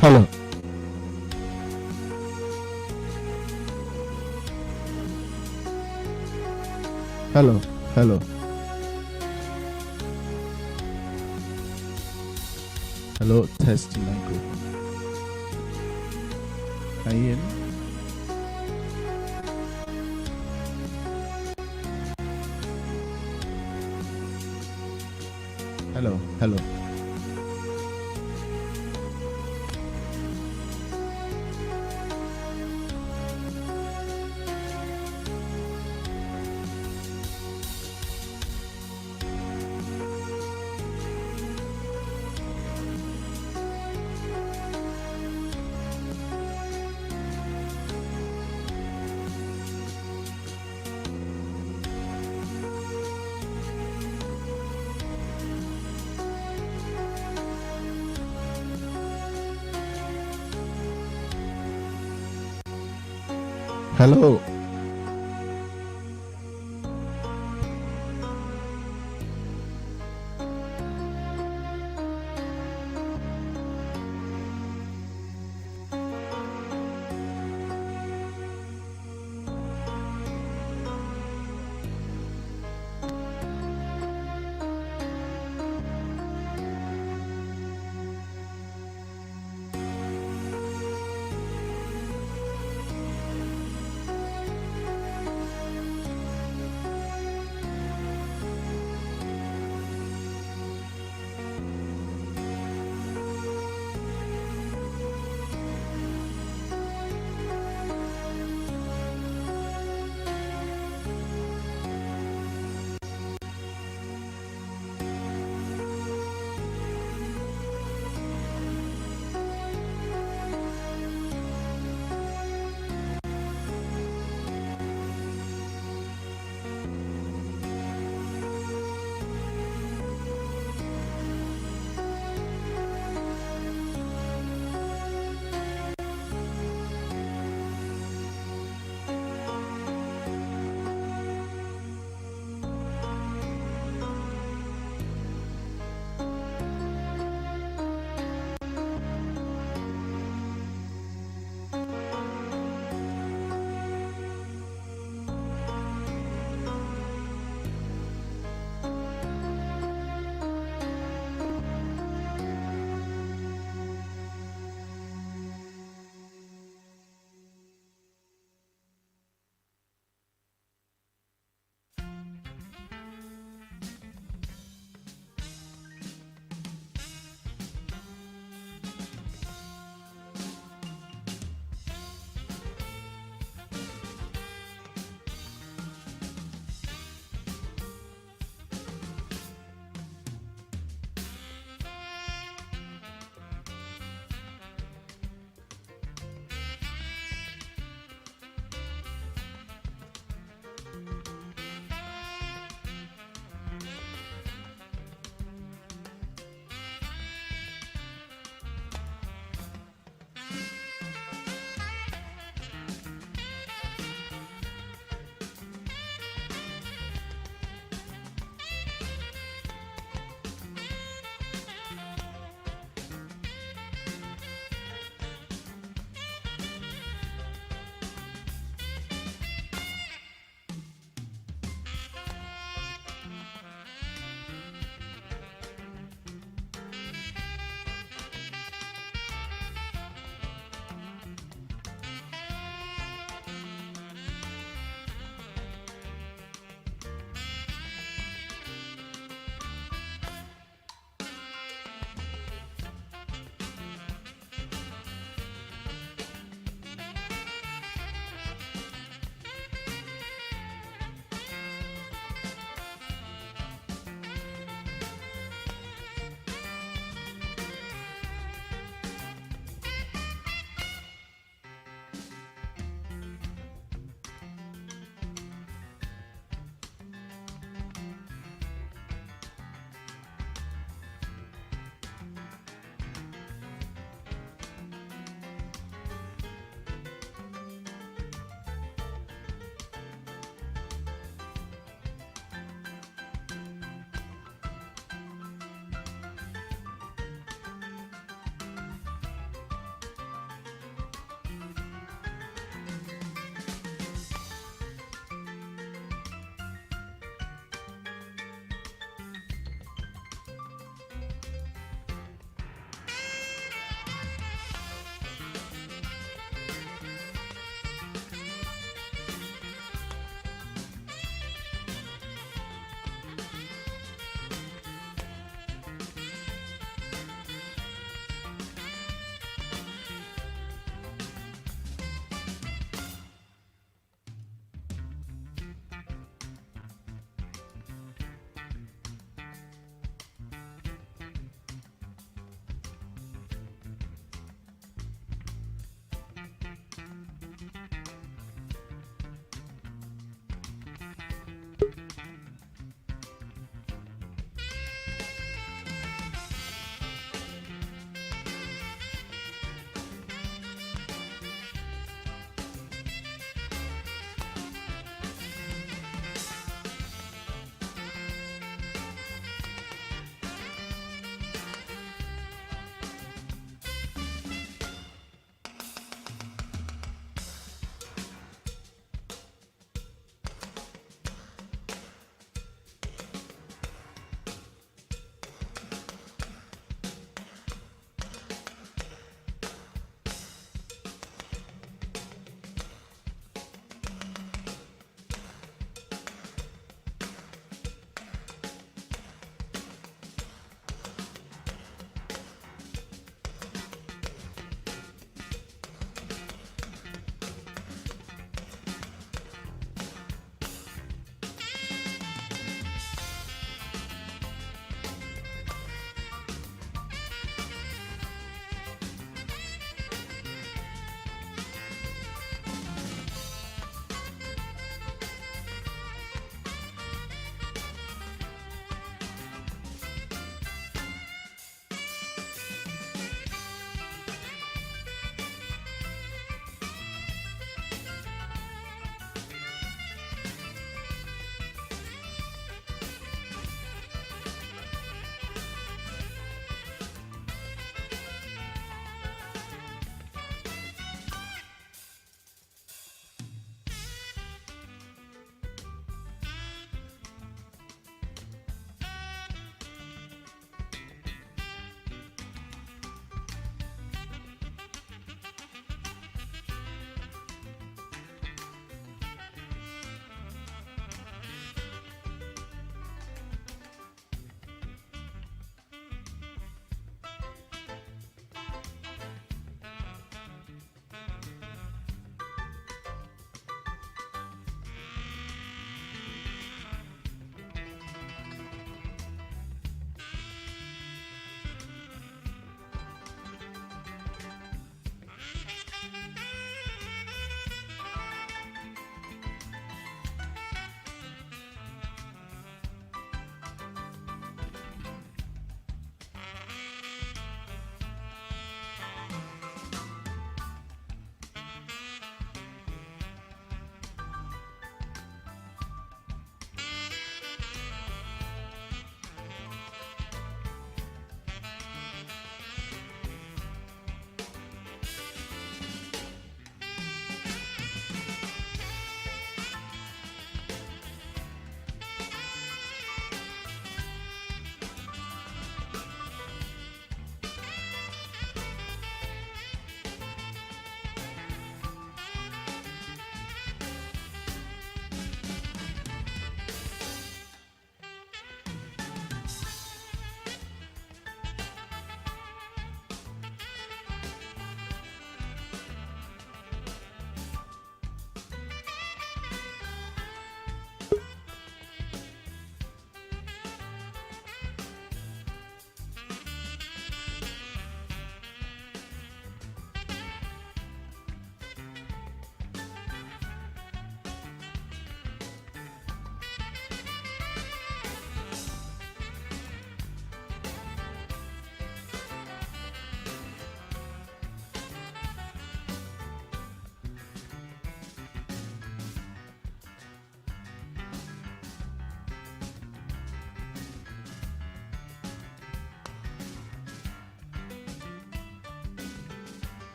Hello. Hello. Hello. Hello. Testing microphone. Can you hear me? Hello. Hello. Hello.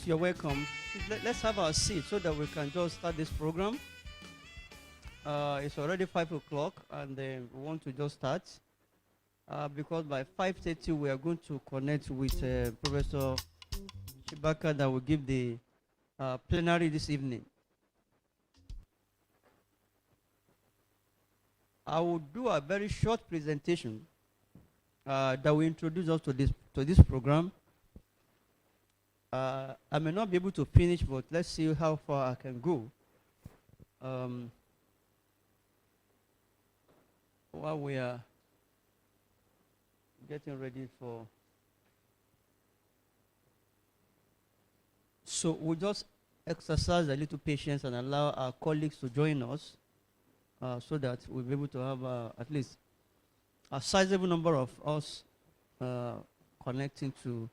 Please, you're welcome. Please, let's have our seat so that we can just start this program. It's already 5 o'clock, and we want to just start because by 5:30 we are going to connect with Professor Chibaka that will give the plenary this evening. I will do a very short presentation that will introduce us to this program. I may not be able to finish, but let's see how far I can go. While we are getting ready for... So we'll just exercise a little patience and allow our colleagues to join us so that we'll be able to have at least a sizable number of us connecting to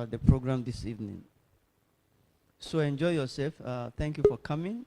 the program this evening. So enjoy yourself. Thank you for coming.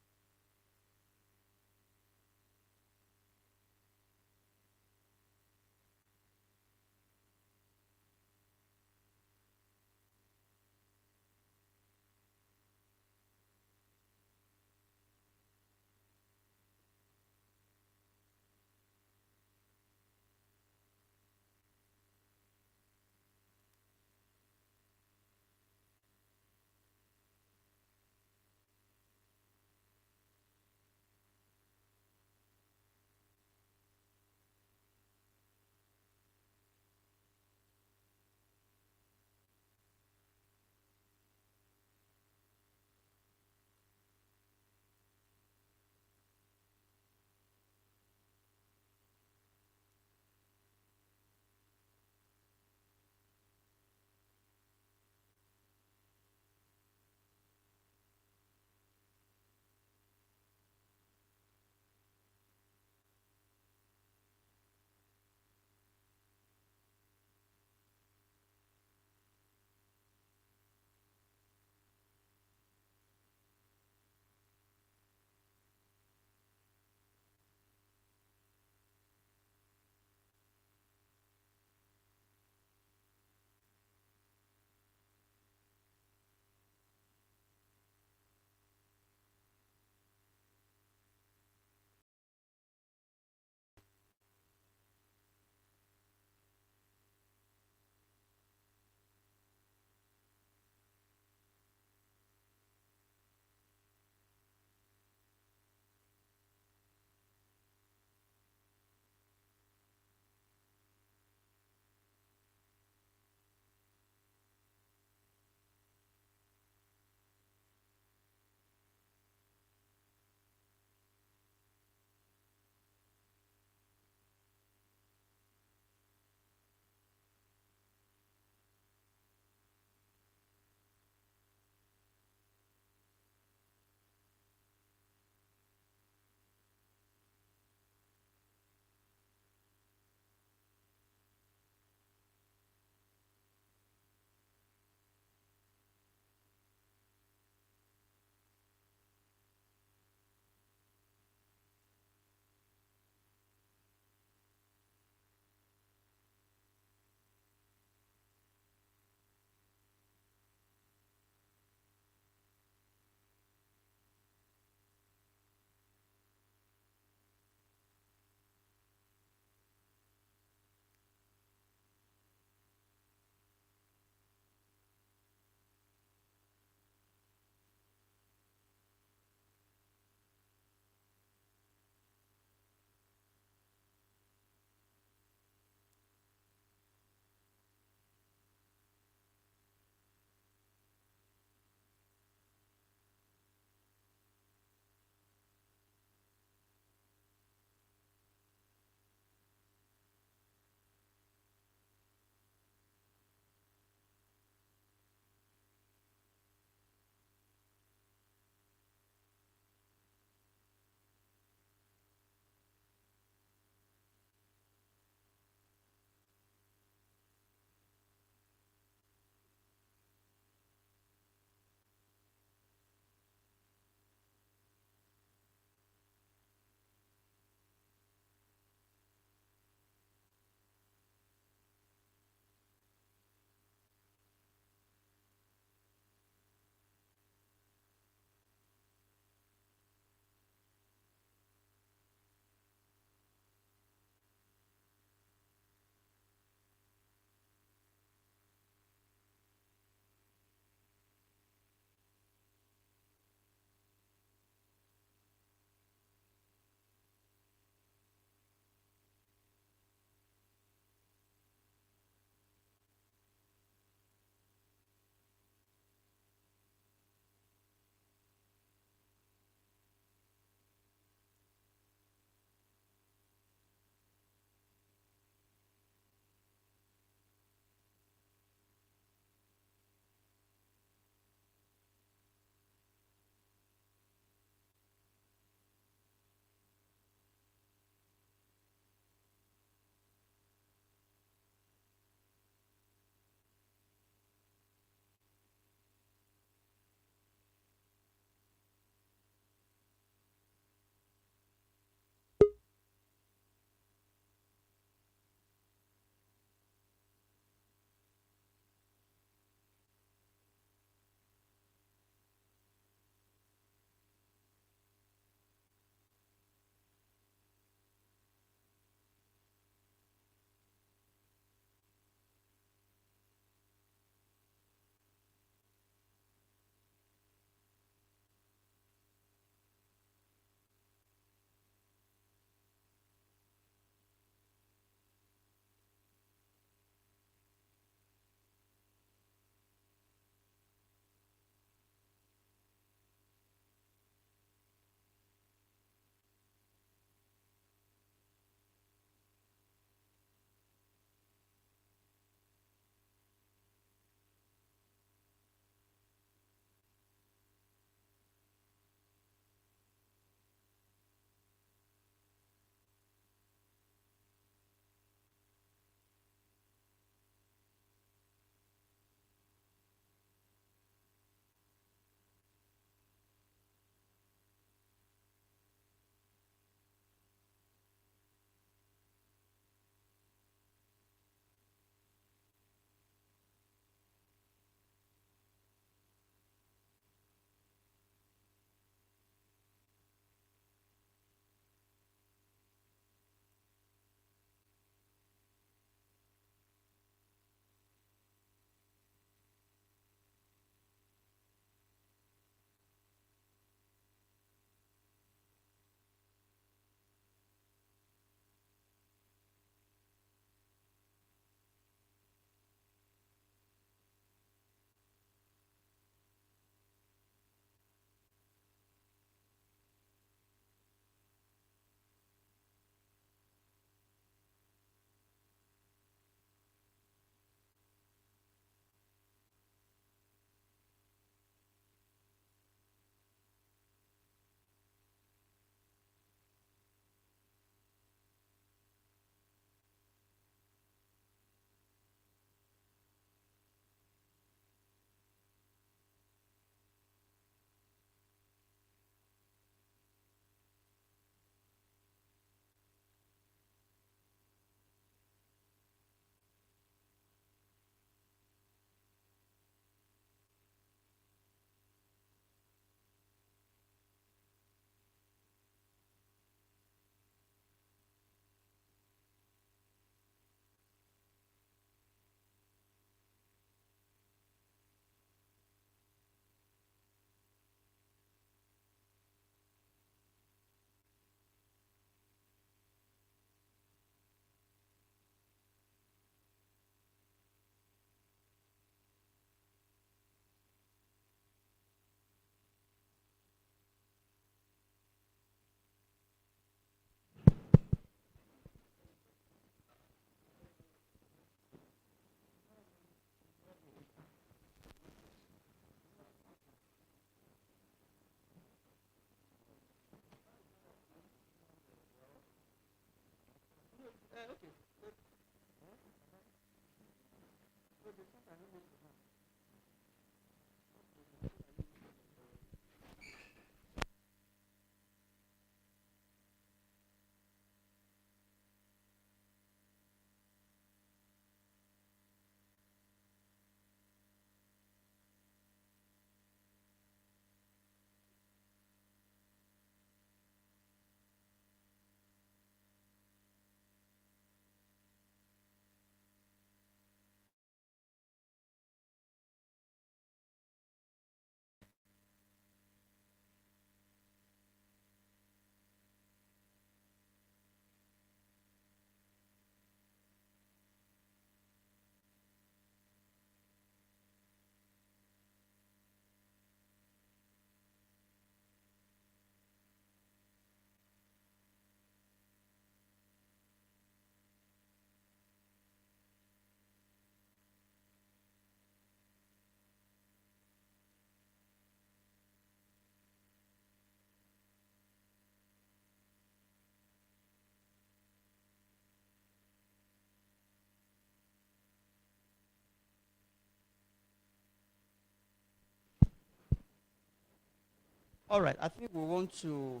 All right, I think we want to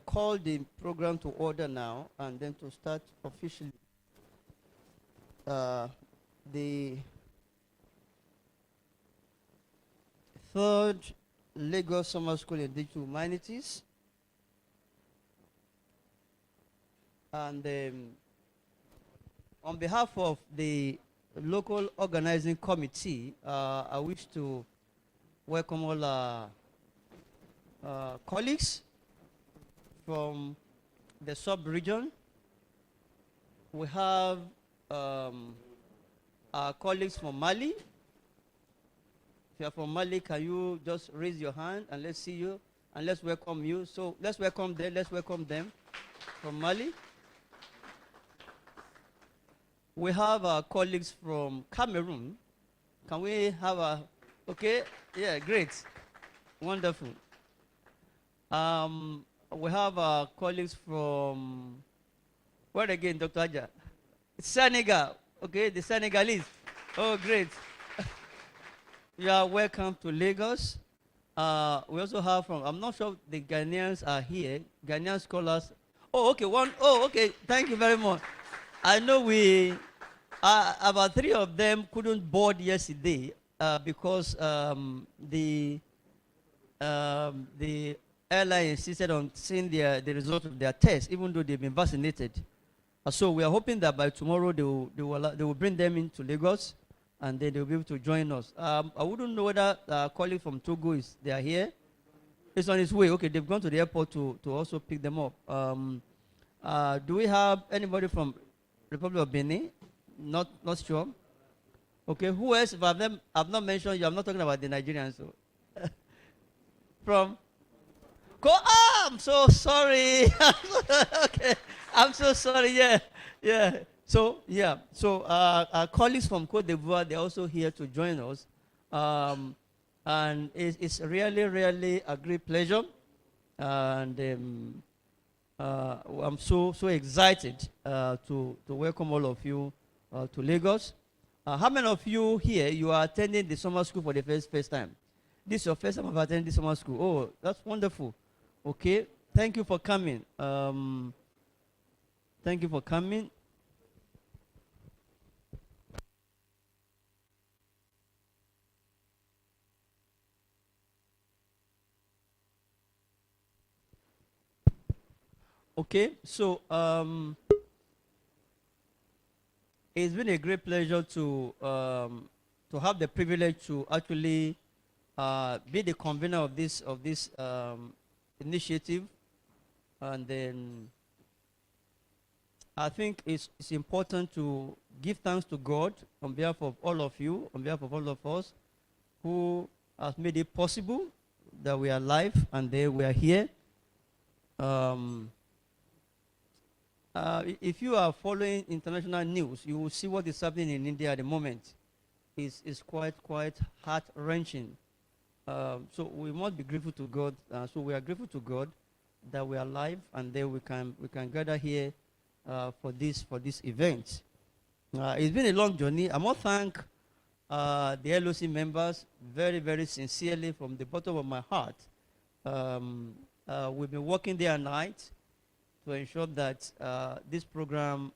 call the program to order now and then to start officially the third Lagos Summer School in Digital Humanities. And on behalf of the local organizing committee, I wish to welcome all our colleagues from the sub-region. We have our colleagues from Mali. If you are from Mali, can you just raise your hand and let's see you and let's welcome you. So let's welcome them from Mali. We have our colleagues from Cameroon. Can we have a, okay? Yeah, great. Wonderful. We have our colleagues from, where again, Dr. Aja? Senegal. Okay, the Senegalese. Oh, great. You are welcome to Lagos. We also have from, I'm not sure the Ghanaians are here, Ghanaian scholars. Oh, okay, okay, thank you very much. I know about 3 of them couldn't board yesterday because the airline insisted on seeing the result of their test, even though they've been vaccinated. So we are hoping that by tomorrow they will bring them into Lagos, and then they'll be able to join us. I wouldn't know whether a colleague from Togo they are here. It's on its way. Okay, they've gone to the airport to also pick them up. Do we have anybody from Republic of Benin? Not sure. Okay, who else? If I've not mentioned you, I'm not talking about the Nigerians. So. From? I'm so sorry. Okay, I'm so sorry. Yeah. So our colleagues from Côte d'Ivoire, they're also here to join us, and it's really a great pleasure, and I'm so excited to welcome all of you to Lagos. How many of you here you are attending the summer school for the first time? This is your first time of attending the summer school. Oh, that's wonderful. Okay, thank you for coming. Thank you for coming. Okay, so it's been a great pleasure to have the privilege to actually be the convener of this initiative, and then I think it's important to give thanks to God on behalf of all of you, on behalf of all of us, who has made it possible that we are alive and that we are here. If you are following international news, you will see what is happening in India at the moment. It's quite heart-wrenching. So we must be grateful to God. So we are grateful to God that we are alive and then we can gather here for this event. It's been a long journey. I must thank the LOC members very sincerely from the bottom of my heart. We've been working day and night to ensure that this program,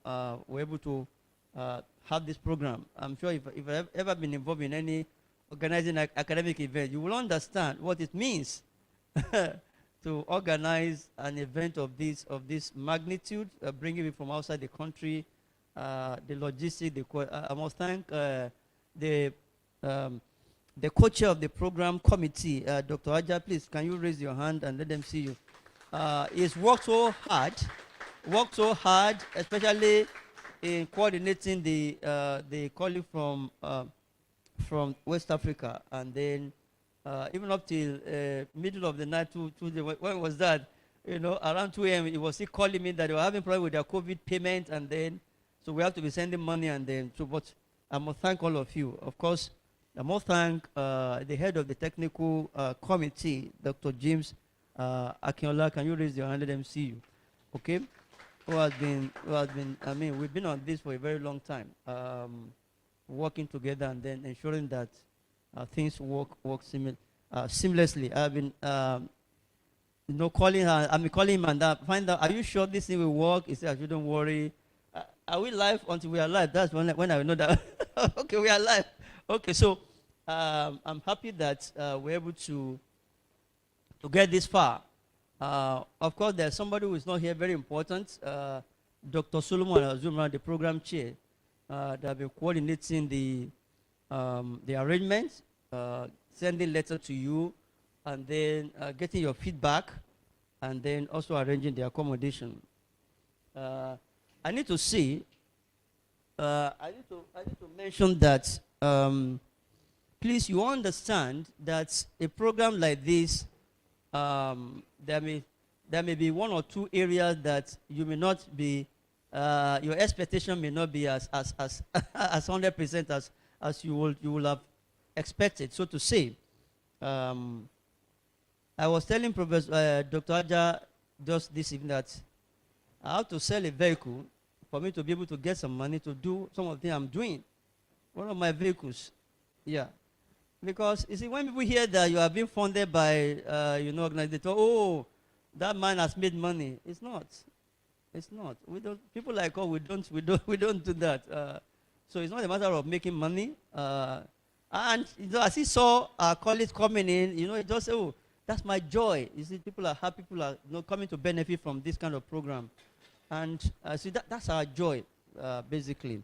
we're able to have this program. I'm sure if I've ever been involved in any organizing academic event, you will understand what it means to organize an event of this magnitude, bringing it from outside the country, the logistics. I must thank the co-chair of the program committee, Dr. Aja. Please, can you raise your hand and let them see you? He's worked so hard, especially in coordinating the colleague from West Africa, and then even up till middle of the night, Tuesday, when was that? You know, around 2 a.m. he was still calling me that they were having problem with their COVID payment, and then so we have to be sending money, and then so. But I must thank all of you. Of course, I must thank the head of the technical committee, Dr. James Akinola. Can you raise your hand? Let them see you. Okay. Who has been? I mean, we've been on this for a very long time, working together and then ensuring that things work seamlessly. seamlessly. I've been, calling her. I mean, calling him and find out, are you sure this thing will work? He said, don't worry. Are we live until we are live? That's when I will know that. Okay, we are live. Okay, so I'm happy that we're able to get this far. Of course, there's somebody who is not here, very important. Dr. Solomon Azumra, the program chair, that have been coordinating the arrangements, sending letter to you, and then getting your feedback, and then also arranging the accommodation. I need to say, I need to mention that, please, you understand that a program like this, there may be one or two areas that you may not be, your expectation may not be as 100% as you will have expected, so to say. I was telling Professor Dr. Aja just this evening that I have to sell a vehicle for me to be able to get some money to do some of the things I'm doing. One of my vehicles, yeah. Because, you see, when people hear that you are being funded by, organized, they thought, oh, that man has made money. It's not. It's not. We don't. People like us, we don't do that. So it's not a matter of making money. And as he saw our colleagues coming in, he just said, oh, that's my joy. You see, people are happy. People are coming to benefit from this kind of program. And see, that's our joy, basically.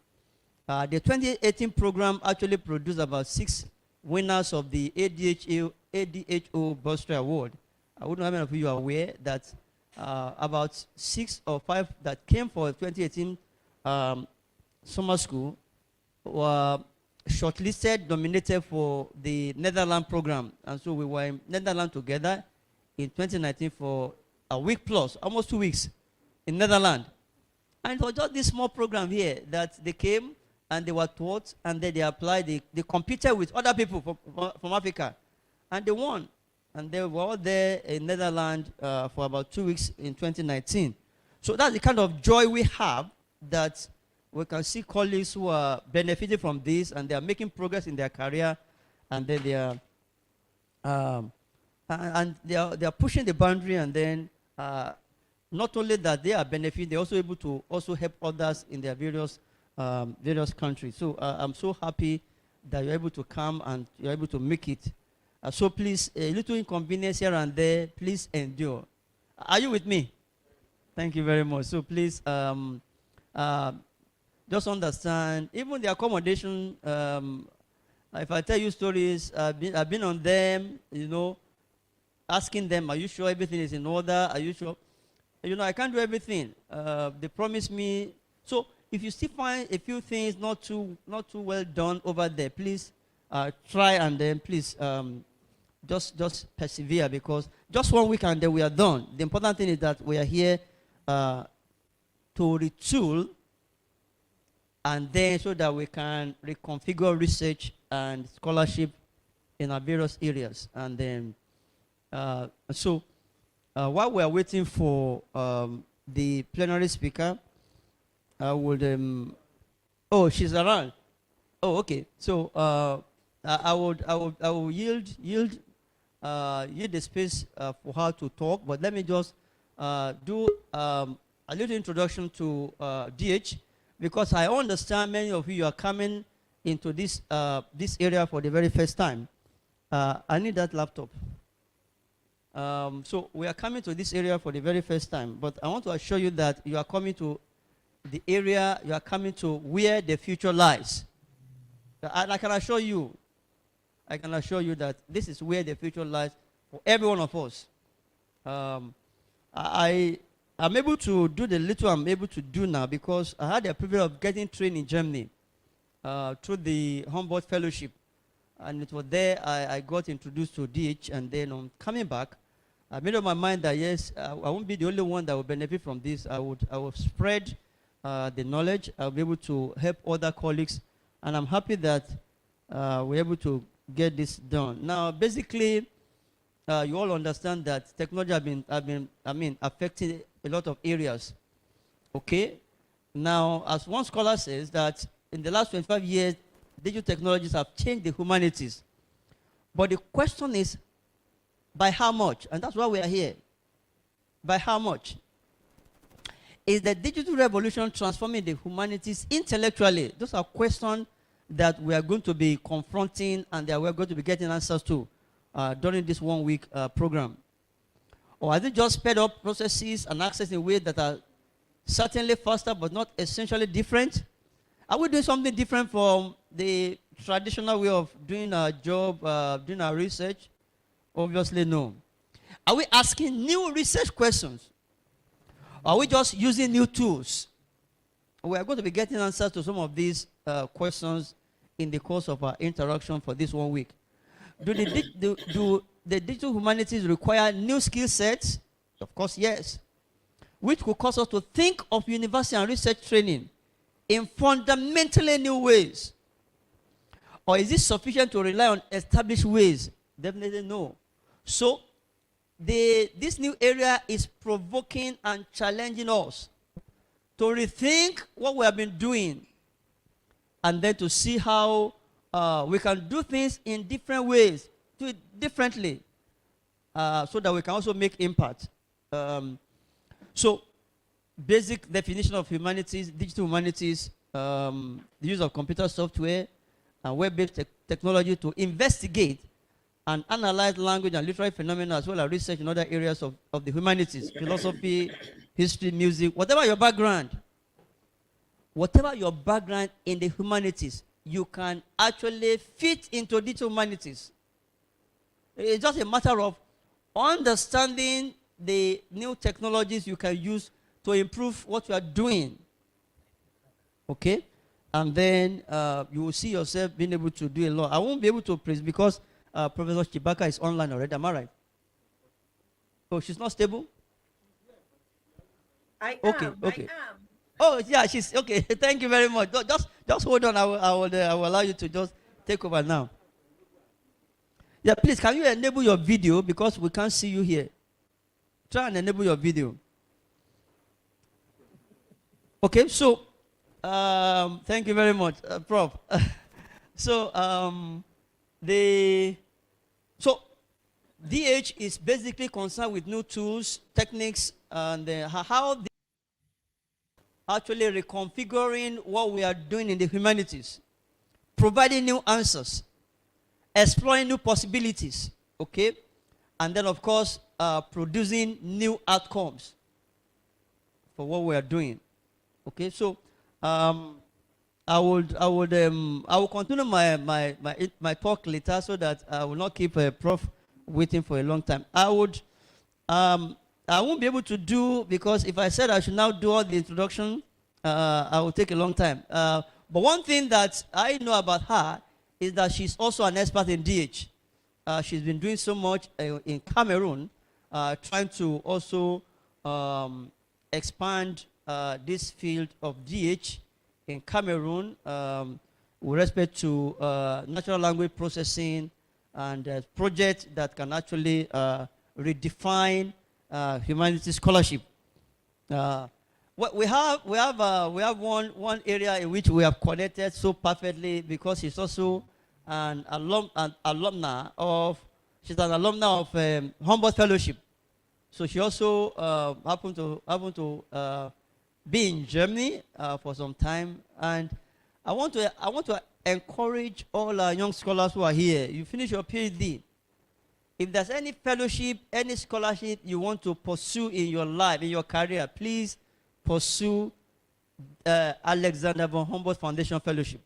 The 2018 program actually produced about 6 winners of the ADHO Bursary Award. I wouldn't know how many of you are aware that about 6 or 5 that came for 2018 summer school were shortlisted, nominated for the Netherlands program. And so we were in Netherlands together in 2019 for a week plus, almost 2 weeks in Netherlands. And it was just this small program here that they came and they were taught, and then they applied, they competed with other people from Africa. And they won. And they were all there in Netherlands for about 2 weeks in 2019. So that's the kind of joy we have, that we can see colleagues who are benefiting from this, and they are making progress in their career, and then they are pushing the boundary, and then not only that they are benefiting, they're also able to also help others in their various countries. So I'm so happy that you're able to come and you're able to make it. So please, a little inconvenience here and there, please endure. Are you with me? Thank you very much. So please, just understand, even the accommodation, if I tell you stories, I've been on them, asking them, are you sure everything is in order? Are you sure? I can't do everything. They promised me. So if you still find a few things not too well done over there, please try, and then please just persevere, because just 1 week and then we are done. The important thing is that we are here to retool, and then so that we can reconfigure research and scholarship in our various areas. And then while we are waiting for the plenary speaker, I would oh, she's around. Oh, okay. So I will yield the space for her to talk, but let me just do a little introduction to DH, because I understand many of you are coming into this area for the very first time. I need that laptop. So we are coming to this area for the very first time, but I want to assure you that you are coming to the area, you are coming to where the future lies. I can assure you that this is where the future lies for every one of us. I'm able to do the little I'm able to do now because I had the privilege of getting trained in Germany through the Humboldt Fellowship. And it was there I got introduced to DH, and then on coming back, I made up my mind that yes, I won't be the only one that will benefit from this. I will spread the knowledge. I'll be able to help other colleagues, and I'm happy that we're able to get this done. Now, basically, you all understand that technology have been affecting a lot of areas. Okay. Now, as one scholar says, that in the last 25 years, digital technologies have changed the humanities. But the question is, By how much? And that's why we are here. By how much? Is the digital revolution transforming the humanities intellectually? Those are questions that we are going to be confronting and that we're going to be getting answers to during this 1 week program. Or has it just sped up processes and access in ways that are certainly faster but not essentially different? Are we doing something different from the traditional way of doing our job, doing our research? Obviously, no. Are we asking new research questions? Are we just using new tools? We are going to be getting answers to some of these questions in the course of our interaction for this 1 week. Do the digital humanities require new skill sets? Of course, yes. Which will cause us to think of university and research training in fundamentally new ways. Or is it sufficient to rely on established ways? Definitely no. So, this new area is provoking and challenging us to rethink what we have been doing and then to see how we can do things in different ways, do it differently, so that we can also make impact. So, basic definition of humanities, digital humanities, the use of computer software and web-based technology to investigate and analyze language and literary phenomena as well as research in other areas of the humanities, philosophy, history, music, whatever your background in the humanities, you can actually fit into digital humanities. It's just a matter of understanding the new technologies you can use to improve what you are doing. Okay? And then you will see yourself being able to do a lot. I won't be able to praise because Professor Chibaka is online already. Am I right? Oh, she's not stable? I okay, am. okay. I am. Oh, yeah, she's okay. Thank you very much. Just hold on. I will allow you to just take over now. Yeah, please, can you enable your video because we can't see you here? Try and enable your video. Okay, so thank you very much, Prof. So DH is basically concerned with new tools, techniques, and how they actually reconfiguring what we are doing in the humanities, providing new answers, exploring new possibilities, okay, and then of course producing new outcomes for what we are doing, okay. So I will continue my talk later so that I will not keep Prof waiting for a long time. I won't be able to do, because if I said I should now do all the introduction, I will take a long time. But one thing that I know about her is that she's also an expert in DH. She's been doing so much in Cameroon, trying to also expand this field of DH in Cameroon with respect to natural language processing and projects that can actually redefine humanities scholarship. We have one area in which we have connected so perfectly because she's also an alumna of Humboldt Fellowship. So she also happened to be in Germany for some time, and I want to encourage all our young scholars who are here. You finish your PhD. If there's any fellowship, any scholarship you want to pursue in your life, in your career, please pursue Alexander von Humboldt Foundation Fellowship.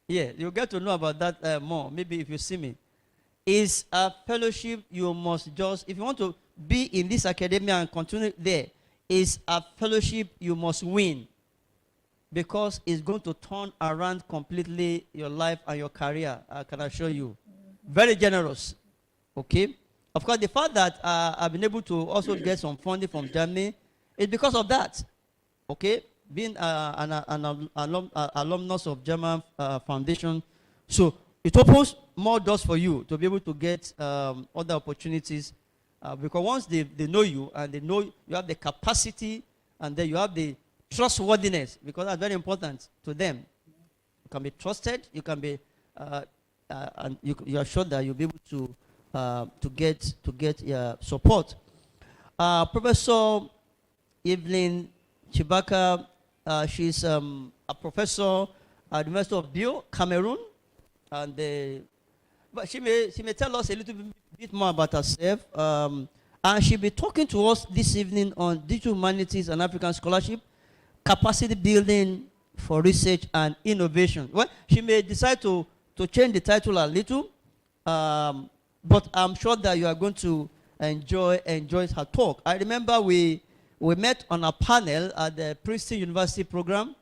Yeah, you'll get to know about that more, maybe if you see me. It's a fellowship you must just, if you want to be in this academia and continue there, it's a fellowship you must win, because it's going to turn around completely your life and your career, I can assure you. Very generous, okay? Of course, the fact that I've been able to also get some funding from Germany is because of that, okay? Being an alumnus of German Foundation, so it opens more doors for you to be able to get other opportunities, because once they know you and they know you have the capacity and then you have the trustworthiness, because that's very important to them. You can be trusted, you can be, and you are sure that you'll be able to to get support. Professor Evelyn Chibaka, she's a professor at the University of Bio, Cameroon, and but she may tell us a little bit more about herself. And she'll be talking to us this evening on digital humanities and African scholarship, capacity building for research and innovation. Well, she may decide to change the title a little, but I'm sure that you are going to enjoy her talk. I remember we met on a panel at the Princeton University program.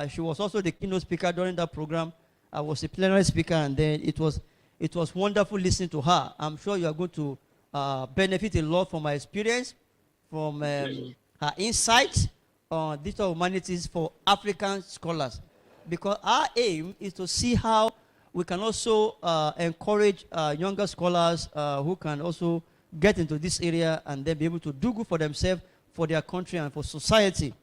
She was also the keynote speaker during that program. I was a plenary speaker, and then it was wonderful listening to her. I'm sure you are going to benefit a lot from my experience, from her insight on digital humanities for African scholars. Because our aim is to see how we can also encourage younger scholars who can also get into this area and then be able to do good for themselves, for their country, and for society,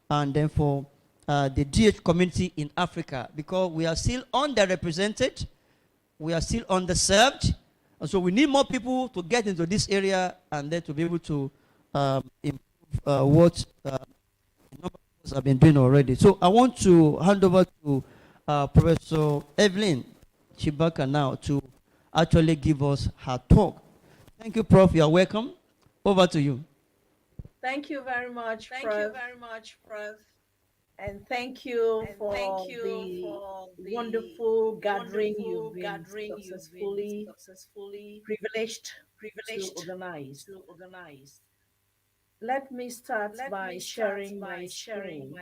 and then for the DH community in Africa. Because we are still underrepresented, we are still underserved, and so we need more people to get into this area and then to be able to improve what numbers have been doing already. So I want to hand over to Professor Evelyn Chibaka now to actually give us her talk. Thank you, Prof. You are welcome. Over to you. Thank you very much, Prof. And thank you for the wonderful gathering you've been successfully privileged to organize. Let me start by sharing my screen.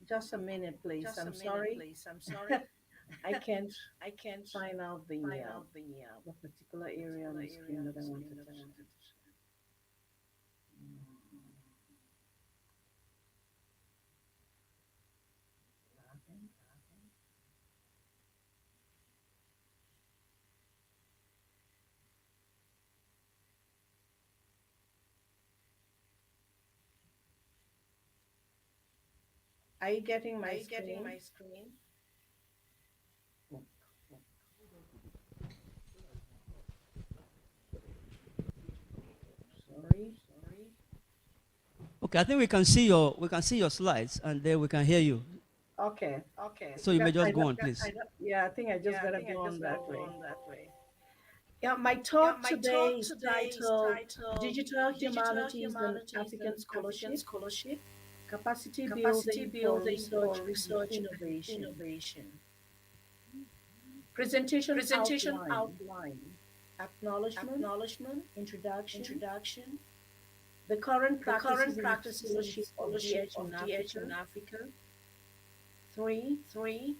Just a minute, please. I'm sorry. I can't find out the particular area on the screen that I wanted to share. Are you getting my screen? Sorry. Okay, I think we can see your slides, and then we can hear you. Okay. So you may just go on, please. I think I just gotta go on that way. Yeah, my talk today is titled Digital Humanities and African Scholarship, Capacity Building for Research and Innovation. Presentation outline. Acknowledgement, introduction, the current practices and scholarship of DH in Africa. 3.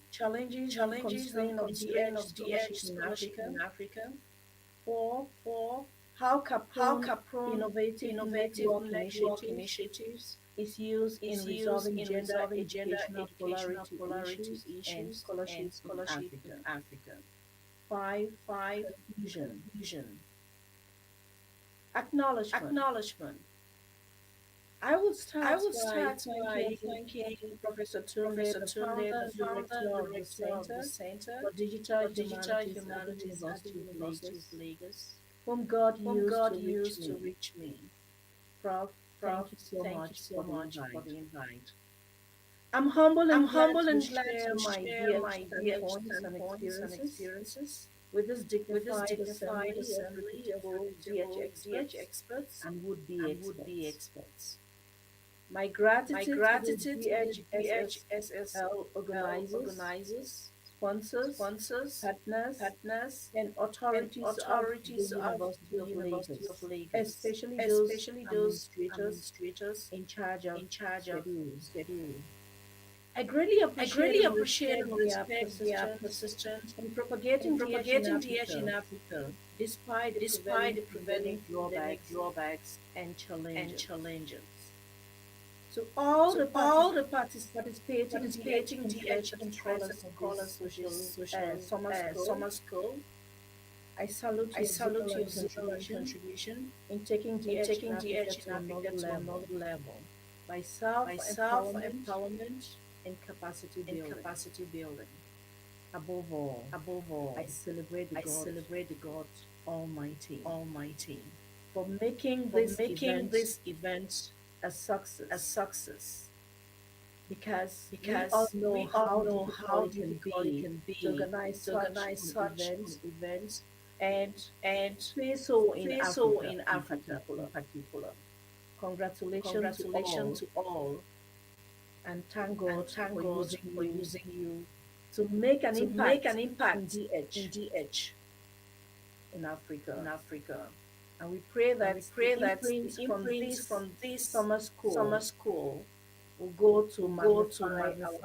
Challenges and constraints of DH scholarship in Africa. 4. How Capone Innovative Network Initiatives is used in resolving gender educational polarity issues and scholarship in Africa. 5. Conclusion. Acknowledgement. I will start by thanking Professor Tunde, the founder and director of the Center for Digital Humanities at the University of Lagos, whom God used to reach me. Prof, thank you so much for the invite. I'm humble and glad to share my dear points and experiences with this dignified assembly of reputable DH experts and would-be experts. My gratitude to the DHSSL organizers, sponsors, partners, and authorities of the University of Lagos, especially those administrators in charge of scheduling. I greatly appreciate and respect their persistence in propagating DH in Africa, despite the prevailing pandemic drawbacks and challenges. To all the participating DH interest scholars of this summer school, I salute your zeal and contribution in taking DH in Africa to another level by self-empowerment and capacity building. Above all, I celebrate the God Almighty for making this event a success. Because we all know how difficult it can be to organize such an event and say so in Africa in particular. Congratulations to all, and thank God for using you to make an impact in DH in Africa. And we pray that the imprints from this summer school will go to magnify our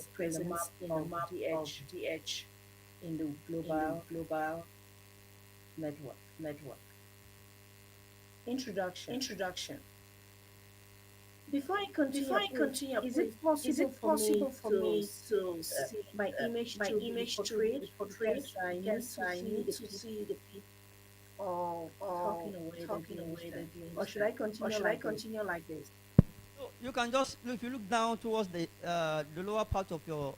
presence in the map of DH in the global network. Introduction. Before I continue, is it possible for me to see my image to be portrayed? Because I need to see the people or talking away the dreams. Or should I continue like this? So you can just, if you look down towards the lower part of your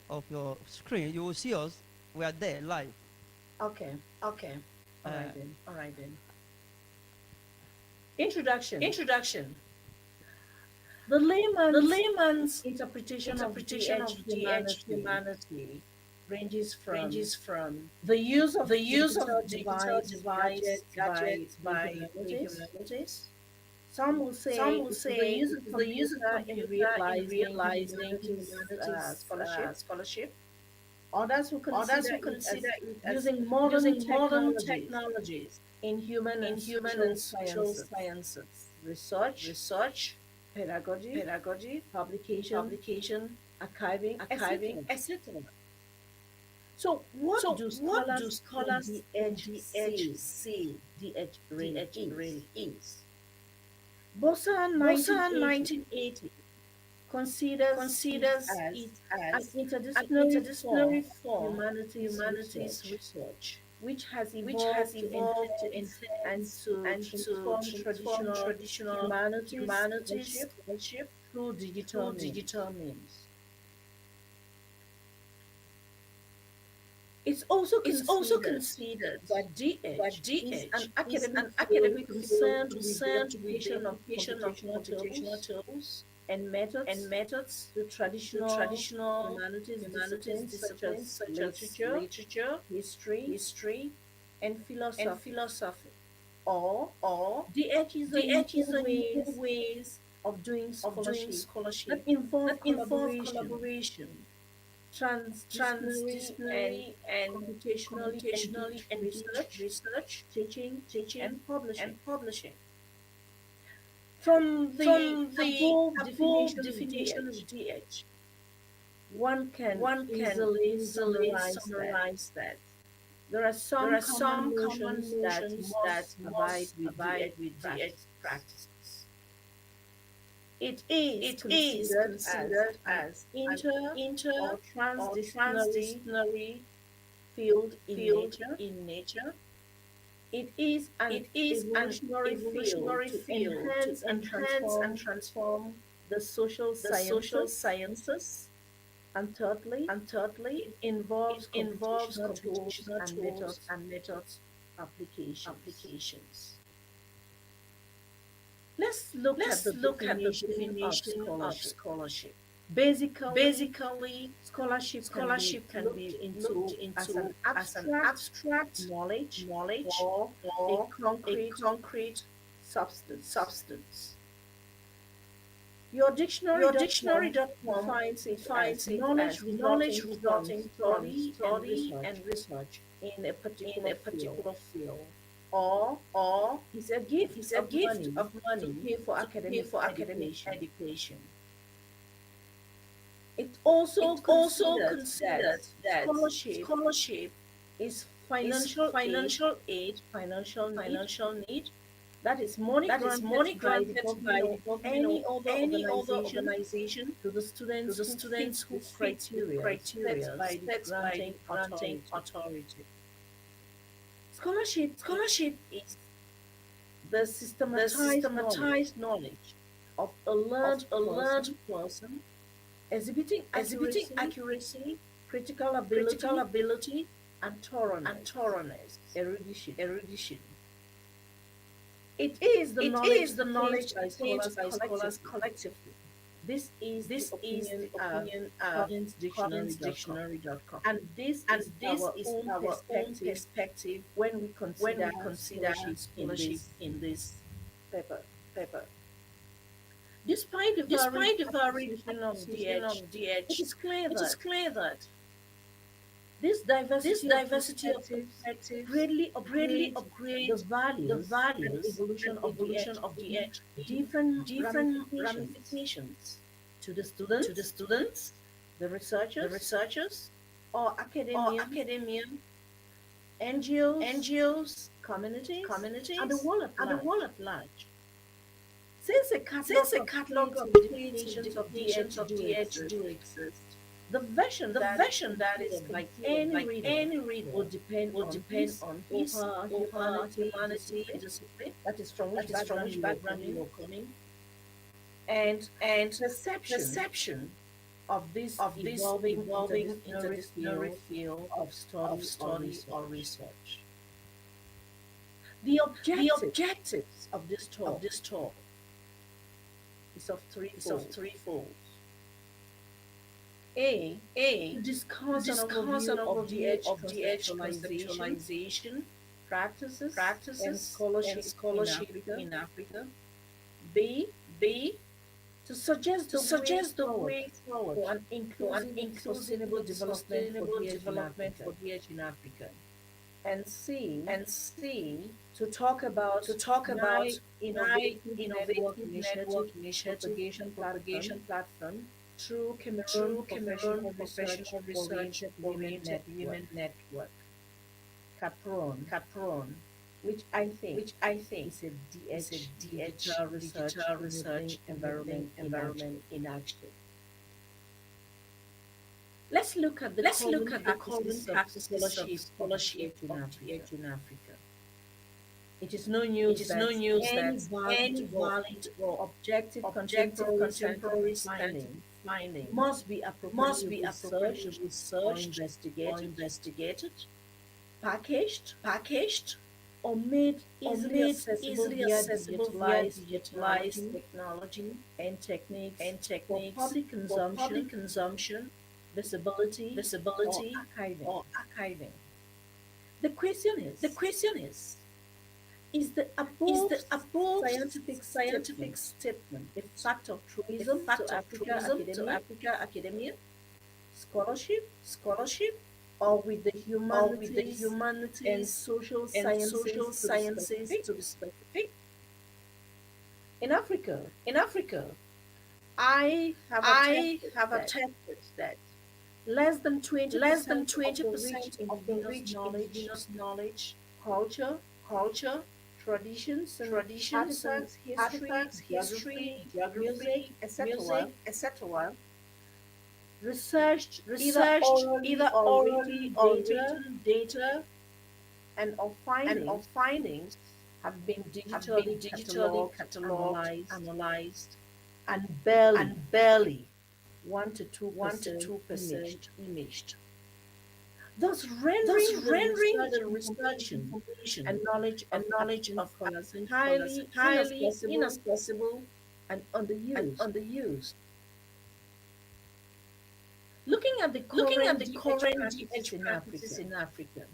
screen, you will see us. We are there live. Okay. All right then. Introduction. The layman's interpretation of DH humanity ranges from the use of digital gadgets by humanities. Some will say the use of computer in realizing humanities scholarship. Others will consider it as using modern technologies in human and social sciences, research, pedagogy, publication, archiving, etc. So what do scholars in DH say DH really is? Bosa 1980 considers it as an interdisciplinary form of humanities research, which has evolved to enhance and to transform traditional humanities scholarship through digital means. It's also considered that DH is an academic field with the application of computational tools and methods to traditional humanities disciplines such as literature, history, and philosophy. Or DH is a new ways of doing scholarship that involve collaboration, transdisciplinary and computationally engaged research, teaching, and publishing. From the above definition of DH, one can easily summarize that. There are some common notions that must abide with DH practices. It is considered as inter or transdisciplinary field in nature. It is an evolutionary field to enhance and transform the social sciences. And thirdly, it involves computational tools and methods applications. Let's look at the definition of scholarship. Basically, Basically, scholarship can be scholarship can looked be looked into as an into as an abstract abstract knowledge knowledge or a or a concrete concrete substance. substance. Your Your dictionary.com dictionary.com defines it as defines it knowledge as knowledge resulting from resulting from study and study research and research in a in particular a field, particular field, or or is a gift is a of gift money of to money pay for to pay academic for academic education. education. It also It also considered that considered that scholarship scholarship is is financial aid, financial need, financial need, that is money that is granted money by the granted government by or the government any or other any other organization organization to the to students the who fit students the who fit the criteria set criteria by the set by the granting granting authority. authority. Scholarship Scholarship is the the systematized knowledge systematized knowledge of a of learned a learned person person, exhibiting exhibiting accuracy, accuracy, critical critical ability, ability, and and thoroughness, thoroughness, erudition. erudition. It is the It knowledge is the attained knowledge by attained scholars by scholars collectively. collectively. This is the This is opinion the of opinion of CollinsDictionary.com. CollinsDictionary.com. And this And is this our is own our own perspective perspective when we when consider we consider scholarship in scholarship this in this paper. paper. Despite the varied Despite the varied appreciation of appreciation DH, of the it edge, is clear it is that clear that this this diversity of diversity of perspectives perspectives greatly greatly upgrades the upgrades the values and values and evolution of the evolution edge of the in edge in different different ramifications ramifications to the to the students, students, the the researchers, researchers, or or academians, academian, NGOs, NGOs, communities, and the communities, world at and the world large. at large. Since a Since catalog a of catalog tweets of with tweets with definitions of the definitions edge of do the edge exist, do exist, the version the that is version that is considered by considered any by reader any reader will depend will on depend his on or his her or her humanity humanity discipline, discipline, that is from that which is from background which you were background you coming, are coming, and and perception perception of this of this evolving evolving interdisciplinary interdisciplinary field field of of study or study or research. research. The The objective objectives of this of talk this talk is of is of threefold. threefold. A. A. To To discuss an discuss an overview of the overview edge of the edge conceptualization, conceptualization, practices, and practices, and scholarship in scholarship Africa. in Africa. B. B. To suggest To the way suggest the forward way forward for an for an inclusive and inclusive sustainable and development for sustainable the edge in development Africa. for the edge in Africa. And C. And C. To talk To about talk about nine nine innovative network innovative network initiative initiative propagation platform propagation platform through Cameroon through Cameroon Professional Research Professional Research Oriented Women Oriented Network, Women Network, CAPRON, CAPRON, which I think which I think is a is a DH DH digital research digital research enabling environment environment in in action. action. Let's look at the Let's look common at the common practices of practices of scholarship of the scholarship edge in of the Africa. edge in Africa. It is no It news is no that news any that valid any or valid or objective objective contemporary contemporary scientific scientific finding finding must be appropriately must be appropriately researched or researched or investigated, investigated, packaged, packaged, or made or easily made accessible easily via accessible via digitalized digitalized technology technology and techniques and for techniques public for public consumption, consumption, visibility, or visibility, archiving. or archiving. The question The is question is the is above the above scientific scientific statement statement a fact of a truism to fact of Africa tourism to academia, Africa academia, scholarship, scholarship, or with the or with the humanities and humanities social and sciences social to be sciences specific? to be specific? In Africa, In Africa, I have I attested have that attested that less than less than 20% of the rich 20% of the indigenous rich knowledge, indigenous knowledge, culture, culture, traditions, and traditions, artifacts, history, music, geography, music, etc., etc., researched researched either or orally written or data written data and of and of findings findings have been have been digitally digitally cataloged, cataloged, analyzed, analyzed, and barely and barely 1 to 2% 1 to 2% imaged, imaged, thus thus rendering the rendering research the research information information and knowledge and of knowledge African of scholars African scholars highly highly inaccessible inaccessible and and underused. underused. Looking at the Looking at current the DH current practices DH in practices Africa, in Africa,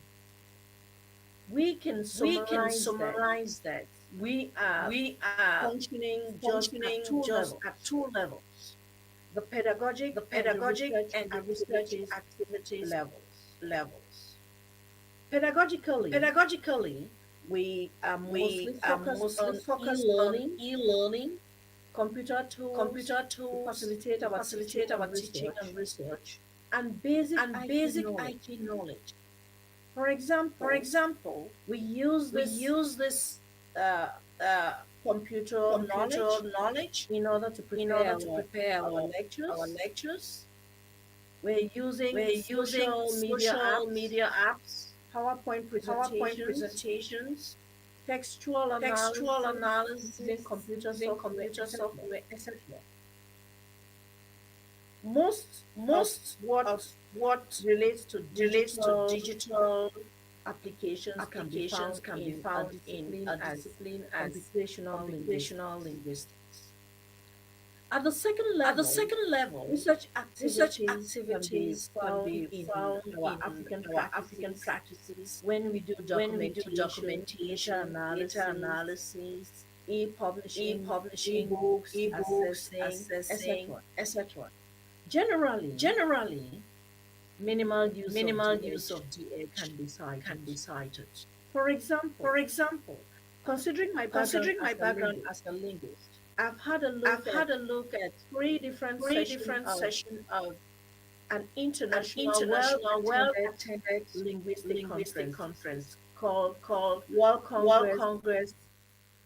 we can we can summarize that summarize that we are we are functioning just at functioning two just at levels: two levels: the pedagogic the and the pedagogic research and the research activities activities levels. levels. Pedagogically, Pedagogically, we are we mostly are focused mostly on focused on e-learning, e-learning, computer tools computer to tools facilitate to our teaching facilitate our and teaching research, and research, and basic and IT basic knowledge. IT knowledge. For For example, example, we use we this use this uh, uh, computer computer knowledge knowledge in order to in prepare order to prepare our our lectures. lectures. We're using We're using social media social apps, media apps, PowerPoint PowerPoint presentations, presentations, textual textual analysis using analysis computer using software, computer etc. software, etc. Most of Most what of what relates to relates to digital digital applications can be applications found can be in a found in discipline a as discipline as computational computational linguistics. linguistics. At the second At the level, second level, research research activities activities can can be be in found our in African our African practices practices when we do when we do documentation, data documentation, data analysis, analysis, e-publishing, e-publishing, e-books, e-books, assessing, assessing, etc. etc. Generally, Generally, minimal use of minimal use DH of DH can be cited. can be cited. For example, For example, considering my background considering my as a background linguist, as a linguist, I've had a look I've at had a look at three different three sessions different of sessions of an an international, international, well-attended well-attended linguistic linguistic conferences conference called called World World Congress Congress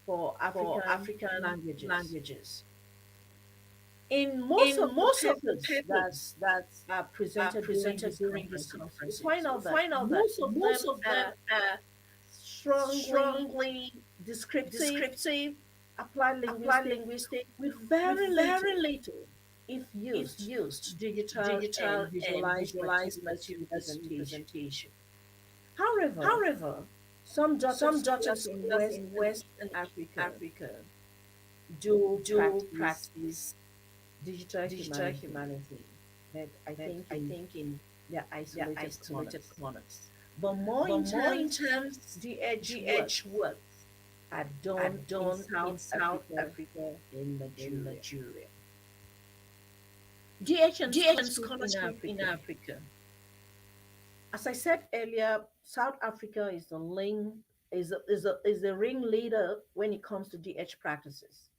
for for African African Languages. languages. In most In of the most of the papers that papers that are are presented during presented these during these conferences, we conferences, find we out that find out that most of them most of them are are strongly strongly descriptive, descriptive, applied applied linguistic, linguistic, with with very very little, little, if if used, used, digital digital and and visualized visualized materials for materials for presentation. presentation. However, However, some dotted some dotted scholars in scholars West in and West East and East Africa Africa do do practice practice digital digital humanity, humanity, but I but think I in think in their their isolated isolated corners. corners. But more But in more in terms, terms, DH work DH work are are done in done in South South Africa Africa and and Nigeria. Nigeria. DH and DH and scholarship in scholarship in Africa. Africa. As I said earlier, South Africa is the link is the ringleader when it comes to DH practices.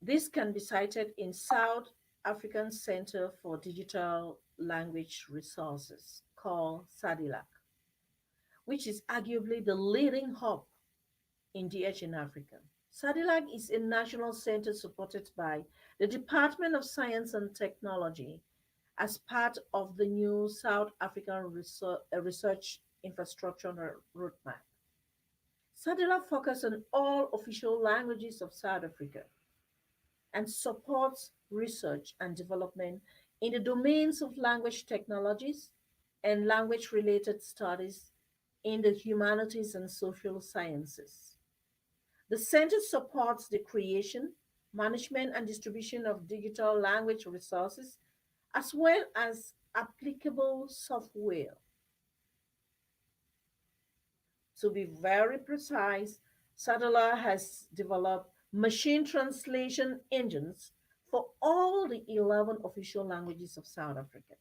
This can be cited in South African Center for Digital Language Resources, called SADILAC, which is arguably the leading hub in DH in Africa. SADILAC is a national center supported by the Department of Science and Technology as part of the new South African research infrastructure roadmap. SADILAC focuses on all official languages of South Africa and supports research and development in the domains of language technologies and language related studies in the humanities and social sciences. The center supports the creation, management, and distribution of digital language resources, as well as applicable software. To be very precise, Sadala has developed machine translation engines for all the 11 official languages of South Africa.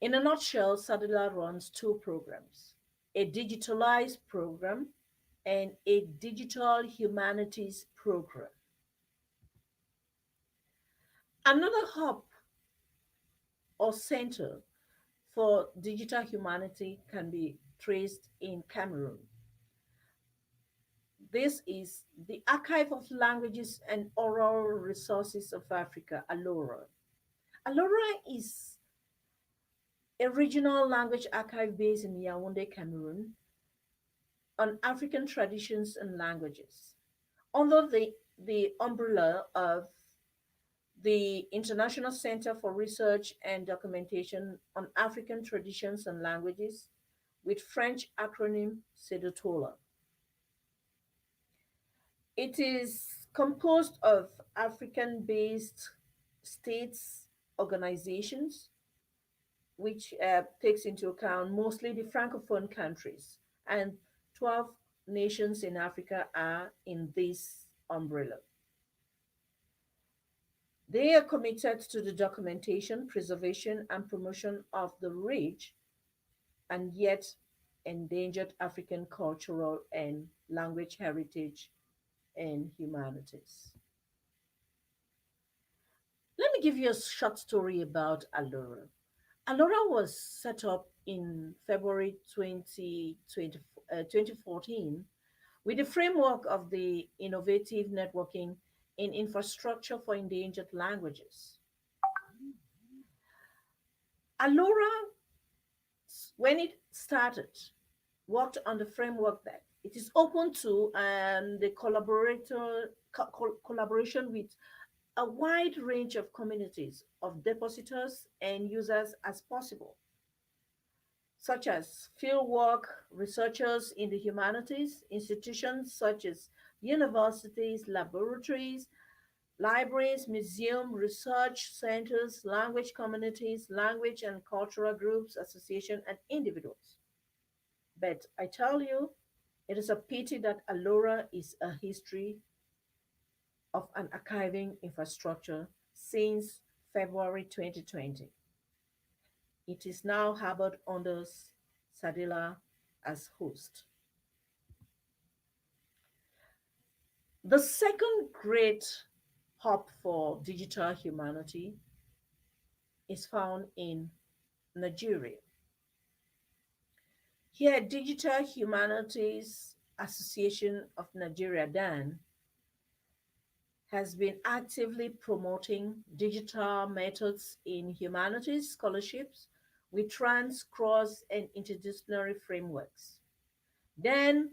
In a nutshell, Sadala runs two programs: a digitalized program and a digital humanities program. Another hub or center for digital humanity can be traced in Cameroon. This is the Archive of Languages and Oral Resources of Africa, ALORA. ALORA is a regional language archive based in Yaoundé, Cameroon, on African traditions and languages. Under the umbrella of the International Center for Research and Documentation on African Traditions and Languages, with French acronym CEDOTOLA. It is composed of African based states organizations, which takes into account mostly the Francophone countries, and 12 nations in Africa are in this umbrella. They are committed to the documentation, preservation, and promotion of the rich and yet endangered African cultural and language heritage and humanities. Let me give you a short story about Alora. Alora was set up in February 2014 with the framework of the Innovative Networking in Infrastructure for Endangered Languages. Alora, when it started, worked on the framework that it is open to and the collaboration with a wide range of communities of depositors and users as possible, such as fieldwork researchers in the humanities, institutions such as universities, laboratories, libraries, museum, research centers, language communities, language and cultural groups, associations, and individuals. But I tell you, it is a pity that Alora is a history of an archiving infrastructure since February 2020. It is now harbored under Sadila as host. The second great hub for digital humanity is found in Nigeria. Here, Digital Humanities Association of Nigeria, DAN, has been actively promoting digital methods in humanities scholarships with trans, cross, and interdisciplinary frameworks. Then,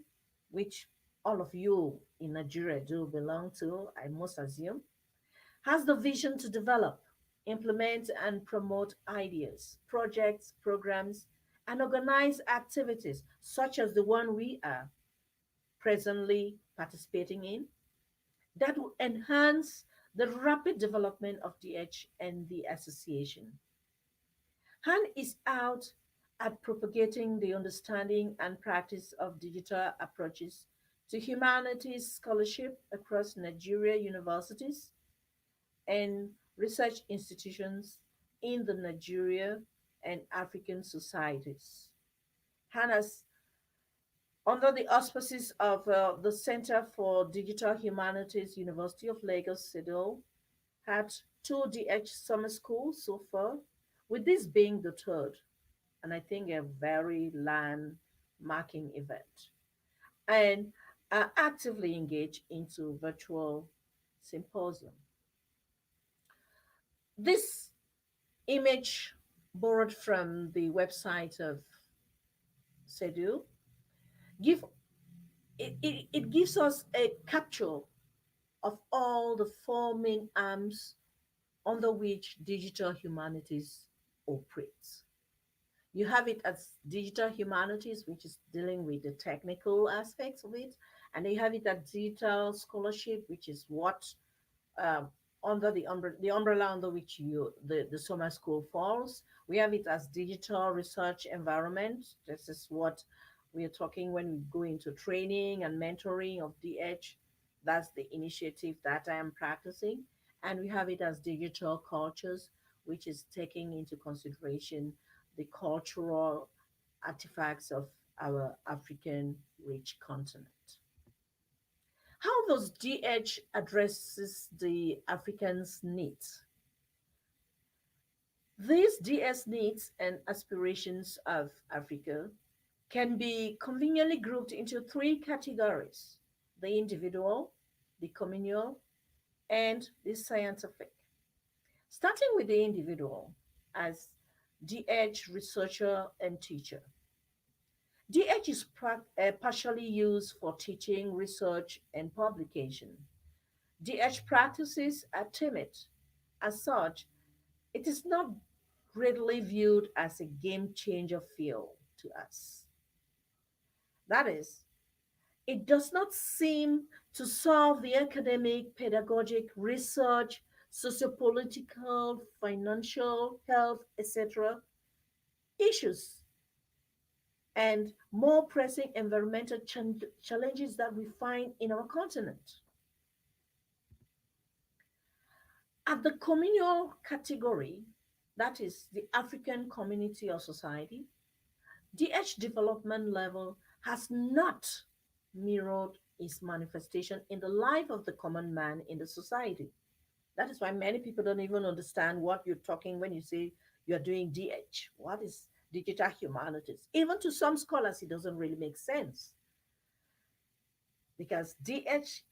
which all of you in Nigeria do belong to, I must assume, has the vision to develop, implement, and promote ideas, projects, programs, and organize activities such as the one we are presently participating in that will enhance the rapid development of DH and the association. Han is out at propagating the understanding and practice of digital approaches to humanities scholarship across Nigeria universities and research institutions in the Nigeria and African societies. Han has, under the auspices of the Center for Digital Humanities, University of Lagos, CEDO, had two DH summer schools so far, with this being the third, and I think a very landmarking event, and are actively engaged into virtual symposium. This image borrowed from the website of CEDU give it gives us a capture of all the four main arms under which digital humanities operates. You have it as digital humanities, which is dealing with the technical aspects of it, and then you have it as digital scholarship, which is what um, under the umbrella under which the summer school falls. We have it as digital research environment. This is what we are talking when we go into training and mentoring of DH. That's the initiative that I am practicing. And we have it as digital cultures, which is taking into consideration the cultural artifacts of our African rich continent. How does DH addresses the Africans' needs? These DS needs and aspirations of Africa can be conveniently grouped into three categories: the individual, the communal, and the scientific. Starting with the individual as DH researcher and teacher. DH is partially used for teaching, research, and publication. DH practices are timid. As such, it is not readily viewed as a game changer field to us. That is, it does not seem to solve the academic, pedagogic, research, sociopolitical, financial, health, etc. issues, and more pressing environmental challenges that we find in our continent. At the communal category, that is the African community or society, DH development level has not mirrored its manifestation in the life of the common man in the society. That is why many people don't even understand what you're talking when you say you're doing DH. What is digital humanities? Even to some scholars, it doesn't really make sense because DH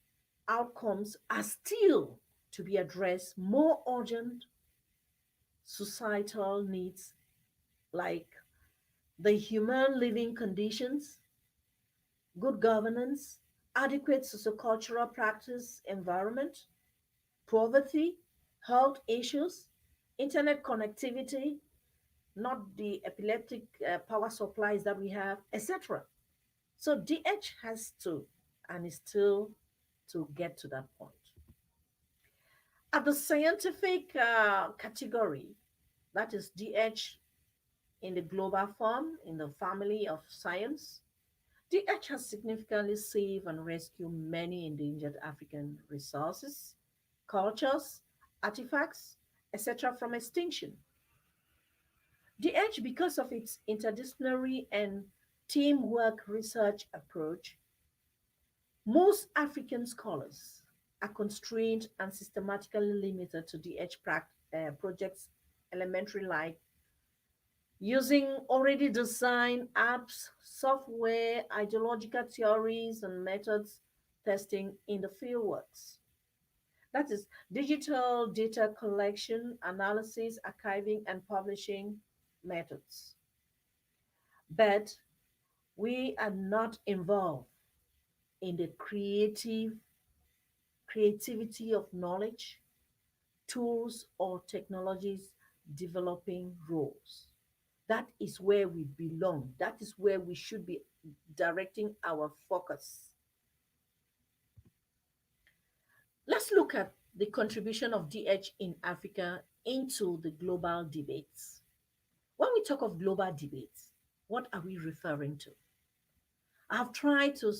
outcomes are still to be addressed more urgent societal needs like the human living conditions, good governance, adequate sociocultural practice environment, poverty, health issues, internet connectivity, not the epileptic power supplies that we have, etc. So DH has to and is still to get to that point. At the scientific category, that is DH in the global form, in the family of science, DH has significantly saved and rescued many endangered African resources, cultures, artifacts, etc. from extinction. DH, because of its interdisciplinary and teamwork research approach, most African scholars are constrained and systematically limited to DH projects elementary like using already designed apps, software, ideological theories, and methods testing in the fieldworks. That is digital data collection, analysis, archiving, and publishing methods. But we are not involved in the creativity of knowledge, tools, or technologies developing roles. That is where we belong. That is where we should be directing our focus. Let's look at the contribution of DH in Africa into the global debates. When we talk of global debates, what are we referring to? I've tried to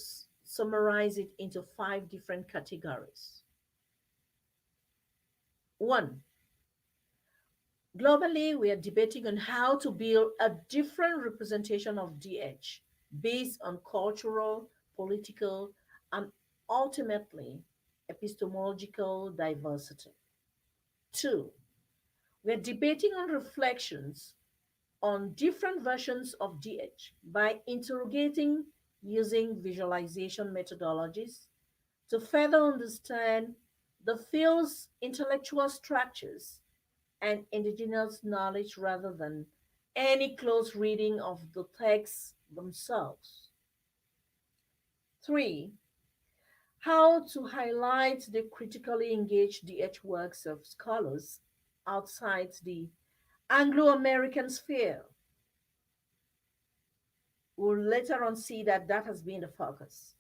summarize it into five different categories. One, globally, we are debating on how to build a different representation of DH based on cultural, political, and ultimately epistemological diversity. Two, we are debating on reflections on different versions of DH by interrogating using visualization methodologies to further understand the field's intellectual structures and indigenous knowledge rather than any close reading of the texts themselves. Three, how to highlight the critically engaged DH works of scholars outside the Anglo American sphere. We'll later on see that that has been the focus.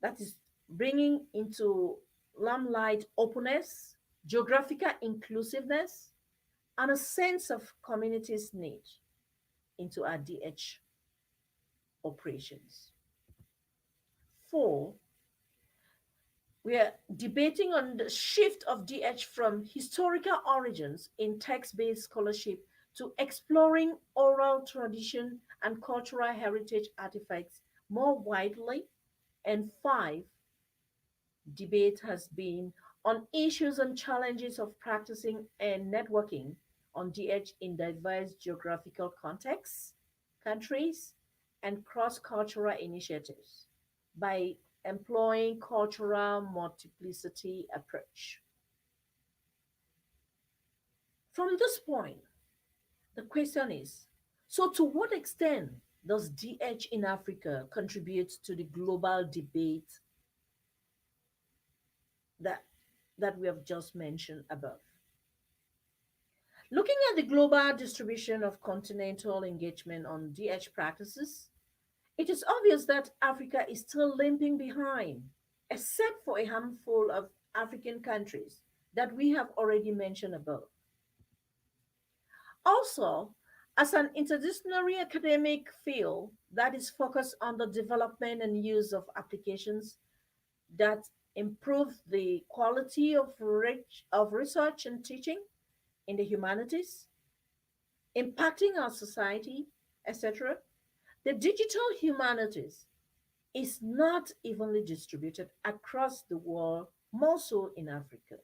That is bringing into limelight openness, geographical inclusiveness, and a sense of community's need into our DH operations. Four, we are debating on the shift of DH from historical origins in text-based scholarship to exploring oral tradition and cultural heritage artifacts more widely. And five, debate has been on issues and challenges of practicing and networking on DH in diverse geographical contexts, countries, and cross-cultural initiatives by employing cultural multiplicity approach. From this point, the question is, so to what extent does DH in Africa contribute to the global debate that, that we have just mentioned above? Looking at the global distribution of continental engagement on DH practices, it is obvious that Africa is still limping behind, except for a handful of African countries that we have already mentioned above. Also, as an interdisciplinary academic field that is focused on the development and use of applications that improve the quality of research and teaching in the humanities, impacting our society, etc., the digital humanities is not evenly distributed across the world, more so in Africa.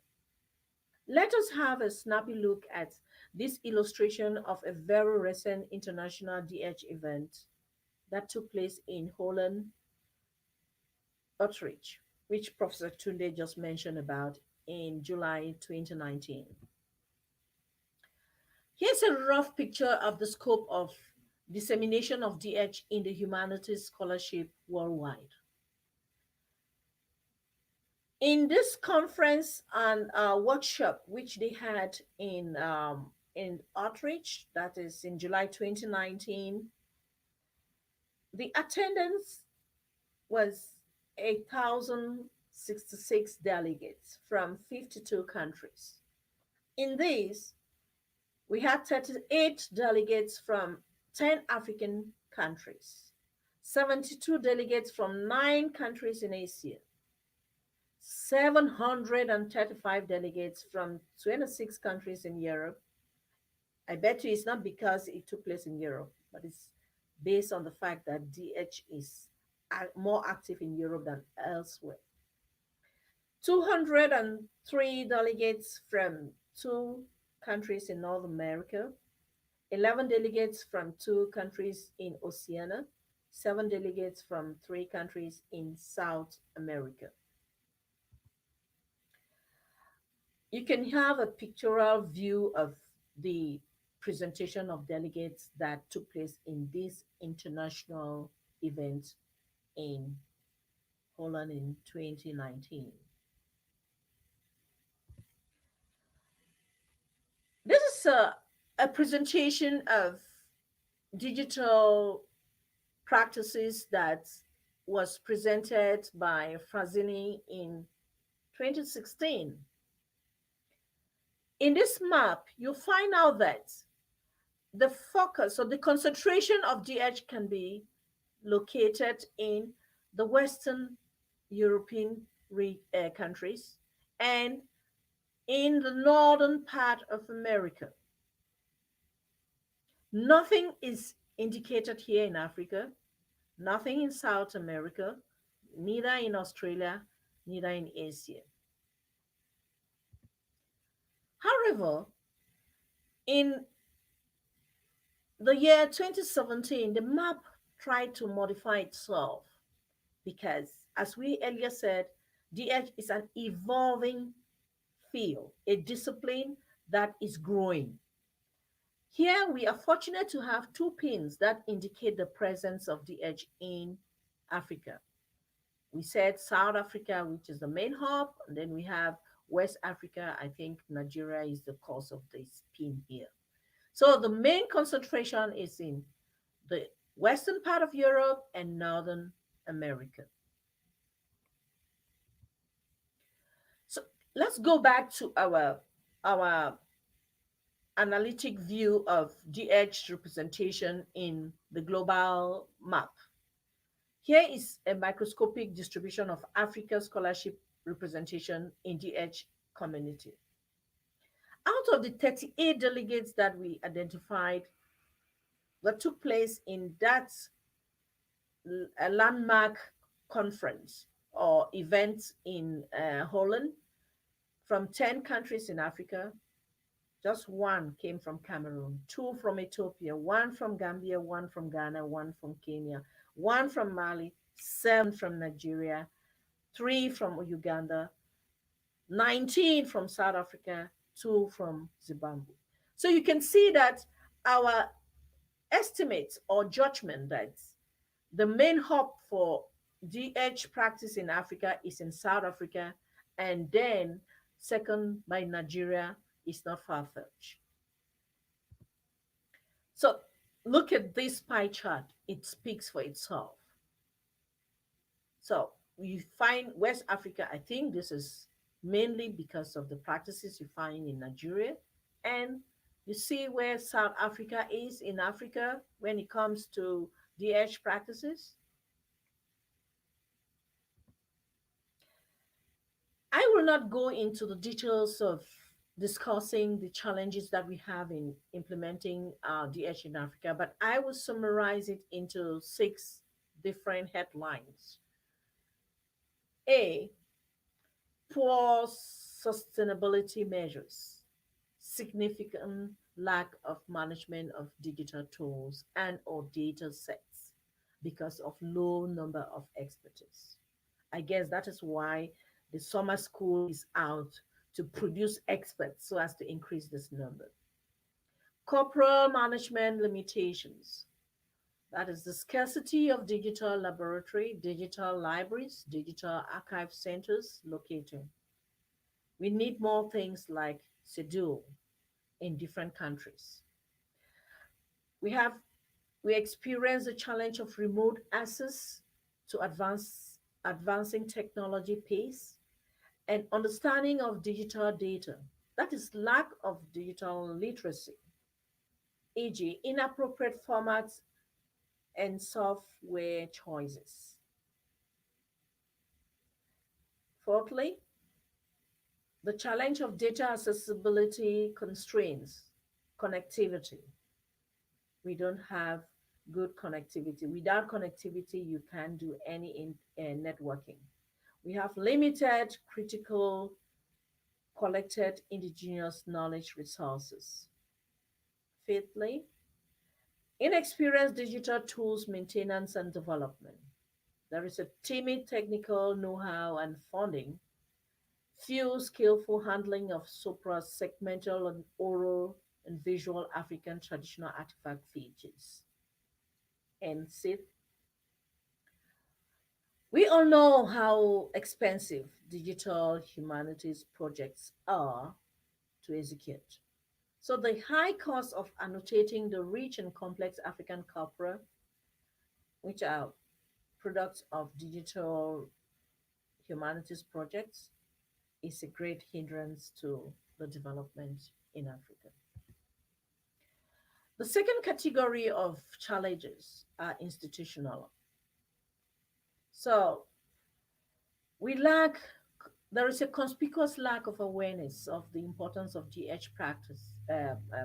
Let us have a snappy look at this illustration of a very recent international DH event that took place in Holland, Utrecht, which Professor Tunde just mentioned about in July 2019. Here's a rough picture of the scope of dissemination of DH in the humanities scholarship worldwide. In this conference and workshop, which they had in Outreach, that is in July 2019, the attendance was 8,066 delegates from 52 countries. In these, we had 38 delegates from 10 African countries, 72 delegates from 9 countries in Asia, 735 delegates from 26 countries in Europe. I bet you it's not because it took place in Europe, but it's based on the fact that DH is more active in Europe than elsewhere. 203 delegates from 2 countries in North America, 11 delegates from 2 countries in Oceania, 7 delegates from 3 countries in South America. You can have a pictorial view of the presentation of delegates that took place in this international event in Holland in 2019. This is a presentation of digital practices that was presented by Frazzini in 2016. In this map, you'll find out that the focus or the concentration of DH can be located in the Western European countries and in the northern part of America. Nothing is indicated here in Africa, nothing in South America, neither in Australia, neither in Asia. However, in the year 2017, the map tried to modify itself because, as we earlier said, DH is an evolving field, a discipline that is growing. Here, we are fortunate to have 2 pins that indicate the presence of DH in Africa. We said South Africa, which is the main hub, and then we have West Africa. I think Nigeria is the cause of this pin here. So the main concentration is in the western part of Europe and Northern America. So let's go back to our analytic view of DH representation in the global map. Here is a microscopic distribution of Africa scholarship representation in DH community. Out of the 38 delegates that we identified that took place in that landmark conference or event in Holland, from 10 countries in Africa, just 1 came from Cameroon, 2 from Ethiopia, 1 from Gambia, 1 from Ghana, 1 from Kenya, 1 from Mali, 7 from Nigeria, 3 from Uganda, 19 from South Africa, 2 from Zimbabwe. So you can see that our estimate or judgment that the main hub for DH practice in Africa is in South Africa, and then second by Nigeria is not far-fetched. So look at this pie chart. It speaks for itself. So you find West Africa, I think this is mainly because of the practices you find in Nigeria. And you see where South Africa is in Africa when it comes to DH practices. I will not go into the details of discussing the challenges that we have in implementing DH in Africa, but I will summarize it into six different headlines. A, poor sustainability measures, significant lack of management of digital tools and or data sets because of low number of expertise. I guess that is why the summer school is out to produce experts so as to increase this number. Corporal management limitations. That is the scarcity of digital laboratory, digital libraries, digital archive centers located. We need more things like schedule in different countries. We have we experience the challenge of remote access to advancing technology pace and understanding of digital data. That is lack of digital literacy, e.g., inappropriate formats and software choices. Fourthly, the challenge of data accessibility constraints, connectivity. We don't have good connectivity. Without connectivity, you can't do any networking. We have limited critical collected indigenous knowledge resources. Fifthly, inexperienced digital tools maintenance and development. There is a timid technical know-how and funding, few skillful handling of supra-segmental and oral and visual African traditional artifact features. And sixth, we all know how expensive digital humanities projects are to execute. So the high cost of annotating the rich and complex African corpora, which are products of digital humanities projects, is a great hindrance to the development in Africa. The second category of challenges are institutional. So we lack, there is a conspicuous lack of awareness of the importance of GH practice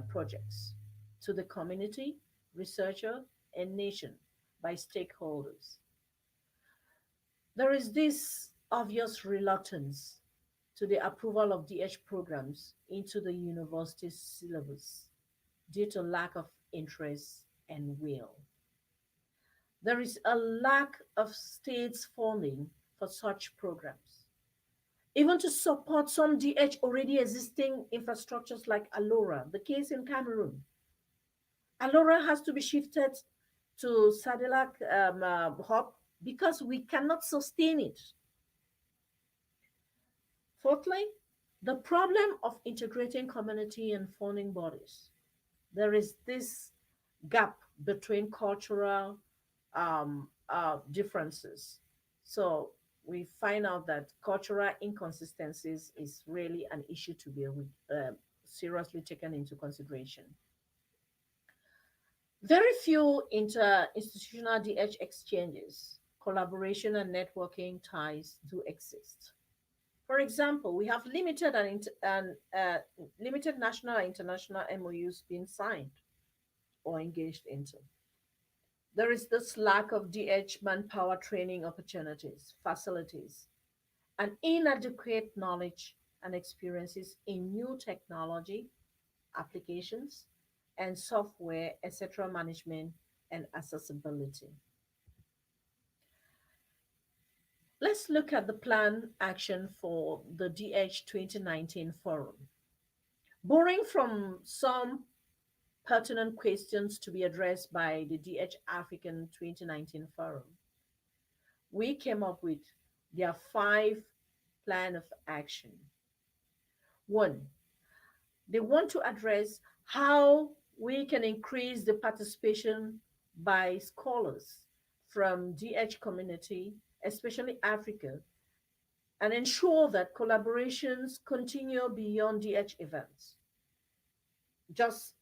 projects to the community, researcher, and nation by stakeholders. There is this obvious reluctance to the approval of DH programs into the university syllabus due to lack of interest and will. There is a lack of states funding for such programs. Even to support some DH already existing infrastructures like Alora, the case in Cameroon. Alora has to be shifted to Sadilak hub because we cannot sustain it. Fourthly, the problem of integrating community and funding bodies. There is this gap between cultural differences. So we find out that cultural inconsistencies is really an issue to be seriously taken into consideration. Very few inter-institutional DH exchanges, collaboration and networking ties do exist. For example, we have limited national and international MOUs being signed or engaged into. There is this lack of DH manpower training opportunities, facilities, and inadequate knowledge and experiences in new technology, applications, and software, etc., management and accessibility. Let's look at the plan action for the DH 2019 forum. Borrowing from some pertinent questions to be addressed by the DH African 2019 forum, we came up with their five plan of action. One, they want to address how we can increase the participation by scholars from DH community, especially Africa, and ensure that collaborations continue beyond DH events, just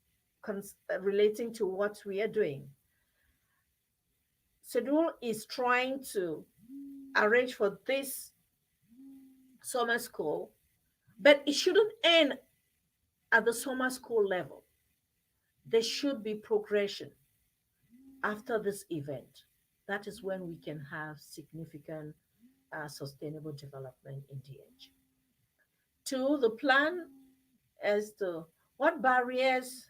relating to what we are doing. Sedul is trying to arrange for this summer school, but it shouldn't end at the summer school level. There should be progression after this event. That is when we can have significant sustainable development in DH. Two, the plan as to what barriers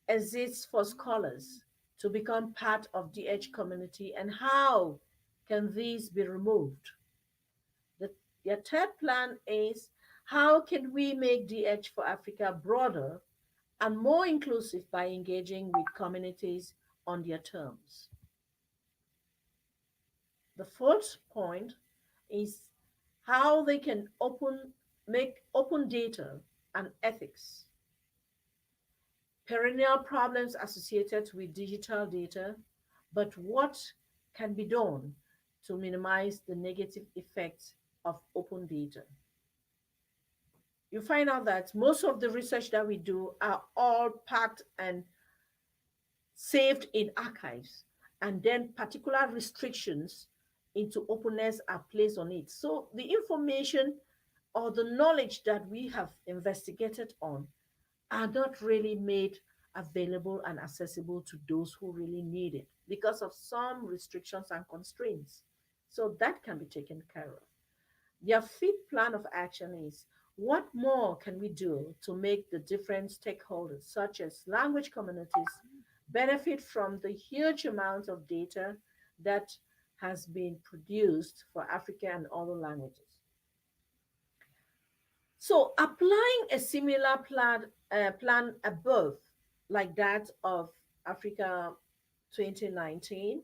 exist for scholars to become part of DH community and how can these be removed. The, their third plan is how can we make DH for Africa broader and more inclusive by engaging with communities on their terms. The fourth point is how they can make open data and ethics, perennial problems associated with digital data, but what can be done to minimize the negative effects of open data. You find out that most of the research that we do are all packed and saved in archives, and then particular restrictions into openness are placed on it. So the information or the knowledge that we have investigated on are not really made available and accessible to those who really need it because of some restrictions and constraints. So that can be taken care of. Their fifth plan of action is what more can we do to make the different stakeholders, such as language communities, benefit from the huge amount of data that has been produced for Africa and other languages. So applying a similar plan above, like that of Africa 2019,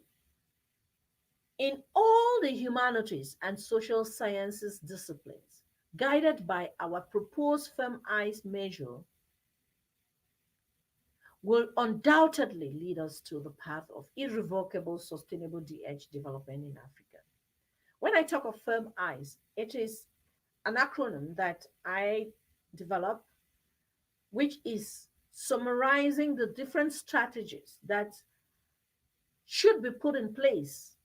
in all the humanities and social sciences disciplines, guided by our proposed firm eyes measure, will undoubtedly lead us to the path of irrevocable sustainable DH development in Africa. When I talk of firm eyes, it is an acronym that I developed, which is summarizing the different strategies that should be put in place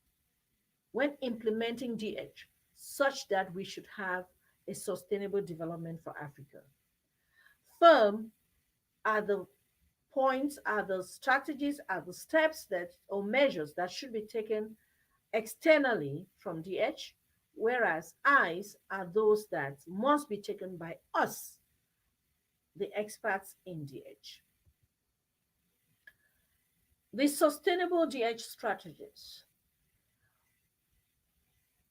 when implementing DH, such that we should have a sustainable development for Africa. Firm are the points, are the strategies, are the steps that or measures that should be taken externally from DH, whereas eyes are those that must be taken by us, the experts in DH. The sustainable DH strategies.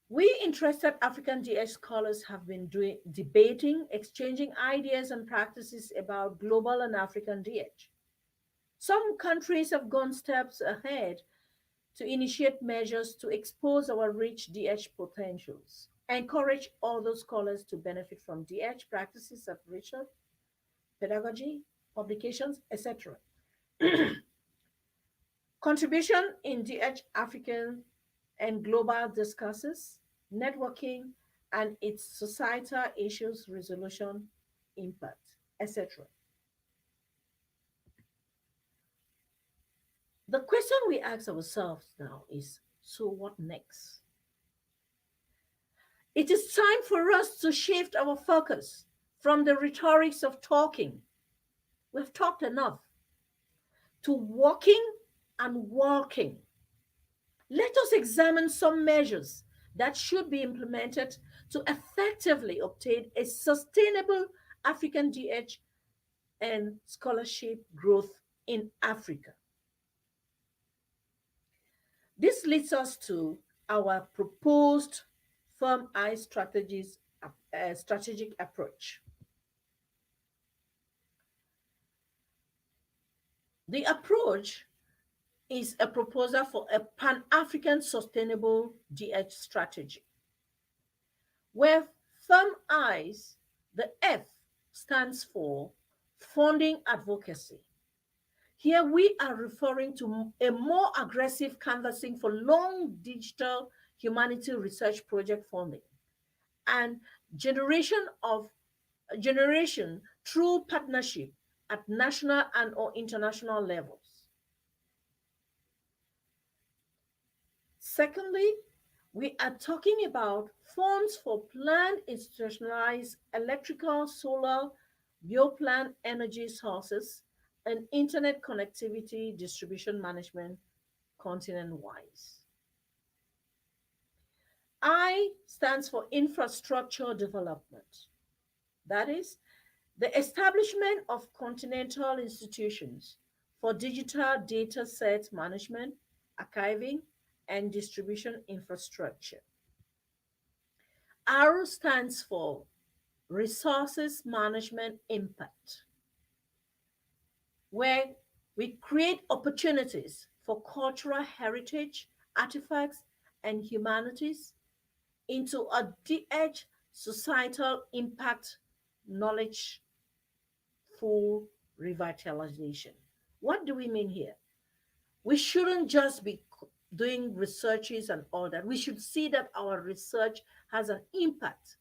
We interested African DH scholars have been debating, exchanging ideas and practices about global and African DH. Some countries have gone steps ahead to initiate measures to expose our rich DH potentials, encourage other scholars to benefit from DH practices of research, pedagogy, publications, etc. Contribution in DH African and global discussions, networking, and its societal issues resolution impact, etc. The question we ask ourselves now is, so what next? It is time for us to shift our focus from the rhetorics of talking. We've talked enough, to walking and walking. Let us examine some measures that should be implemented to effectively obtain a sustainable African DH and scholarship growth in Africa. This leads us to our proposed firm eye strategic approach. The approach is a proposal for a Pan-African sustainable DH strategy, where firm eyes, the F stands for funding advocacy. Here we are referring to a more aggressive canvassing for long digital humanity research project funding and generation of generation through partnership at national and or international levels. Secondly, we are talking about funds for planned institutionalized electrical, solar, bioplant energy sources, and internet connectivity distribution management continent-wise. I stands for infrastructure development. That is, the establishment of continental institutions for digital data set management, archiving, and distribution infrastructure. R stands for resources management impact, where we create opportunities for cultural heritage, artifacts, and humanities into a DH societal impact knowledge full revitalization. What do we mean here? We shouldn't just be doing researches and all that. We should see that our research has an impact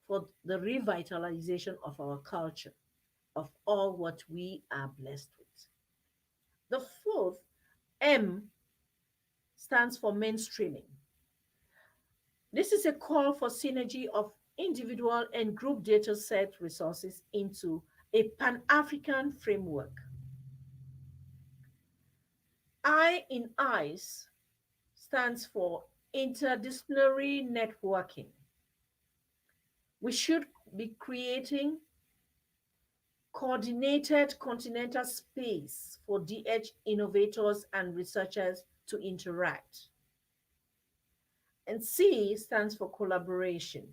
for the revitalization of our culture, of all what we are blessed with. The fourth, M, stands for mainstreaming. This is a call for synergy of individual and group data set resources into a Pan-African framework. I in ICE stands for interdisciplinary networking. We should be creating coordinated continental space for DH innovators and researchers to interact. And C stands for collaboration,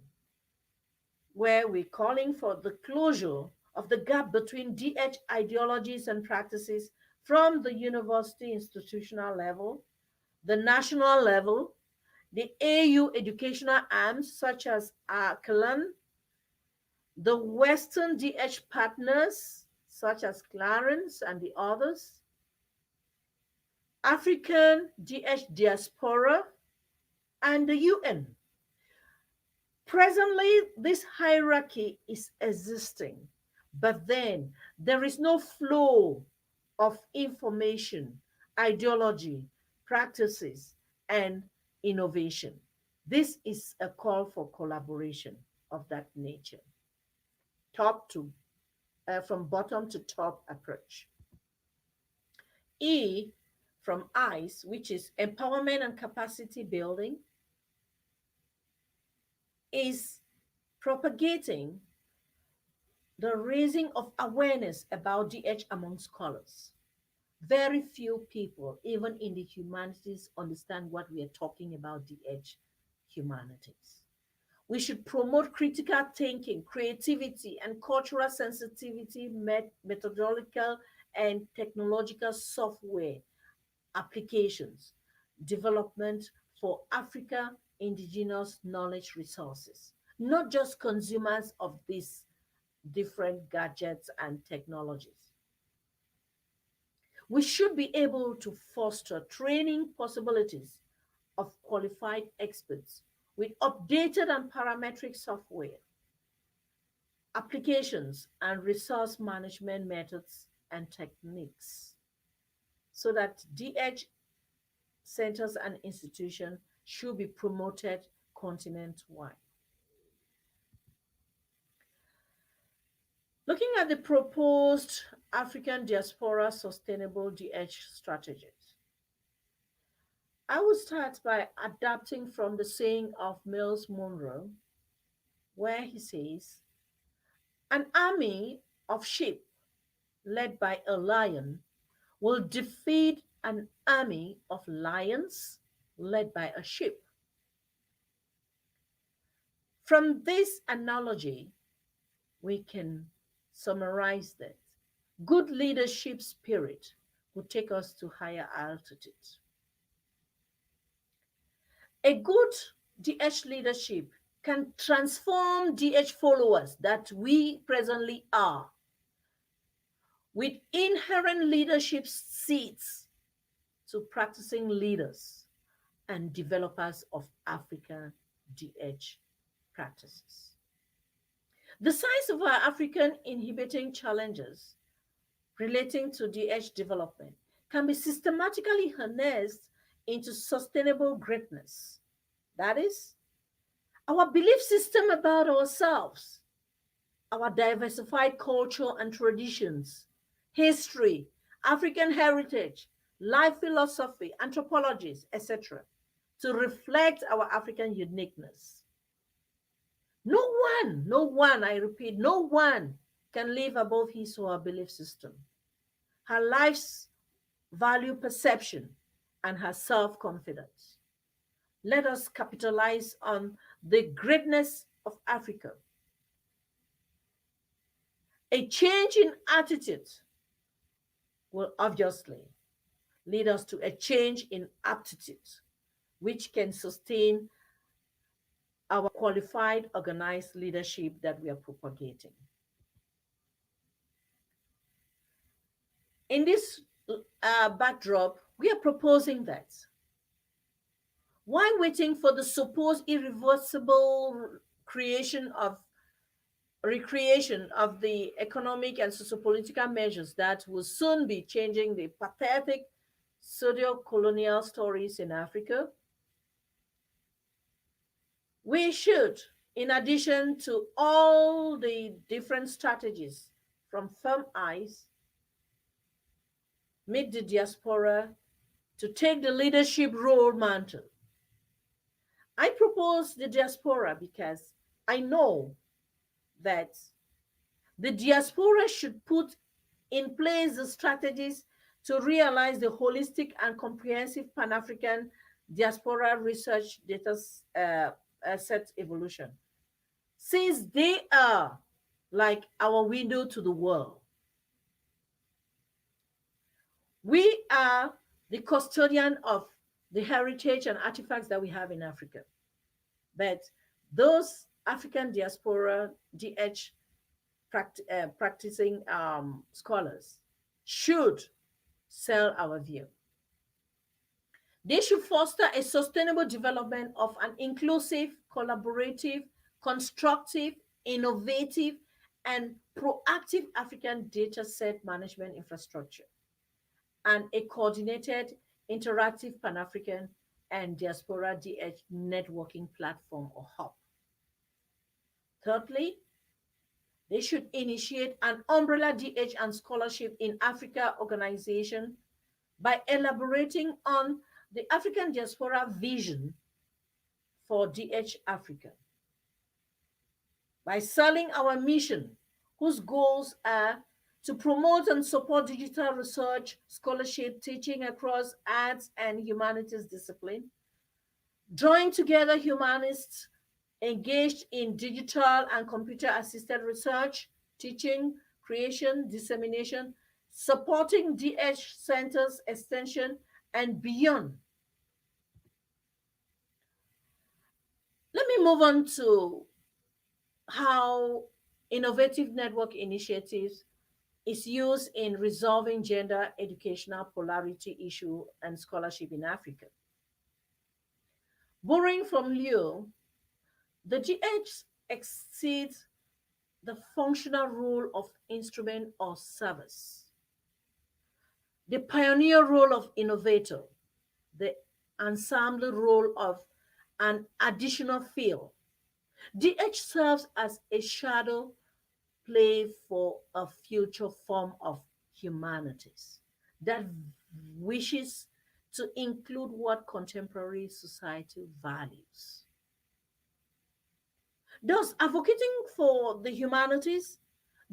where we're calling for the closure of the gap between DH ideologies and practices from the university institutional level, the national level, the AU educational arms such as Cologne, the Western DH partners such as Clarence and the others, African DH diaspora, and the UN. Presently, this hierarchy is existing, but then there is no flow of information, ideology, practices, and innovation. This is a call for collaboration of that nature, top to from bottom to top approach. E from ICE, which is empowerment and capacity building, is propagating the raising of awareness about DH among scholars. Very few people, even in the humanities, understand what we are talking about DH humanities. We should promote critical thinking, creativity, and cultural sensitivity, methodological and technological software applications, development for Africa indigenous knowledge resources, not just consumers of these different gadgets and technologies. We should be able to foster training possibilities of qualified experts with updated and parametric software, applications, and resource management methods and techniques so that DH centers and institutions should be promoted continent-wide. Looking at the proposed African Diaspora Sustainable DH strategies, I will start by adapting from the saying of Miles Monroe, where he says, an army of sheep led by a lion will defeat an army of lions led by a sheep. From this analogy, we can summarize that good leadership spirit will take us to higher altitudes. A good DH leadership can transform DH followers that we presently are with inherent leadership seats to practicing leaders and developers of Africa DH practices. The size of our African inhibiting challenges relating to DH development can be systematically harnessed into sustainable greatness. That is, our belief system about ourselves, our diversified culture and traditions, history, African heritage, life philosophy, anthropologies, etc., to reflect our African uniqueness. No one, I repeat, no one can live above his or her belief system, her life's value perception, and her self confidence. Let us capitalize on the greatness of Africa. A change in attitude will obviously lead us to a change in aptitude, which can sustain our qualified, organized leadership that we are propagating. In this backdrop, we are proposing that while waiting for the supposed irreversible creation of recreation of the economic and sociopolitical measures that will soon be changing the pathetic pseudo-colonial stories in Africa, we should, in addition to all the different strategies from firm eyes, meet the diaspora to take the leadership role mantle. I propose the diaspora because I know that the diaspora should put in place the strategies to realize the holistic and comprehensive Pan-African diaspora research data set evolution, since they are like our window to the world. We are the custodian of the heritage and artifacts that we have in Africa. But those African diaspora DH practicing scholars should sell our view. They should foster a sustainable development of an inclusive, collaborative, constructive, innovative, and proactive African data set management infrastructure and a coordinated, interactive Pan-African and diaspora DH networking platform or hub. Thirdly, they should initiate an umbrella DH and scholarship in Africa organization by elaborating on the African diaspora vision for DH Africa, by selling our mission, whose goals are to promote and support digital research, scholarship, teaching across arts and humanities discipline, drawing together humanists engaged in digital and computer-assisted research, teaching, creation, dissemination, supporting DH centers, extension, and beyond. Let me move on to how innovative network initiatives is used in resolving gender educational polarity issue and scholarship in Africa. Borrowing from Liu, the GH exceeds the functional role of instrument or service, the pioneer role of innovator, the ensemble role of an additional field. DH serves as a shadow play for a future form of humanities that wishes to include what contemporary society values. Thus, advocating for the humanities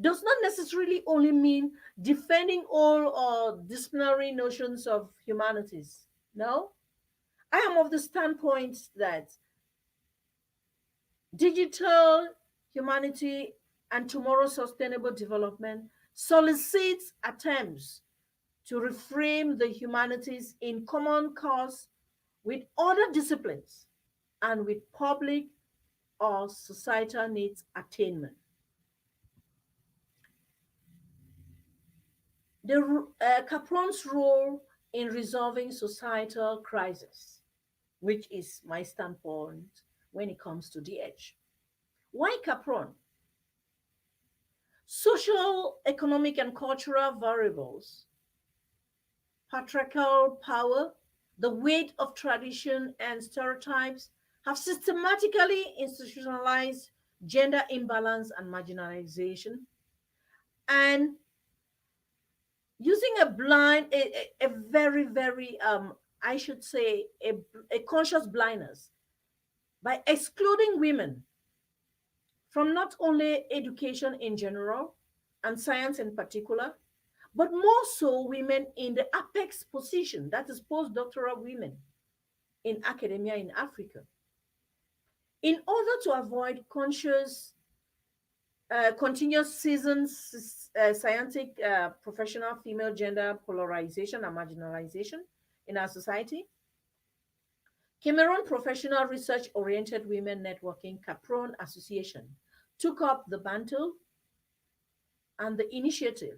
does not necessarily only mean defending all disciplinary notions of humanities. No, I am of the standpoint that digital humanity and tomorrow's sustainable development solicits attempts to reframe the humanities in common cause with other disciplines and with public or societal needs attainment. The Capron's role in resolving societal crisis, which is my standpoint when it comes to DH. Why Capron? Social, economic, and cultural variables, patriarchal power, the weight of tradition and stereotypes have systematically institutionalized gender imbalance and marginalization. And using a very, very, I should say, a conscious blindness by excluding women from not only education in general and science in particular, but more so women in the apex position, that is postdoctoral women in academia in Africa. In order to avoid continuous seasons, scientific professional female gender polarization and marginalization in our society, Cameroon Professional Research Oriented Women Networking Capron Association took up the mantle and the initiative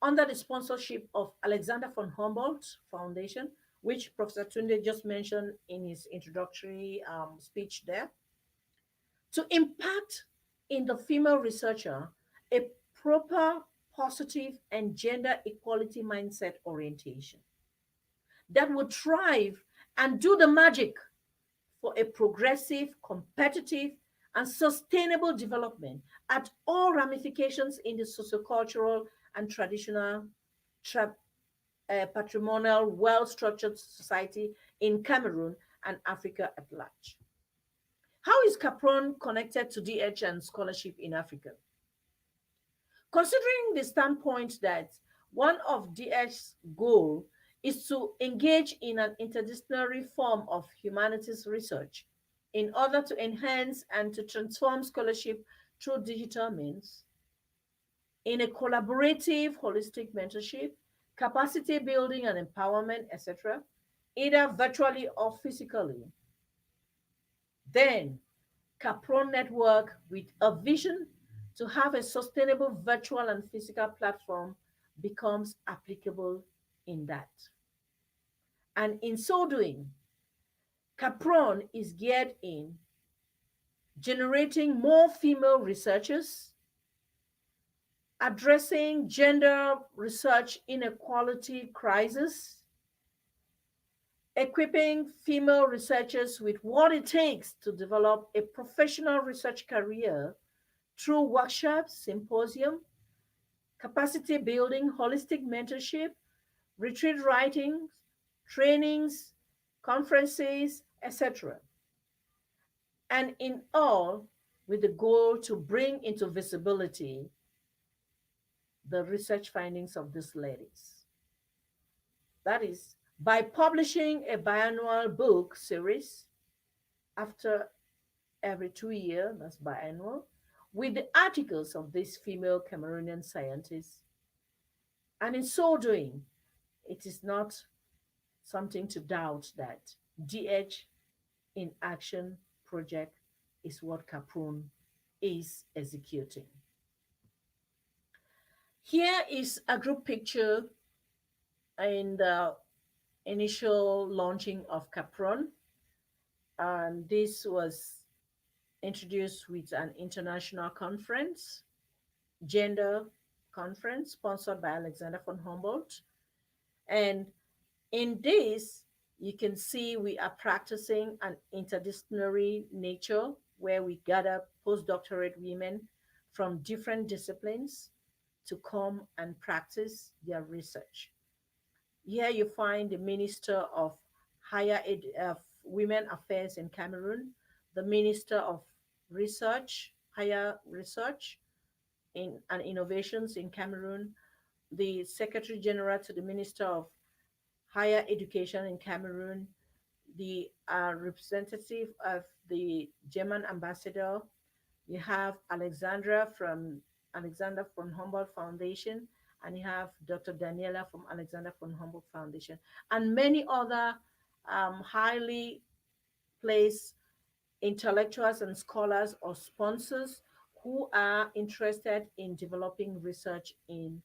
under the sponsorship of Alexander von Humboldt Foundation, which Professor Tunde just mentioned in his introductory speech there, to impact in the female researcher a proper, positive, and gender equality mindset orientation that would thrive and do the magic for a progressive, competitive, and sustainable development at all ramifications in the sociocultural and traditional tra- patrimonial, well-structured society in Cameroon and Africa at large. How is Capron connected to DH and scholarship in Africa? Considering the standpoint that one of DH's goal is to engage in an interdisciplinary form of humanities research in order to enhance and to transform scholarship through digital means, in a collaborative, holistic mentorship, capacity building and empowerment, etc., either virtually or physically, then Capron Network with a vision to have a sustainable virtual and physical platform becomes applicable in that. And in so doing, Capron is geared in generating more female researchers, addressing gender research inequality crisis, equipping female researchers with what it takes to develop a professional research career through workshops, symposium, capacity building, holistic mentorship, retreat writings, trainings, conferences, etc. And in all, with the goal to bring into visibility the research findings of these ladies. That is, by publishing a biannual book series after every 2 years, that's biannual, with the articles of these female Cameroonian scientists. And in so doing, it is not something to doubt that DH in Action project is what Capron is executing. Here is a group picture in the initial launching of Capron. And this was introduced with an international conference, gender conference, sponsored by Alexander von Humboldt. And in this, you can see we are practicing an interdisciplinary nature where we gather postdoctorate women from different disciplines to come and practice their research. Here you find the Minister of Women Affairs in Cameroon, the Minister of Higher Research and Innovations in Cameroon, the Secretary General to the Minister of Higher Education in Cameroon, the representative of the German ambassador. You have Alexandra from Alexander von Humboldt Foundation, and you have Dr. Daniela from Alexander von Humboldt Foundation, and many other highly placed intellectuals and scholars or sponsors who are interested in developing research in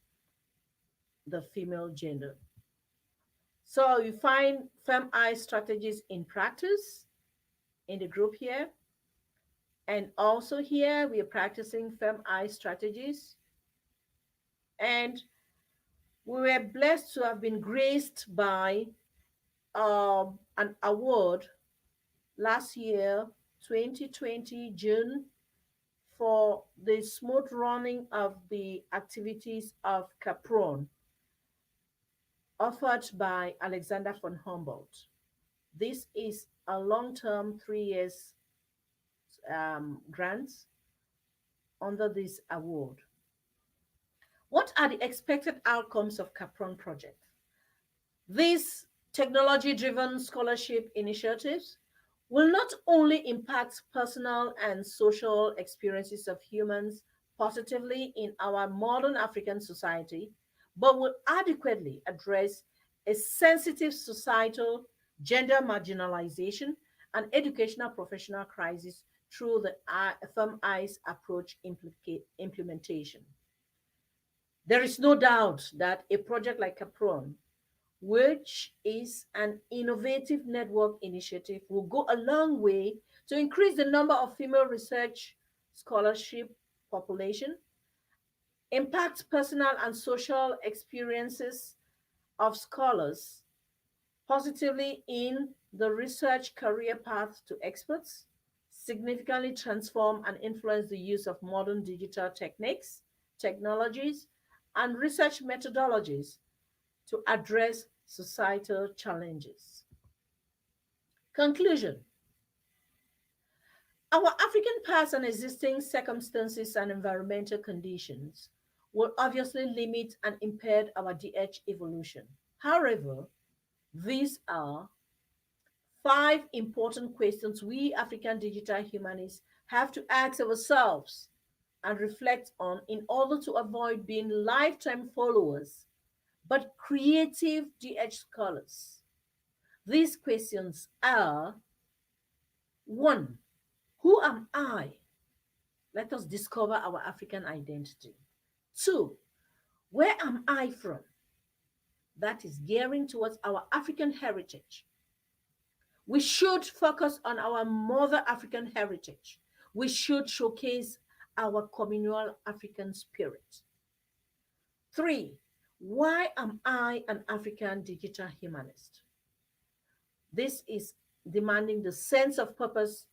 the female gender. So you find FemI strategies in practice in the group here. And also here we are practicing firm eye strategies. And we were blessed to have been graced by an award last year, 2020 June, for the smooth running of the activities of Capron, offered by Alexander von Humboldt. This is a long-term 3 years grant under this award. What are the expected outcomes of Capron project? These technology-driven scholarship initiatives will not only impact personal and social experiences of humans positively in our modern African society, but will adequately address a sensitive societal, gender marginalization, and educational professional crisis through the Firm Eyes approach implementation. There is no doubt that a project like Capron, which is an innovative network initiative, will go a long way to increase the number of female research scholarship population, impact personal and social experiences of scholars positively in the research career path to experts, significantly transform and influence the use of modern digital techniques, technologies, and research methodologies to address societal challenges. Conclusion. Our African past and existing circumstances and environmental conditions will obviously limit and impede our DH evolution. However, these are five important questions we African digital humanists have to ask ourselves and reflect on in order to avoid being lifetime followers but creative DH scholars. These questions are: one, who am I? Let us discover our African identity. Two, where am I from? That is gearing towards our African heritage. We should focus on our mother African heritage. We should showcase our communal African spirit. Three, why am I an African digital humanist? This is demanding the sense of purpose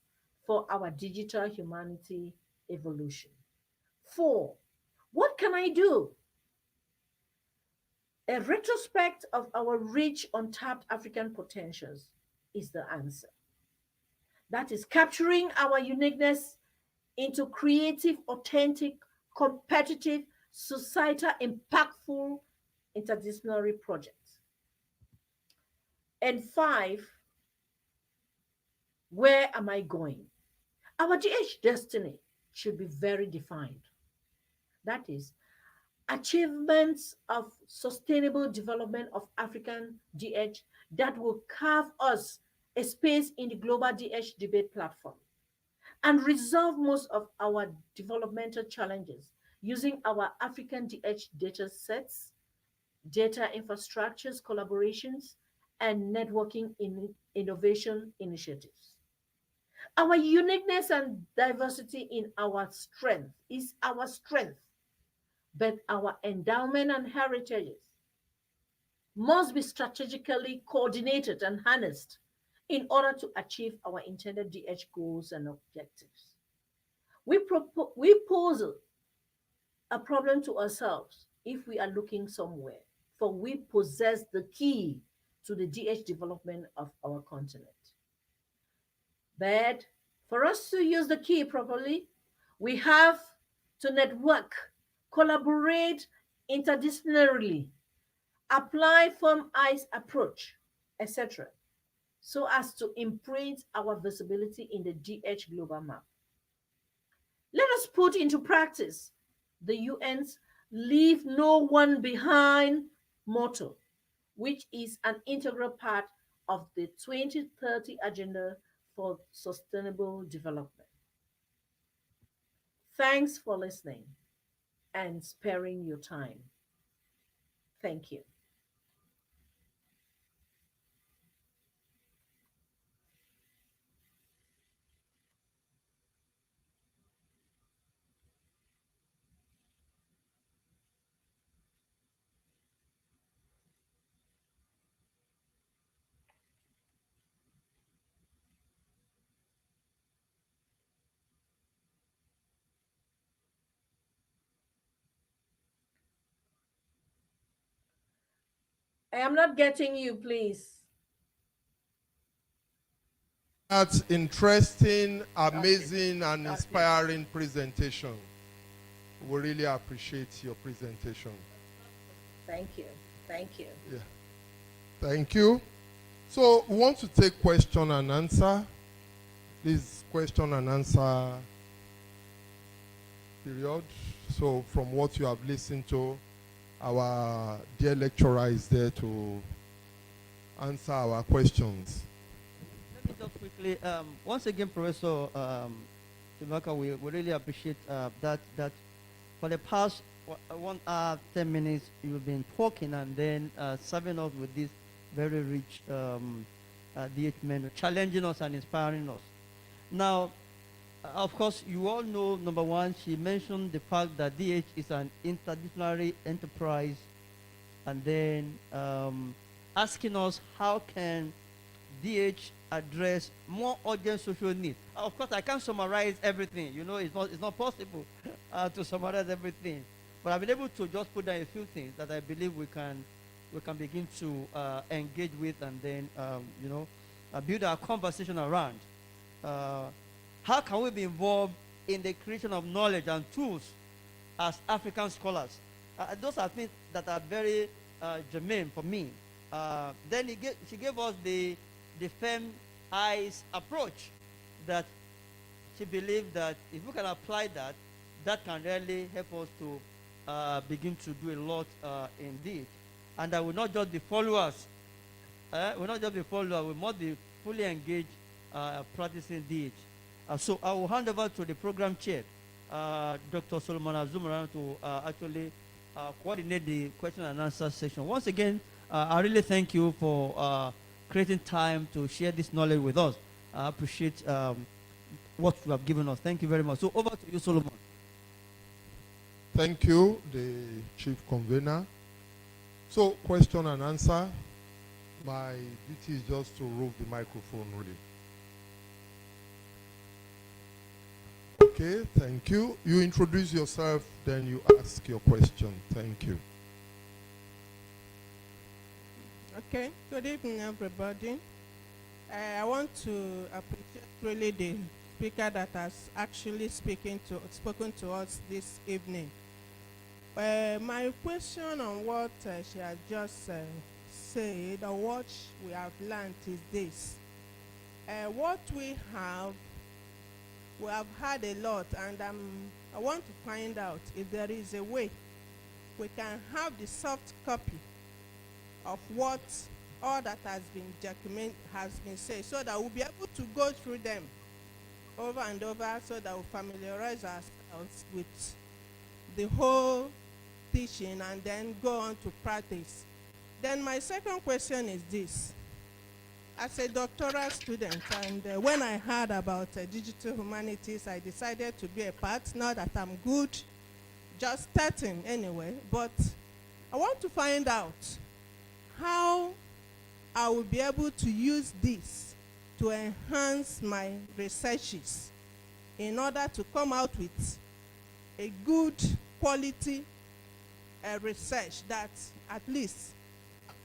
for our digital humanity evolution. Four, what can I do? A retrospect of our rich, untapped African potentials is the answer. That is capturing our uniqueness into creative, authentic, competitive, societal, impactful, interdisciplinary projects. And five, where am I going? Our DH destiny should be very defined. That is, achievements of sustainable development of African DH that will carve us a space in the global DH debate platform and resolve most of our developmental challenges using our African DH data sets, data infrastructures, collaborations, and networking innovation initiatives. Our uniqueness and diversity in our strength is our strength, but our endowment and heritages must be strategically coordinated and harnessed in order to achieve our intended DH goals and objectives. We pose a problem to ourselves if we are looking somewhere, for we possess the key to the DH development of our continent. But for us to use the key properly, we have to network, collaborate interdisciplinarily, apply firm eyes approach, etc., so as to imprint our visibility in the DH global map. Let us put into practice the UN's Leave No One Behind motto, which is an integral part of the 2030 Agenda for Sustainable Development. Thanks for listening and sparing your time. Thank you. I am not getting you, please. That's interesting, amazing, and inspiring presentation. We really appreciate your presentation. Thank you. Thank you. Yeah. Thank you. So we want to take question and answer. This question and answer period. So from what you have listened to, our dear lecturer is there to answer our questions. Let me just quickly, once again, Professor Chibaka, we really appreciate that for the past 1 hour, 10 minutes, you've been talking and then serving us with this very rich DH menu, challenging us and inspiring us. Now, of course, you all know, number one, she mentioned the fact that DH is an interdisciplinary enterprise, and then asking us how can DH address more urgent social needs. Of course, I can't summarize everything. You know, it's not possible to summarize everything. But I've been able to just put down a few things that I believe we can begin to engage with, and then build our conversation around. How can we be involved in the creation of knowledge and tools as African scholars? Those are things that are very germane for me. Then she gave us the firm eyes approach, that she believed that if we can apply that, that can really help us to begin to do a lot indeed. And that will not just be followers. We must be fully engaged practicing DH. So I will hand over to the program chair, Dr. Solomon Azumaran, to actually coordinate the question and answer session. Once again, I really thank you for creating time to share this knowledge with us. I appreciate what you have given us. Thank you very much. So over to you, Solomon. Thank you, the chief convener. So question and answer. My duty is just to roll the microphone really. Okay, thank you. You introduce yourself, then you ask your question. Thank you. Okay, good evening, everybody. I want to appreciate really the speaker that has actually spoken to us this evening. My question on what she has just said, or what we have learned, is this. What we have had a lot, and I want to find out if there is a way we can have the soft copy of what all that has been said, so that we'll be able to go through them over and over, so that we'll familiarize ourselves with the whole teaching and then go on to practice. Then my second question is this. As a doctoral student, and when I heard about digital humanities, I decided to be a part. Not that I'm good, just starting anyway, but I want to find out how I will be able to use this to enhance my researches in order to come out with a good quality research that at least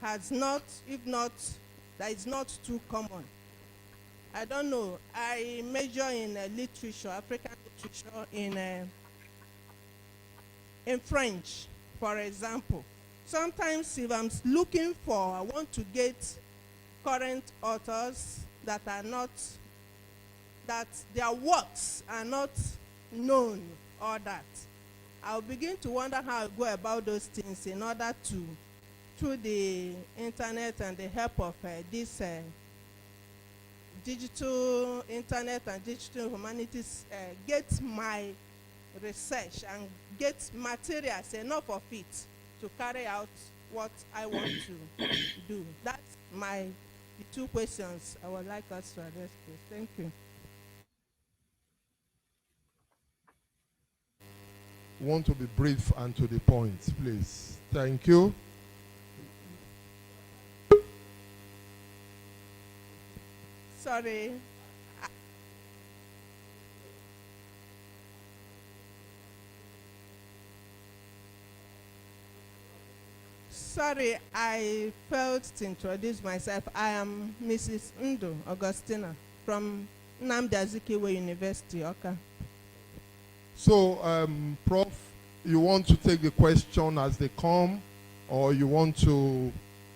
has not, if not, that is not too common. I don't know. I major in literature, African literature, in French, for example. Sometimes if I'm looking for, I want to get current authors that are not, that their works are not known, or that, I'll begin to wonder how I go about those things in order to, through the internet and the help of this digital internet and digital humanities, get my research and get materials, enough of it, to carry out what I want to do. That's the two questions I would like us to address, please. Thank you. Want to be brief and to the point, please. Thank you. Sorry. Sorry, I failed to introduce myself. I am Mrs. Ndu Augustina from Nnamdi Azikiwe University, Oka. So, Prof, you want to take the question as they come, or you want to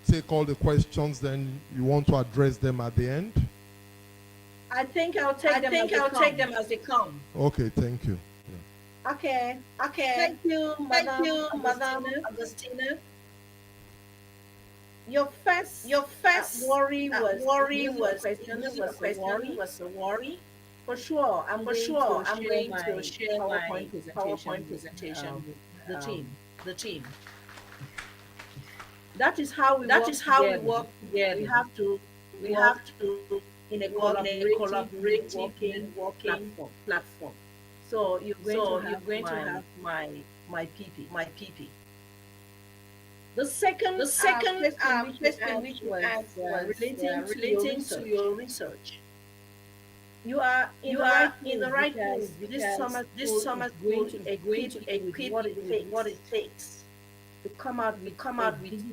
take all the questions, then you want to address them at the end? I think I'll take them as they come. Okay, thank you. Okay. Thank you, Madam Augustina. Your first worry was a worry. For sure, I'm going to share my PowerPoint presentation with the team. That is how we work together. We have to in a collaborative working platform. So you're going to have my PP. The second question which you asked was relating to your research. You are in the right place because this summer school is going to equip what it takes to come out with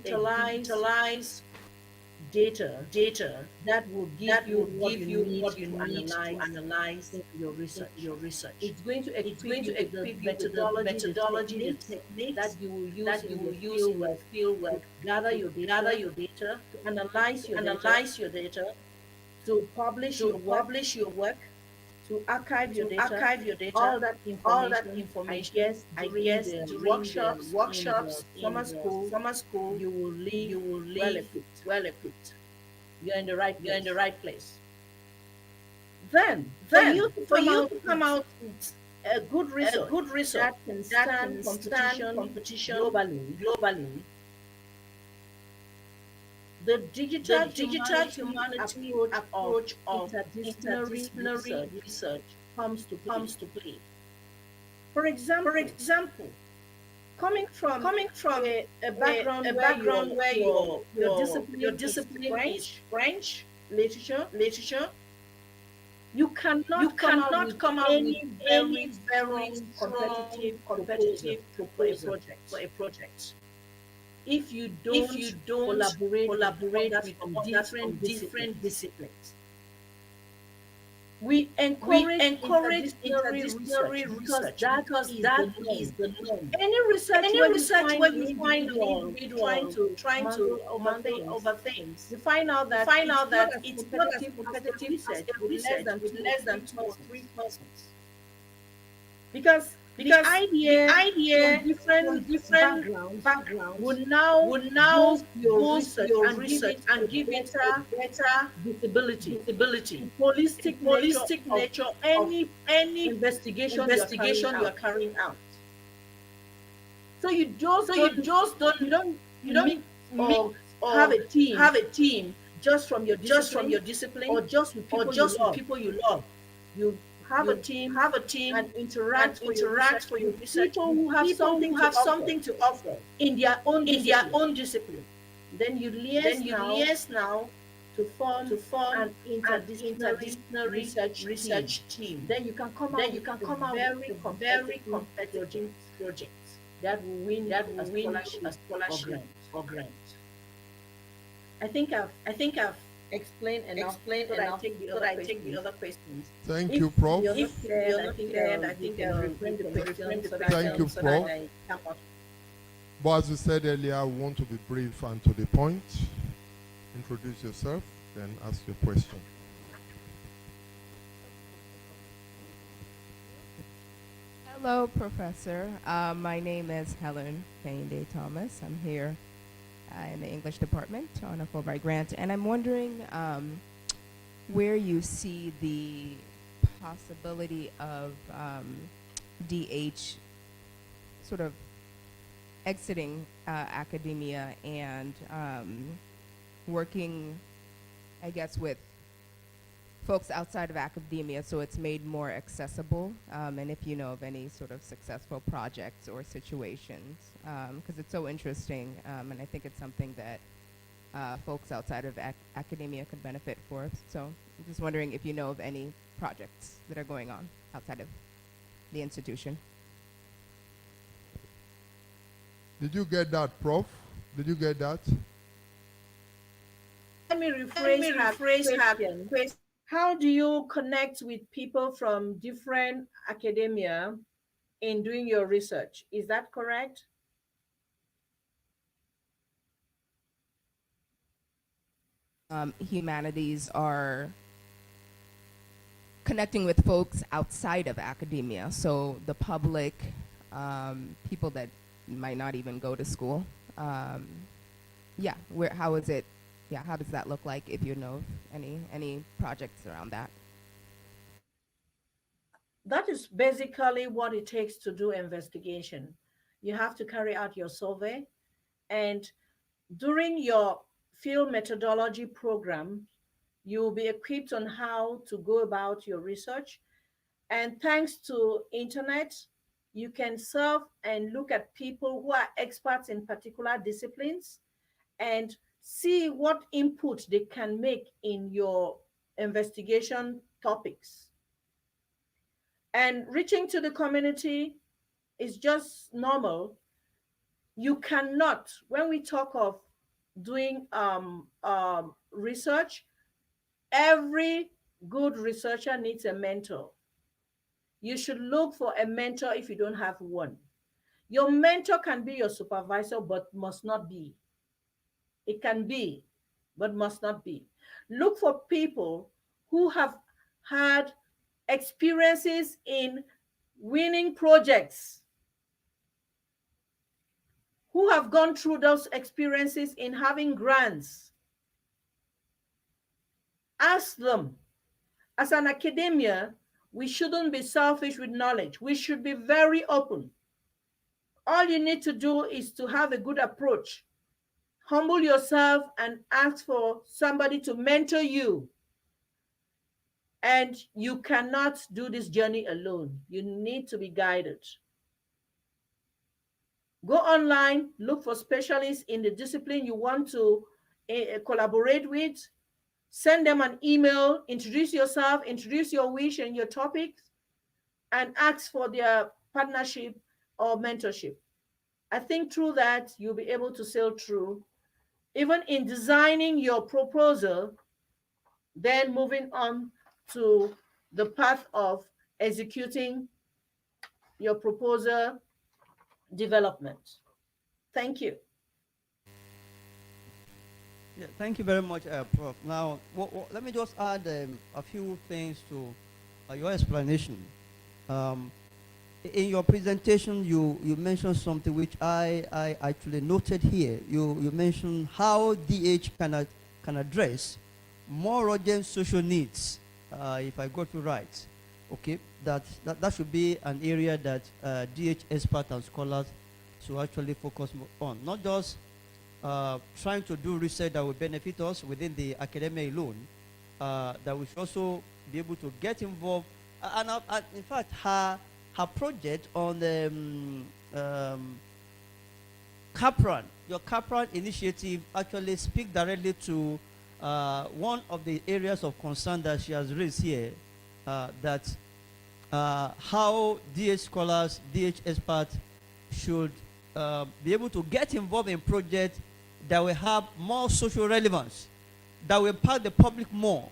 digitalized data that will give you what you need to analyze your research. It's going to equip you with the methodology, the techniques that you will use in your fieldwork, gather your data, to analyze your data, to publish your work, to archive your data, all that information. I guess during the workshops in summer school, you will leave well equipped. You're in the right place. Then for you to come out with a good result that can stand competition globally. The digital humanity approach of interdisciplinary research comes to play. For example, coming from a background where your discipline is French literature, you cannot come out with any very competitive proposal for a project if you don't collaborate with different disciplines. We encourage interdisciplinary research because that is the norm. Any research where you find individual trying to over things, you find out that it's not as competitive research with less than 2 or 3 persons. Because the idea from different backgrounds would now boost your research and give it better visibility. Holistic nature of any investigation you are carrying out. So you don't have a team just from your discipline or just with people you love. You have a team and interact for your research. People who have something to offer in their own discipline. Then you liaise now to form an interdisciplinary research team. Then you can come out with very competitive projects that will win a scholarship or grant. I think I've explained enough so that I take the other questions. Thank you, Prof. If you're not clear, I think I'll reframe the question. Thank you, Prof. But as we said earlier, we want to be brief and to the point. Introduce yourself, then ask your question. Hello, Professor. My name is Helen Kainde Thomas. I'm here in the English department on a Fulbright grant, and I'm wondering where you see the possibility of DH sort of exiting academia and working, I guess, with folks outside of academia so it's made more accessible, and if you know of any sort of successful projects or situations, because it's so interesting, and I think it's something that folks outside of academia could benefit for. So I'm just wondering if you know of any projects that are going on outside of the institution. Did you get that, Prof? Did you get that? Let me rephrase her question. How do you connect with people from different academia in doing your research? Is that correct? Humanities are connecting with folks outside of academia, so the public, people that might not even go to school. Um, yeah, how is it? Yeah, how does that look like if you know of any projects around that? That is basically what it takes to do investigation. You have to carry out your survey, and during your field methodology program, you will be equipped on how to go about your research. And thanks to internet, you can serve and look at people who are experts in particular disciplines and see what input they can make in your investigation topics. And reaching to the community is just normal. You cannot, when we talk of doing research, every good researcher needs a mentor. You should look for a mentor if you don't have one. Your mentor can be your supervisor, but must not be. It can be, but must not be. Look for people who have had experiences in winning projects, who have gone through those experiences in having grants. Ask them. As an academia, we shouldn't be selfish with knowledge. We should be very open. All you need to do is to have a good approach. Humble yourself and ask for somebody to mentor you. And you cannot do this journey alone. You need to be guided. Go online, look for specialists in the discipline you want to collaborate with. Send them an email, introduce yourself, introduce your wish and your topics, and ask for their partnership or mentorship. I think through that, you'll be able to sail through, even in designing your proposal, then moving on to the path of executing your proposal development. Thank you. Yeah, thank you very much, Prof. Now, let me just add a few things to your explanation. Um, in your presentation, you mentioned something which I actually noted here. You mentioned how DH can address more urgent social needs, if I got you right. Okay, that should be an area that DH experts and scholars should actually focus on, not just trying to do research that will benefit us within the academia alone, that we should also be able to get involved. And in fact, her project on the Capran, your Capran initiative actually speak directly to one of the areas of concern that she has raised here, that how DH scholars, DH experts should be able to get involved in projects that will have more social relevance, that will impact the public more.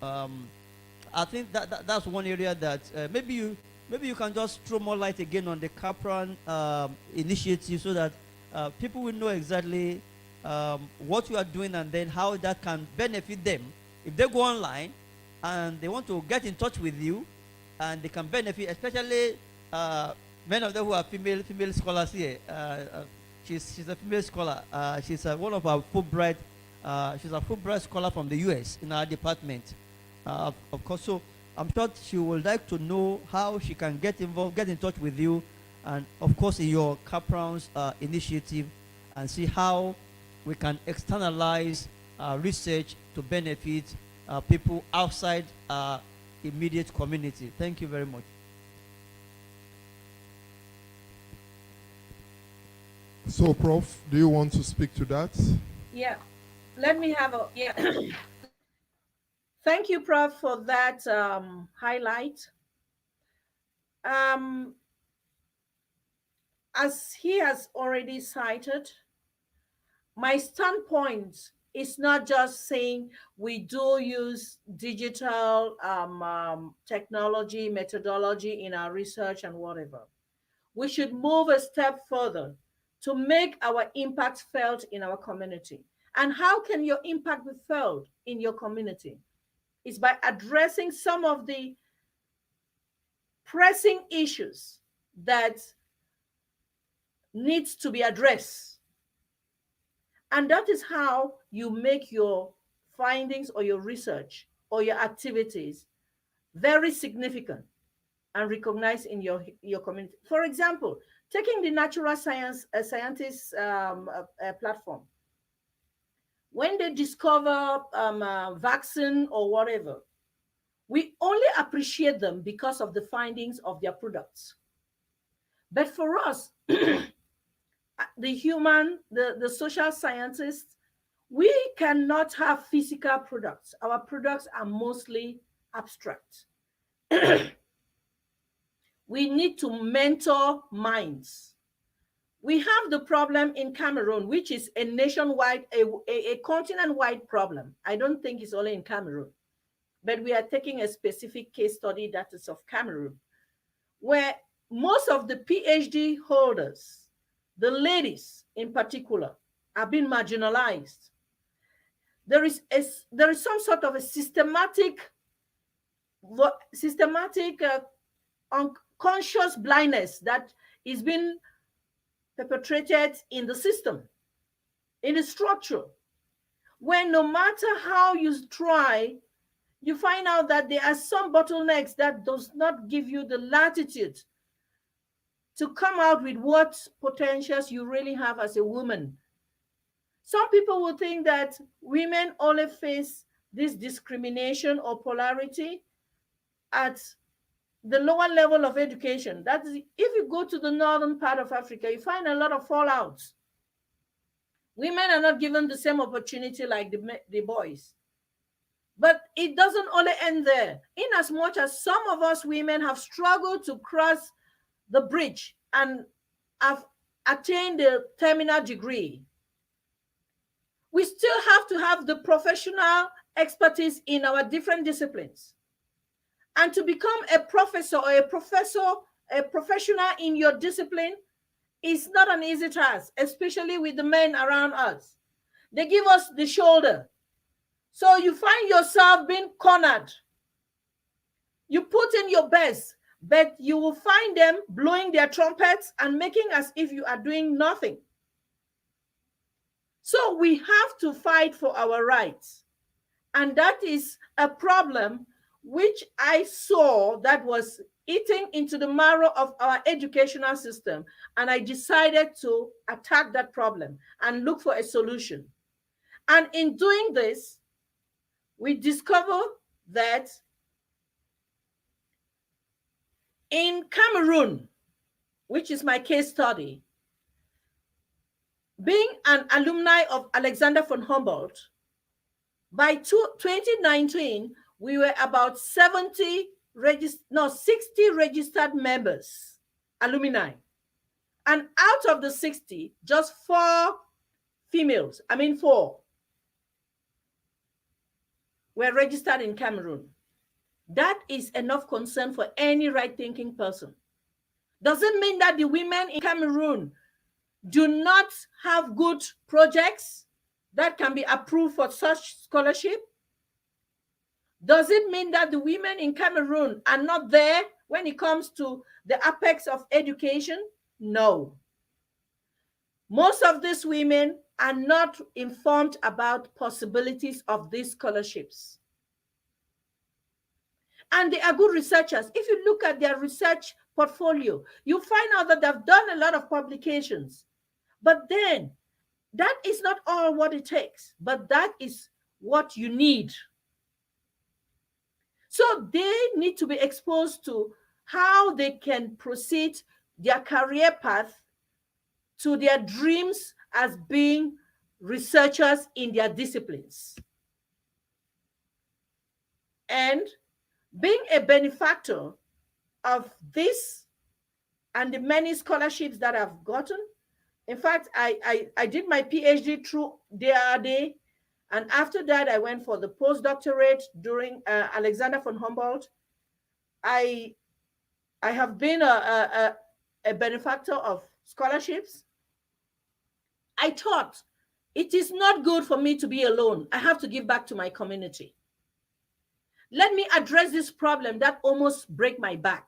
I think that's one area that maybe you can just throw more light again on the Capran initiative, so that people will know exactly what you are doing, and then how that can benefit them if they go online and they want to get in touch with you, and they can benefit, especially many of them who are female scholars here. She's a female scholar. She's one of our Fulbright. She's a Fulbright scholar from the U.S. in our department, of course. So I'm sure she would like to know how she can get involved, get in touch with you, and of course in your Capran's initiative, and see how we can externalize research to benefit people outside our immediate community. Thank you very much. So, Prof, do you want to speak to that? Yeah. Let me have a Thank you, Prof, for that highlight. As he has already cited, my standpoint is not just saying we do use digital technology, methodology in our research and whatever. We should move a step further to make our impact felt in our community. And how can your impact be felt in your community? It's by addressing some of the pressing issues that needs to be addressed. And that is how you make your findings or your research or your activities very significant and recognized in your community. For example, taking the natural scientists platform. When they discover a vaccine or whatever, we only appreciate them because of the findings of their products. But for us, the social scientists, we cannot have physical products. Our products are mostly abstract. We need to mentor minds. We have the problem in Cameroon, which is a nationwide, a continent-wide problem. I don't think it's only in Cameroon, but we are taking a specific case study that is of Cameroon, where most of the PhD holders, the ladies in particular, are being marginalized. There is some sort of a systematic unconscious blindness that is being perpetrated in the system, in the structure, when no matter how you try, you find out that there are some bottlenecks that does not give you the latitude to come out with what potentials you really have as a woman. Some people will think that women only face this discrimination or polarity at the lower level of education. That is, if you go to the northern part of Africa, you find a lot of fallouts. Women are not given the same opportunity like the boys. But it doesn't only end there. In as much as some of us women have struggled to cross the bridge and have attained the terminal degree, we still have to have the professional expertise in our different disciplines. And to become a professor or a professional in your discipline is not an easy task, especially with the men around us. They give us the shoulder. So you find yourself being cornered. You put in your best, but you will find them blowing their trumpets and making as if you are doing nothing. So we have to fight for our rights. And that is a problem which I saw that was eating into the marrow of our educational system. And I decided to attack that problem and look for a solution. And in doing this, we discover that in Cameroon, which is my case study, being an alumni of Alexander von Humboldt, by 2019, we were about 60 registered members, alumni. And out of the 60, just 4 were registered in Cameroon. That is enough concern for any right-thinking person. Does it mean that the women in Cameroon do not have good projects that can be approved for such scholarship? Does it mean that the women in Cameroon are not there when it comes to the apex of education? No. Most of these women are not informed about possibilities of these scholarships. And they are good researchers. If you look at their research portfolio, you find out that they've done a lot of publications. But then, that is not all what it takes, but that is what you need. So they need to be exposed to how they can proceed their career path to their dreams as being researchers in their disciplines. And being a benefactor of this and the many scholarships that I've gotten, In fact, I did my PhD through DRD, and after that, I went for the postdoctorate during Alexander von Humboldt. I I have been a benefactor of scholarships. I thought it is not good for me to be alone. I have to give back to my community. Let me address this problem that almost break my back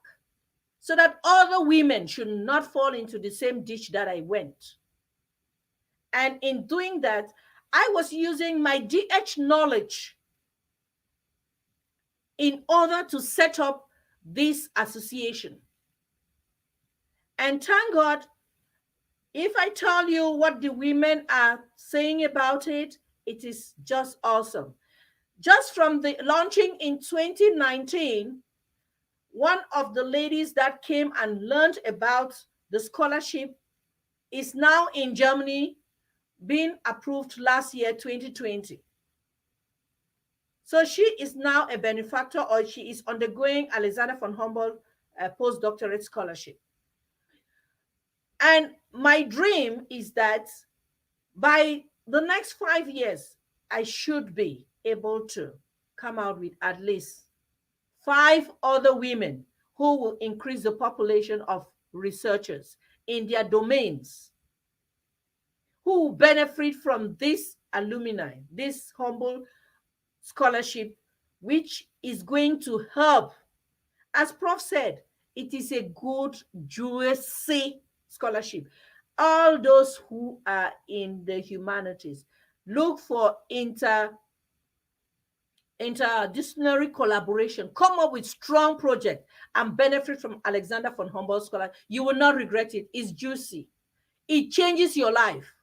so that other women should not fall into the same ditch that I went. And in doing that, I was using my DH knowledge in order to set up this association. And thank God, if I tell you what the women are saying about it, it is just awesome. Just from the launching in 2019, one of the ladies that came and learned about the scholarship is now in Germany, being approved last year, 2020. So she is now a benefactor, or she is undergoing Alexander von Humboldt postdoctorate scholarship. And my dream is that by the next 5 years, I should be able to come out with at least 5 other women who will increase the population of researchers in their domains, who will benefit from this alumni, this humble scholarship, which is going to help. As Prof said, it is a good juicy scholarship. All those who are in the humanities, look for interdisciplinary collaboration, come up with strong projects and benefit from Alexander von Humboldt scholar. You will not regret it. It's juicy. It changes your life.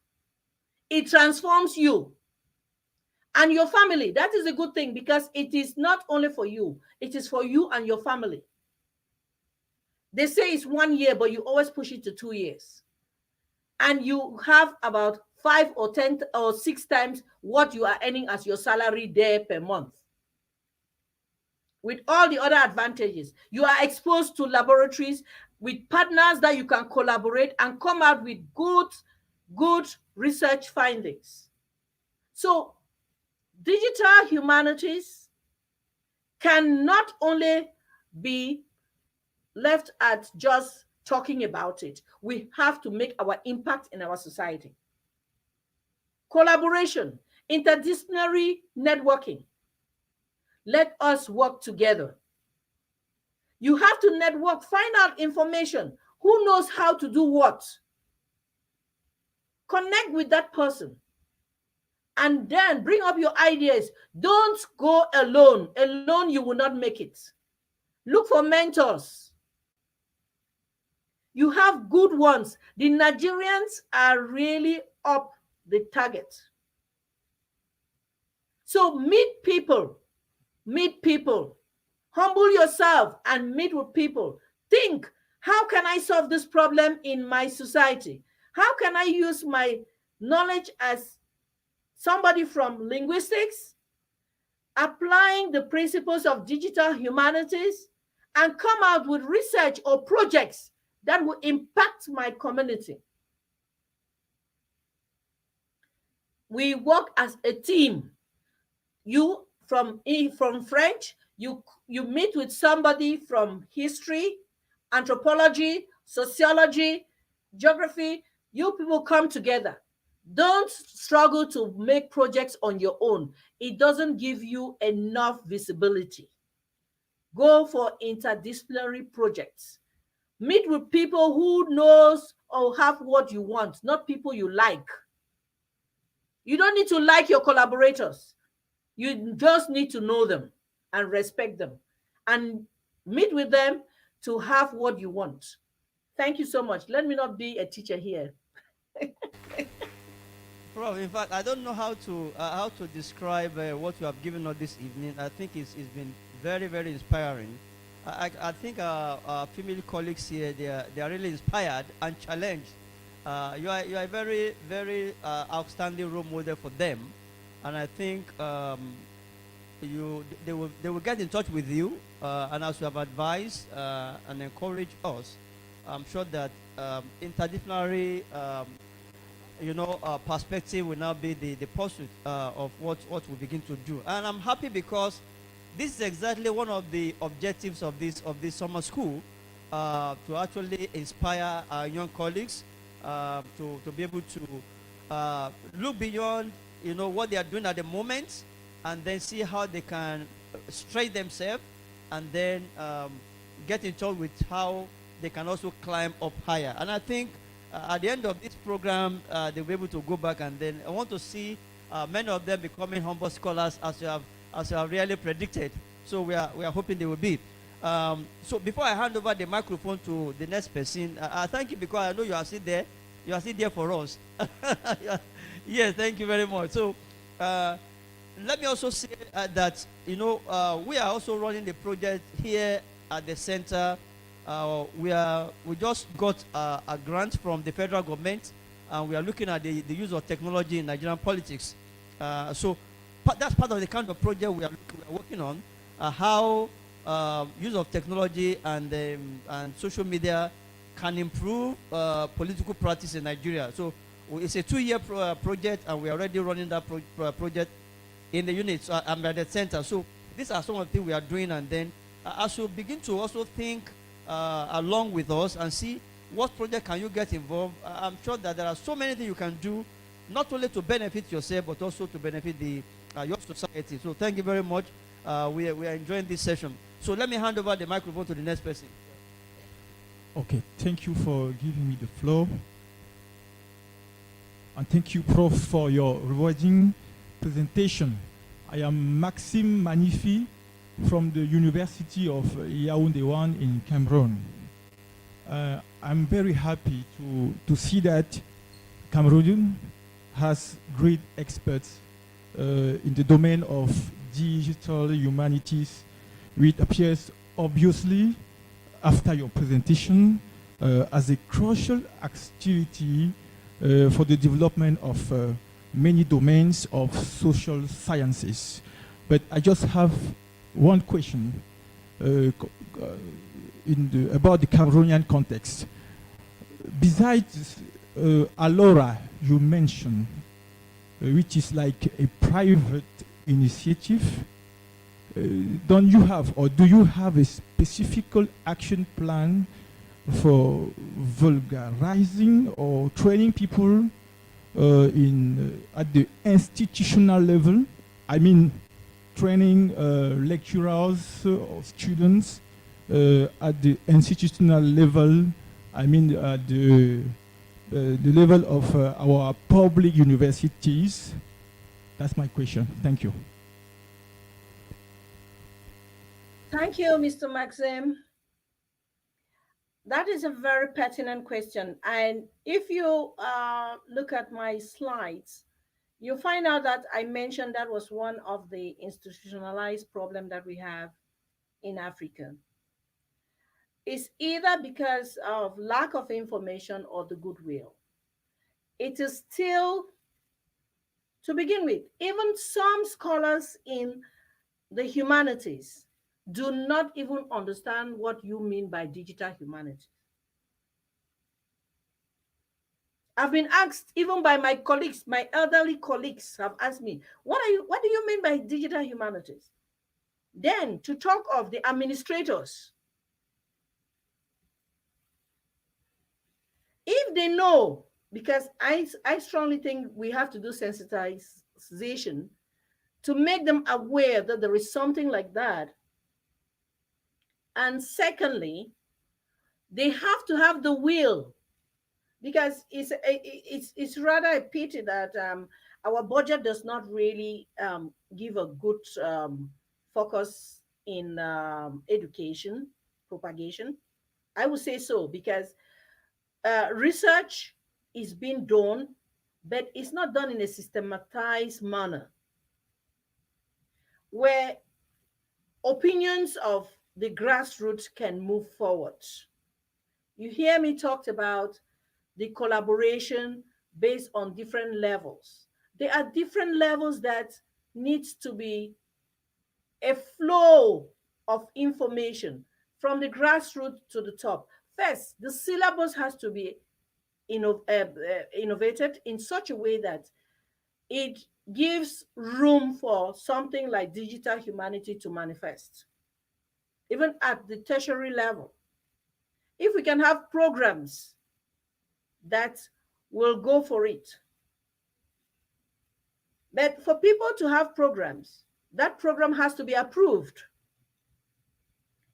It transforms you and your family. That is a good thing, because it is not only for you, it is for you and your family. They say it's 1 year, but you always push it to 2 years. And you have about 5 or 10 or 6 times what you are earning as your salary there per month. With all the other advantages, you are exposed to laboratories with partners that you can collaborate and come out with good research findings. So digital humanities can not only be left at just talking about it. We have to make our impact in our society. Collaboration, interdisciplinary networking. Let us work together. You have to network, find out information. Who knows how to do what? Connect with that person. And then bring up your ideas. Don't go alone. Alone, you will not make it. Look for mentors. You have good ones. The Nigerians are really up the target. So meet people. Humble yourself and meet with people. Think, how can I solve this problem in my society? How can I use my knowledge as somebody from linguistics, applying the principles of digital humanities, and come out with research or projects that will impact my community? We work as a team. You from French, you meet with somebody from history, anthropology, sociology, geography. You people come together. Don't struggle to make projects on your own. It doesn't give you enough visibility. Go for interdisciplinary projects. Meet with people who knows or have what you want, not people you like. You don't need to like your collaborators. You just need to know them and respect them and meet with them to have what you want. Thank you so much. Let me not be a teacher here. Prof, in fact, I don't know how to describe what you have given us this evening. I think it's been very, very inspiring. I think our female colleagues here, they are really inspired and challenged. You are a very, very outstanding role model for them, and I think they will get in touch with you, and as you have advised and encouraged us, I'm sure that interdisciplinary perspective will now be the pursuit of what we begin to do. And I'm happy because this is exactly one of the objectives of this summer school, to actually inspire our young colleagues to be able to look beyond what they are doing at the moment, and then see how they can stretch themselves, and then get in touch with how they can also climb up higher. And I think at the end of this program, they'll be able to go back, and then I want to see many of them becoming humble scholars, as you have really predicted. So we are hoping they will be. So before I hand over the microphone to the next person, I thank you, because I know you are still there. You are still there for us. Yes, thank you very much. So let me also say that we are also running the project here at the center. We just got a grant from the federal government, and we are looking at the use of technology in Nigerian politics. So that's part of the kind of project we are working on, how use of technology and social media can improve political practice in Nigeria. So it's a 2-year project, and we are already running that project in the unit. So I'm at the center. So these are some of the things we are doing, and then as you begin to also think along with us and see what project can you get involved. I'm sure that there are so many things you can do, not only to benefit yourself, but also to benefit your society. So thank you very much. We are enjoying this session. So let me hand over the microphone to the next person. Okay, thank you for giving me the floor. And thank you, Prof, for your rewarding presentation. I am Maxime Manifi from the University of Yaoundé 1 in Cameroon. I'm very happy to see that Cameroon has great experts in the domain of digital humanities, which appears obviously after your presentation as a crucial activity for the development of many domains of social sciences. But I just have one question about the Cameroonian context. Besides Alora, you mentioned, which is like a private initiative, don't you have, or do you have a specific action plan for vulgarizing or training people at the institutional level? I mean, training lecturers or students at the institutional level. I mean, at the level of our public universities. That's my question. Thank you. Thank you, Mr. Maxim. That is a very pertinent question. And if you look at my slides, you'll find out that I mentioned that was one of the institutionalized problems that we have in Africa. It's either because of lack of information or the goodwill. It is still, to begin with, even some scholars in the humanities do not even understand what you mean by digital humanities. I've been asked, even by my colleagues, my elderly colleagues have asked me, what do you mean by digital humanities? Then to talk of the administrators, if they know, because I strongly think we have to do sensitization to make them aware that there is something like that. And secondly, they have to have the will, because it's rather a pity that our budget does not really give a good focus in education propagation. I would say so, because research is being done, but it's not done in a systematized manner where opinions of the grassroots can move forward. You hear me talked about the collaboration based on different levels. There are different levels that needs to be a flow of information from the grassroots to the top. First, the syllabus has to be innovated in such a way that it gives room for something like digital humanity to manifest, even at the tertiary level. If we can have programs that will go for it. But for people to have programs, that program has to be approved.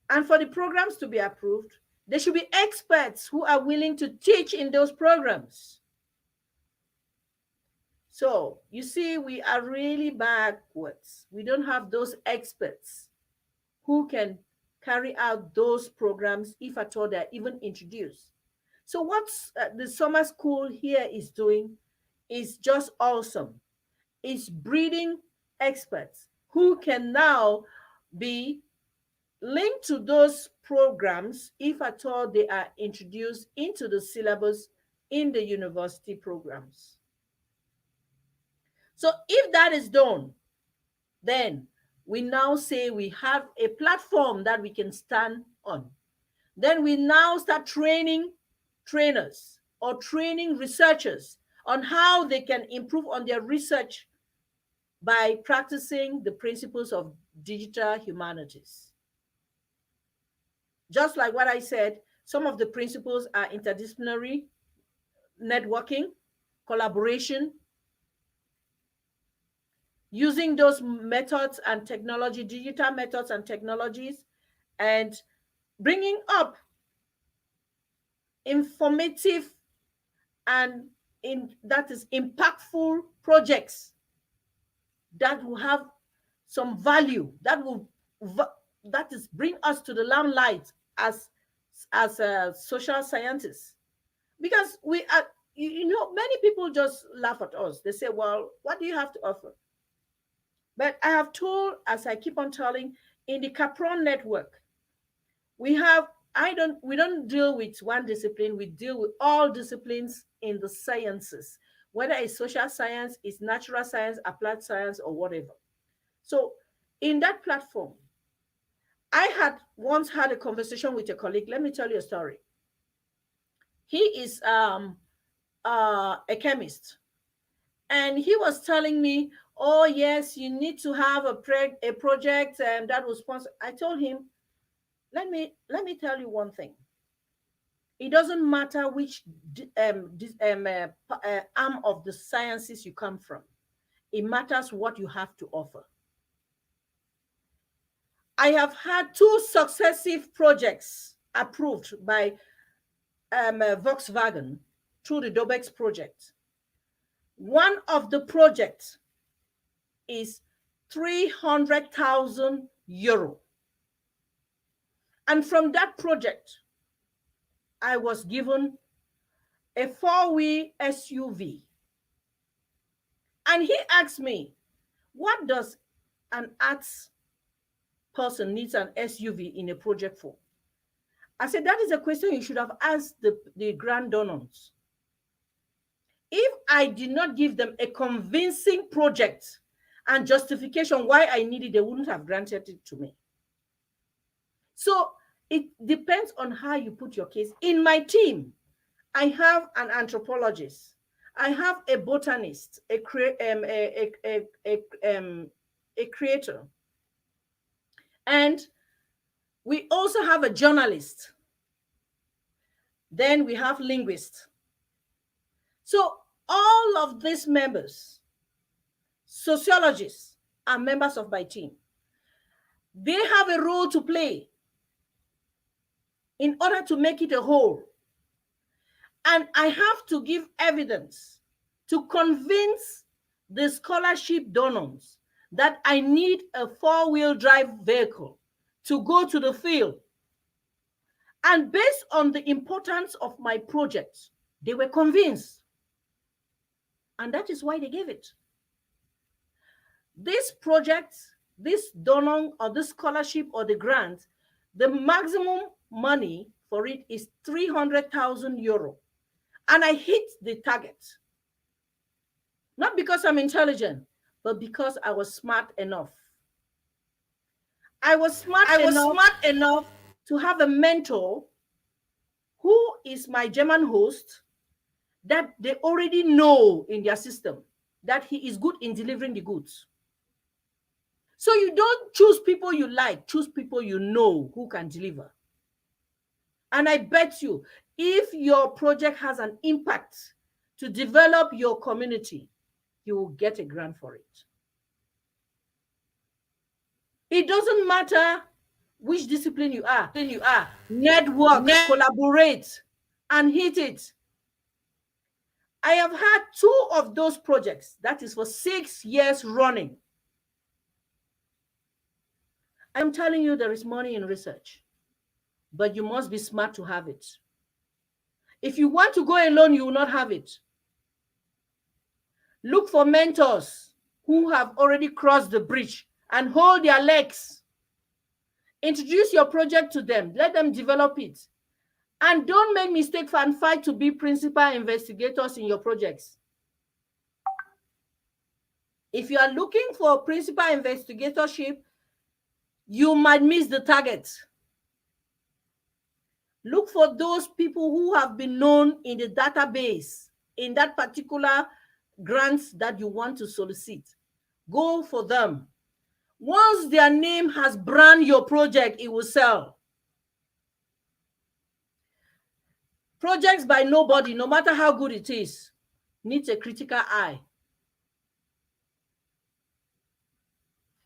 And for the programs to be approved, there should be experts who are willing to teach in those programs. So you see, we are really backwards. We don't have those experts who can carry out those programs, if at all they're even introduced. So what the summer school here is doing is just awesome. It's breeding experts who can now be linked to those programs, if at all they are introduced into the syllabus in the university programs. So if that is done, then we now say we have a platform that we can stand on. Then we now start training trainers or training researchers on how they can improve on their research by practicing the principles of digital humanities. Just like what I said, some of the principles are interdisciplinary, networking, collaboration, using those methods and technology, digital methods and technologies, and bringing up informative and that is impactful projects that will have some value, that is bring us to the limelight as social scientists. Because we are, many people just laugh at us. They say, well, what do you have to offer? But I have told, as I keep on telling, in the Capron network, we don't deal with one discipline, we deal with all disciplines in the sciences, whether it's social science, it's natural science, applied science, or whatever. So in that platform, I had once had a conversation with a colleague. Let me tell you a story. He is a chemist, and he was telling me, oh yes, you need to have a project that will sponsor. I told him, let me tell you one thing. It doesn't matter which arm of the sciences you come from. It matters what you have to offer. I have had 2 successive projects approved by Volkswagen through the Dobex project. One of the projects is 300,000 euro. And from that project, I was given a 4-wheel SUV. And he asked me, what does an arts person needs an SUV in a project for? I said, that is a question you should have asked the grand donors. If I did not give them a convincing project and justification why I need it, they wouldn't have granted it to me. So it depends on how you put your case. In my team, I have an anthropologist, I have a botanist, a creator, and we also have a journalist. Then we have linguists. So all of these members, sociologists, are members of my team. They have a role to play in order to make it a whole. And I have to give evidence to convince the scholarship donors that I need a 4-wheel drive vehicle to go to the field. And based on the importance of my project, they were convinced. And that is why they gave it. This project, this donor or this scholarship or the grant, the maximum money for it is 300,000 euro. And I hit the target. Not because I'm intelligent, but because I was smart enough. I was smart enough to have a mentor who is my German host, that they already know in their system that he is good in delivering the goods. So you don't choose people you like, choose people you know who can deliver. And I bet you, if your project has an impact to develop your community, you will get a grant for it. It doesn't matter which discipline you are. Network, collaborate, and hit it. I have had 2 of those projects. That is for 6 years running. I'm telling you, there is money in research, but you must be smart to have it. If you want to go alone, you will not have it. Look for mentors who have already crossed the bridge and hold their legs. Introduce your project to them. Let them develop it. And don't make mistake and fight to be principal investigators in your projects. If you are looking for principal investigatorship, you might miss the target. Look for those people who have been known in the database in that particular grants that you want to solicit. Go for them. Once their name has brand your project, it will sell. Projects by nobody, no matter how good it is, needs a critical eye.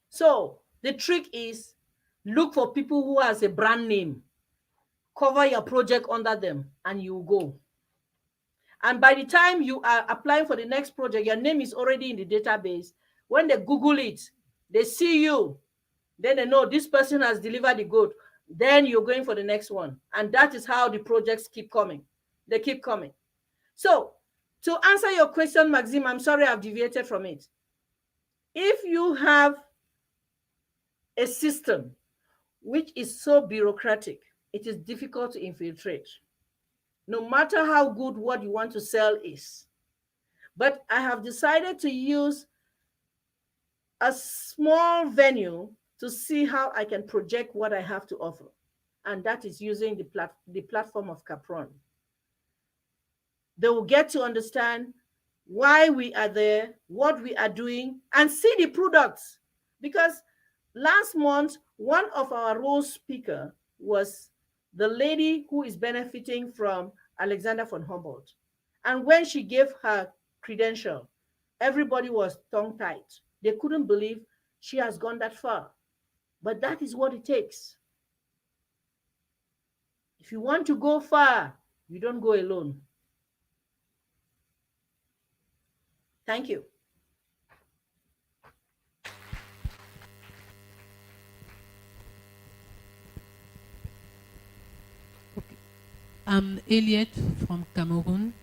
So the trick is look for people who has a brand name, cover your project under them, and you go. And by the time you are applying for the next project, your name is already in the database. When they Google it, they see you, then they know this person has delivered the good. Then you're going for the next one. And that is how the projects keep coming. They keep coming. So to answer your question, Maxime, I'm sorry I've deviated from it. If you have a system which is so bureaucratic, it is difficult to infiltrate, no matter how good what you want to sell is. But I have decided to use a small venue to see how I can project what I have to offer. And that is using the platform of Capron. They will get to understand why we are there, what we are doing, and see the products. Because last month, one of our role speakers was the lady who is benefiting from Alexander von Humboldt. And when she gave her credential, everybody was tongue-tied. They couldn't believe she has gone that far. But that is what it takes. If you want to go far, you don't go alone. Thank you. I'm Elliot from Cameroon.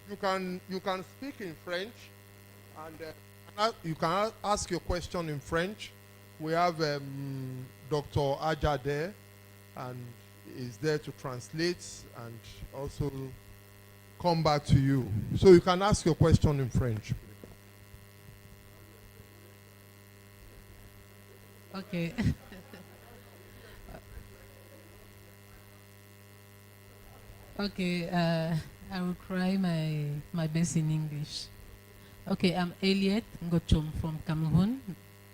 You can speak in French, and you can ask your question in French. We have Dr. Aja there, and is there to translate and also come back to you. So you can ask your question in French. Okay. Okay, I will try my best in English. Okay, I'm Elliot Ngochom from Cameroon,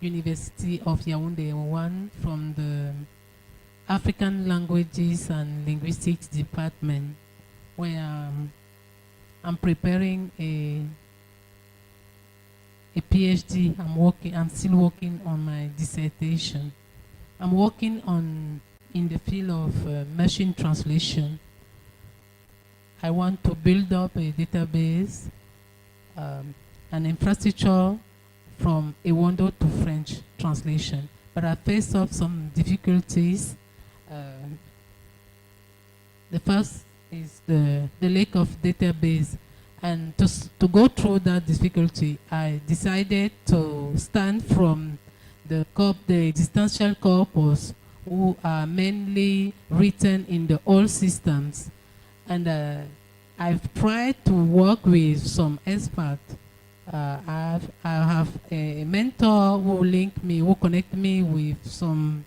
University of Yaoundé 1 from the African Languages and Linguistics Department, where I'm preparing a PhD. I'm still working on my dissertation. I'm working in the field of machine translation. I want to build up a database, an infrastructure from Ewondo to French translation. But I faced up some difficulties. The first is the lack of database. And to go through that difficulty, I decided to stand from the existential corpus, who are mainly written in the old systems. And I've tried to work with some experts. I have a mentor who connect me with some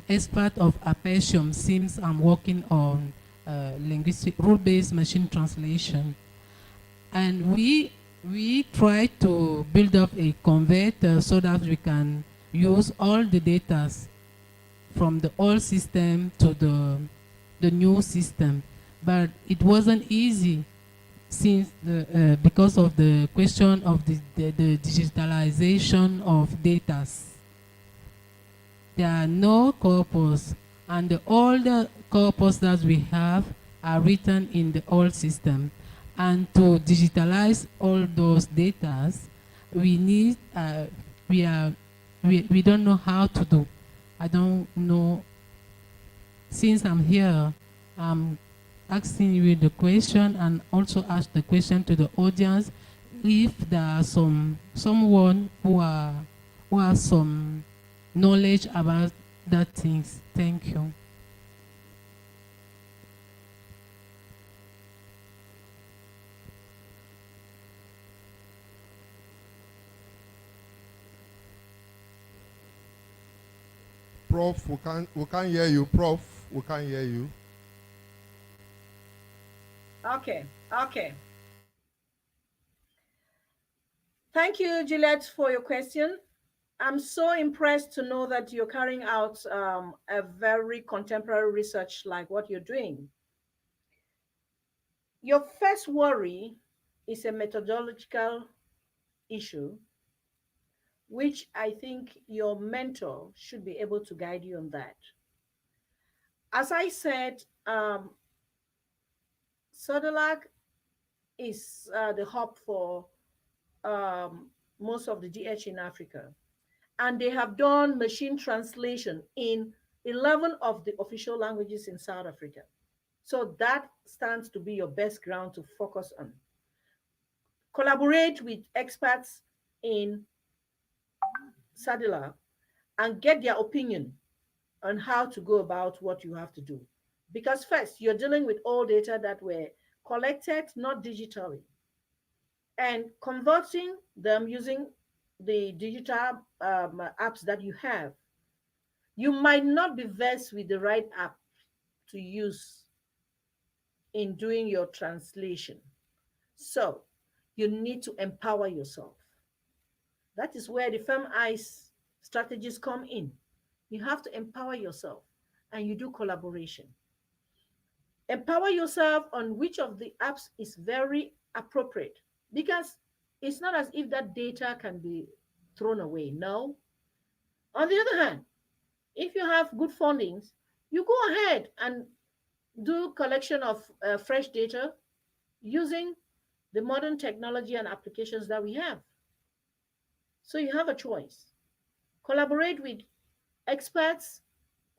expert of Apache since I'm working on linguistic rule-based machine translation. And we try to build up a converter so that we can use all the data from the old system to the new system. But it wasn't easy since because of the question of the digitalization of data. There are no corpus, and all the corpus that we have are written in the old system. And to digitalize all those data, we need, we don't know how to do. I don't know, since I'm here, I'm asking you the question and also ask the question to the audience if there are someone who has some knowledge about that things. Thank you. Prof, we can't hear you. Prof, we can't hear you. Okay. Thank you, Juliet, for your question. I'm so impressed to know that you're carrying out a very contemporary research like what you're doing. Your first worry is a methodological issue, which I think your mentor should be able to guide you on that. As I said, Sodelak is the hub for most of the DH in Africa. And they have done machine translation in 11 of the official languages in South Africa. So that stands to be your best ground to focus on. Collaborate with experts in Sadila and get their opinion on how to go about what you have to do. Because first, you're dealing with all data that were collected, not digitally, and converting them using the digital apps that you have. You might not be versed with the right app to use in doing your translation. So you need to empower yourself. That is where the firm eyes strategies come in. You have to empower yourself and you do collaboration. Empower yourself on which of the apps is very appropriate, because it's not as if that data can be thrown away. No. On the other hand, if you have good fundings, you go ahead and do collection of fresh data using the modern technology and applications that we have. So you have a choice. Collaborate with experts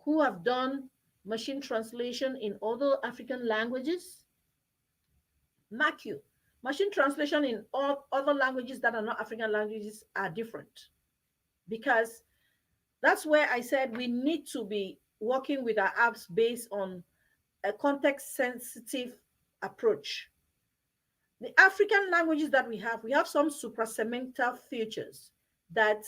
who have done machine translation in other African languages. Mark you, machine translation in all other languages that are not African languages are different, because that's where I said we need to be working with our apps based on a context-sensitive approach. The African languages that we have some suprasemental features that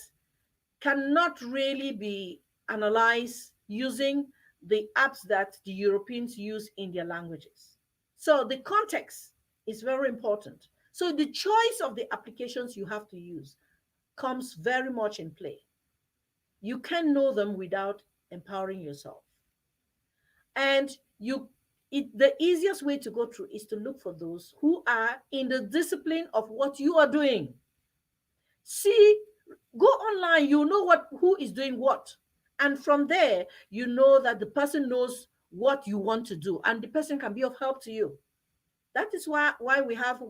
cannot really be analyzed using the apps that the Europeans use in their languages. So the context is very important. So the choice of the applications you have to use comes very much in play. You can know them without empowering yourself. And the easiest way to go through is to look for those who are in the discipline of what you are doing. See, go online, you know who is doing what. And from there, you know that the person knows what you want to do and the person can be of help to you. That is why we have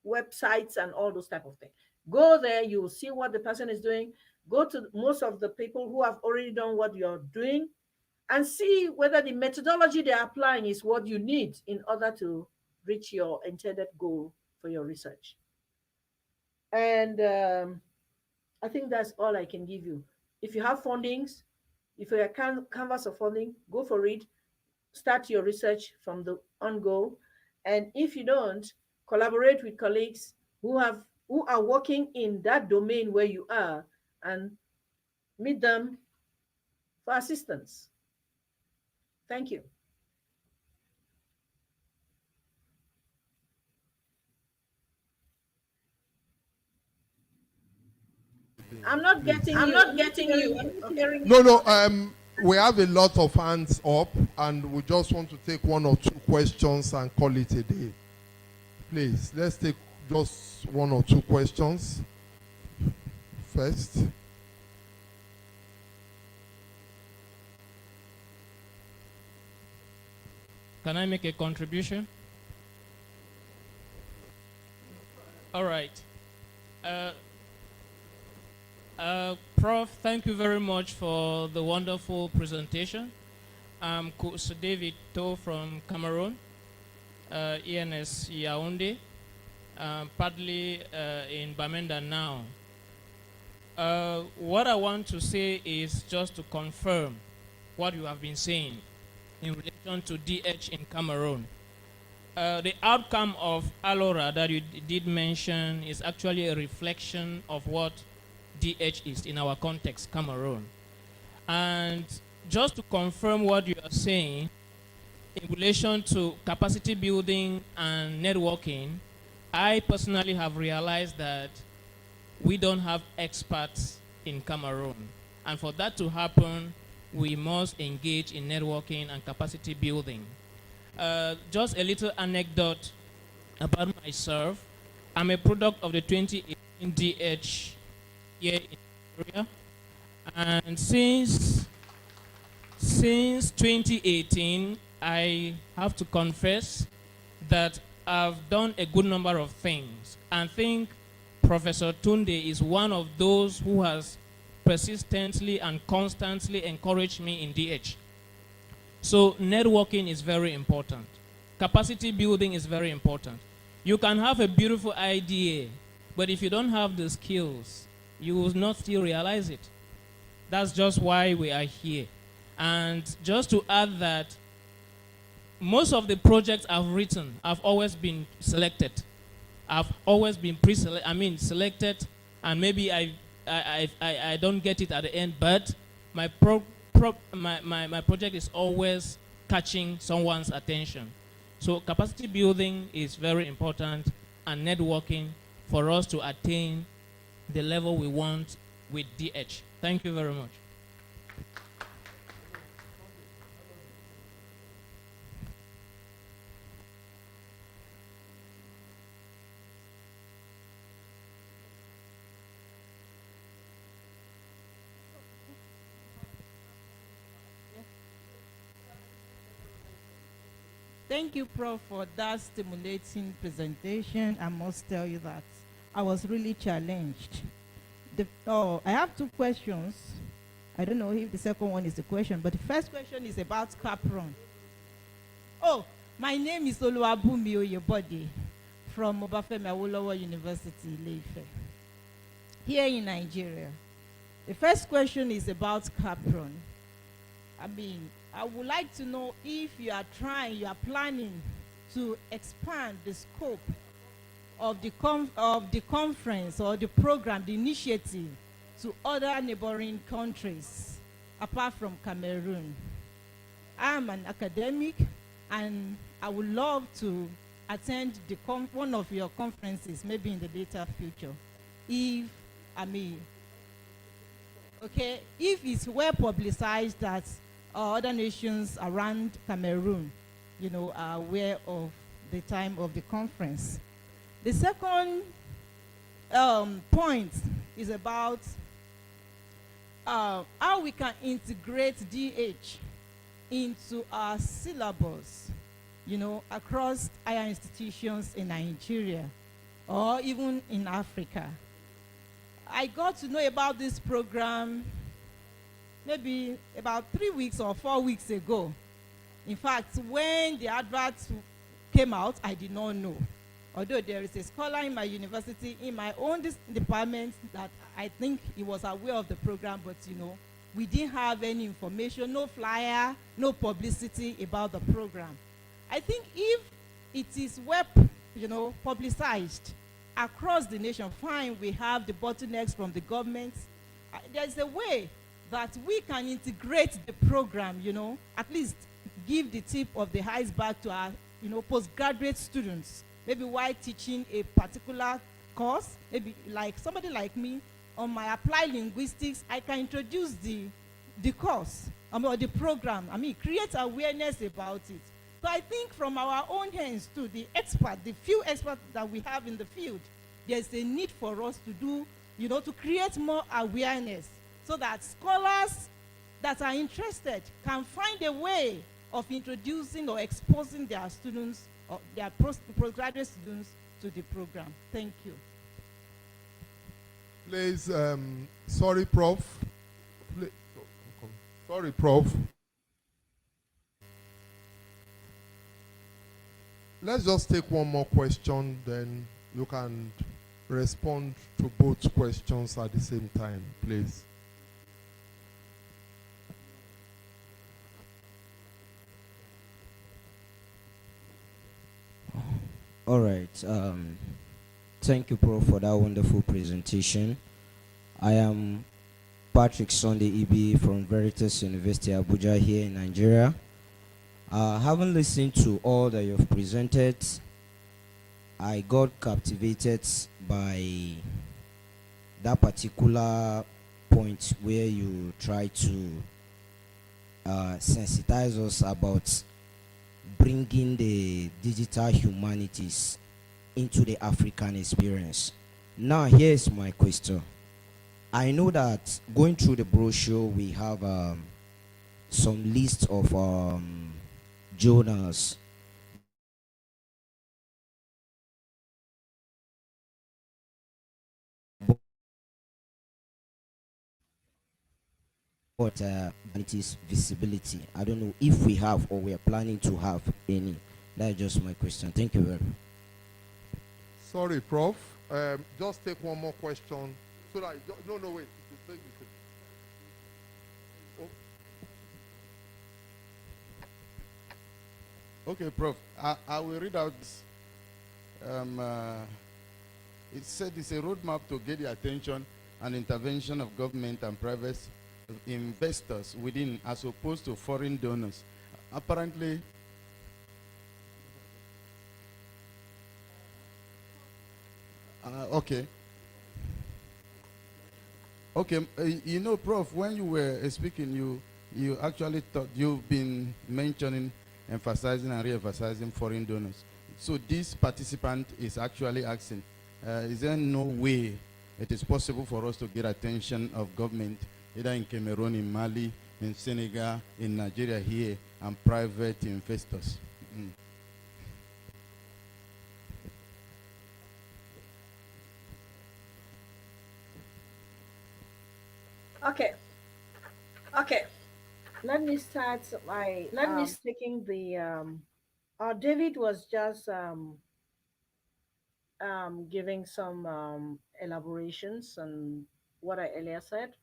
websites and all those type of things. Go there, you will see what the person is doing. Go to most of the people who have already done what you're doing and see whether the methodology they're applying is what you need in order to reach your intended goal for your research. And I think that's all I can give you. If you have fundings, if you have canvas of funding, go for it. Start your research from the on-go. And if you don't, collaborate with colleagues who are working in that domain where you are and meet them for assistance. Thank you. I'm not getting you. I'm not hearing you. Okay. No, we have a lot of hands up, and we just want to take one or two questions and call it a day. Please, let's take just one or two questions first. Can I make a contribution? All right. Prof, thank you very much for the wonderful presentation. I'm David To from Cameroon, ENS Yaoundé, partly in Bamenda now. What I want to say is just to confirm what you have been saying in relation to DH in Cameroon. The outcome of Alora that you did mention is actually a reflection of what DH is in our context, Cameroon. And just to confirm what you are saying in relation to capacity building and networking, I personally have realized that we don't have experts in Cameroon. And for that to happen, we must engage in networking and capacity building. Just a little anecdote about myself. I'm a product of the 2018 DH here in Nigeria. And since 2018, I have to confess that I've done a good number of things. And I think Professor Tunde is one of those who has persistently and constantly encouraged me in DH. So networking is very important. Capacity building is very important. You can have a beautiful idea, but if you don't have the skills, you will not still realize it. That's just why we are here. And just to add that, most of the projects I've written have always been selected. I've always been selected, and maybe I don't get it at the end, but my project is always catching someone's attention. So capacity building is very important, and networking for us to attain the level we want with DH. Thank you very much. Thank you, Prof, for that stimulating presentation. I must tell you that I was really challenged. I have two questions. I don't know if the second one is the question, but the first question is about Capron. Oh, my name is Oluwabumi Oyebode from Obafemi Awolowo University, Ile-Ife, here in Nigeria. The first question is about Capron. I would like to know if you are planning to expand the scope of the conference or the program, the initiative, to other neighboring countries apart from Cameroon. I'm an academic, and I would love to attend one of your conferences, maybe in the later future, if it's well publicized that other nations around Cameroon, are aware of the time of the conference. The second point is about how we can integrate DH into our syllabus, across higher institutions in Nigeria or even in Africa. I got to know about this program maybe about 3 weeks or 4 weeks ago. In fact, when the adverts came out, I did not know. Although there is a scholar in my university, in my own department, that I think he was aware of the program, but we didn't have any information, no flyer, no publicity about the program. I think if it is well, publicized across the nation, fine, we have the bottlenecks from the government. There's a way that we can integrate the program, at least give the tip of the iceberg to our, postgraduate students, maybe while teaching a particular course, maybe like somebody like me on my applied linguistics, I can introduce the course, or the program, create awareness about it. So I think from our own hands too, the few experts that we have in the field, there's a need for us to do, to create more awareness so that scholars that are interested can find a way of introducing or exposing their students or their postgraduate students to the program. Thank you. Please, sorry, Prof. Sorry, Prof. Let's just take one more question, then you can respond to both questions at the same time, please. All right. Thank you, Prof, for that wonderful presentation. I am Patrick Sunday Ibi from Veritas University, Abuja, here in Nigeria. Having listened to all that you've presented, I got captivated by that particular point where you try to sensitize us about bringing the digital humanities into the African experience. Now, here's my question. I know that going through the brochure, we have some list of journals but humanities visibility. I don't know if we have or we are planning to have any. That's just my question. Thank you very much. Sorry, Prof. Just take one more question. So that no, wait. Okay, Prof. I will read out. It said it's a roadmap to get the attention and intervention of government and private investors within, as opposed to foreign donors. Apparently, okay. Okay, Prof, when you were speaking, you actually thought you've been mentioning, emphasizing and re-emphasizing foreign donors. So this participant is actually asking, is there no way it is possible for us to get attention of government, either in Cameroon, in Mali, in Senegal, in Nigeria here, and private investors? Okay. Let me start by taking the David was just giving some elaborations on what I earlier said.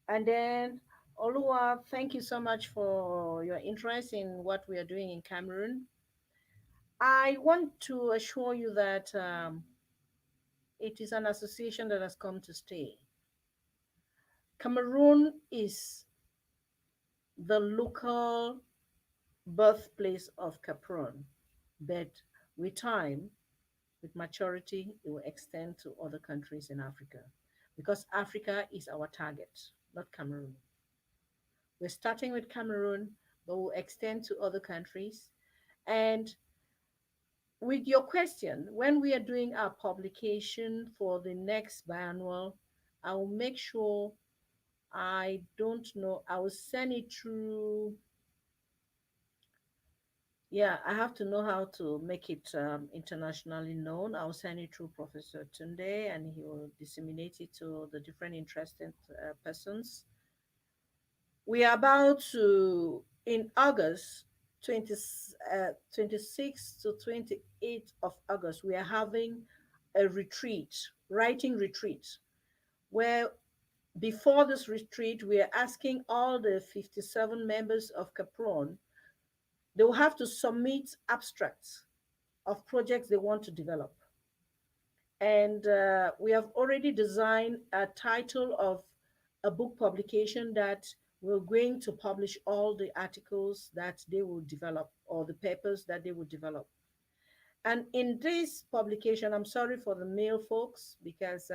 And then, Oluwa, thank you so much for your interest in what we are doing in Cameroon. I want to assure you that it is an association that has come to stay. Cameroon is the local birthplace of Capron, but with time, with maturity, it will extend to other countries in Africa, because Africa is our target, not Cameroon. We're starting with Cameroon, but we'll extend to other countries. And with your question, when we are doing our publication for the next biannual, I will make sure, I don't know, I will send it through. Yeah, I have to know how to make it internationally known. I'll send it through Professor Tunde, and he will disseminate it to the different interested persons. We are about to, in August 26th to 28th of August, we are having a retreat, writing retreat, where before this retreat, we are asking all the 57 members of Capron, they will have to submit abstracts of projects they want to develop. And we have already designed a title of a book publication that we're going to publish all the articles that they will develop or the papers that they will develop. And in this publication, I'm sorry for the male folks because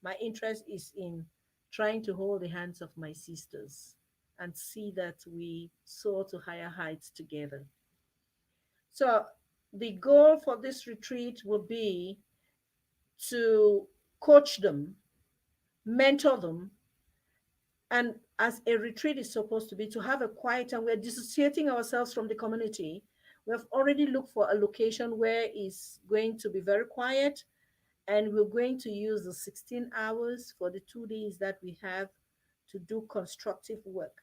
my interest is in trying to hold the hands of my sisters and see that we soar to higher heights together. So the goal for this retreat will be to coach them, mentor them, and as a retreat is supposed to be, to have a quiet time. We're dissociating ourselves from the community. We have already looked for a location where it's going to be very quiet, and we're going to use the 16 hours for the 2 days that we have to do constructive work.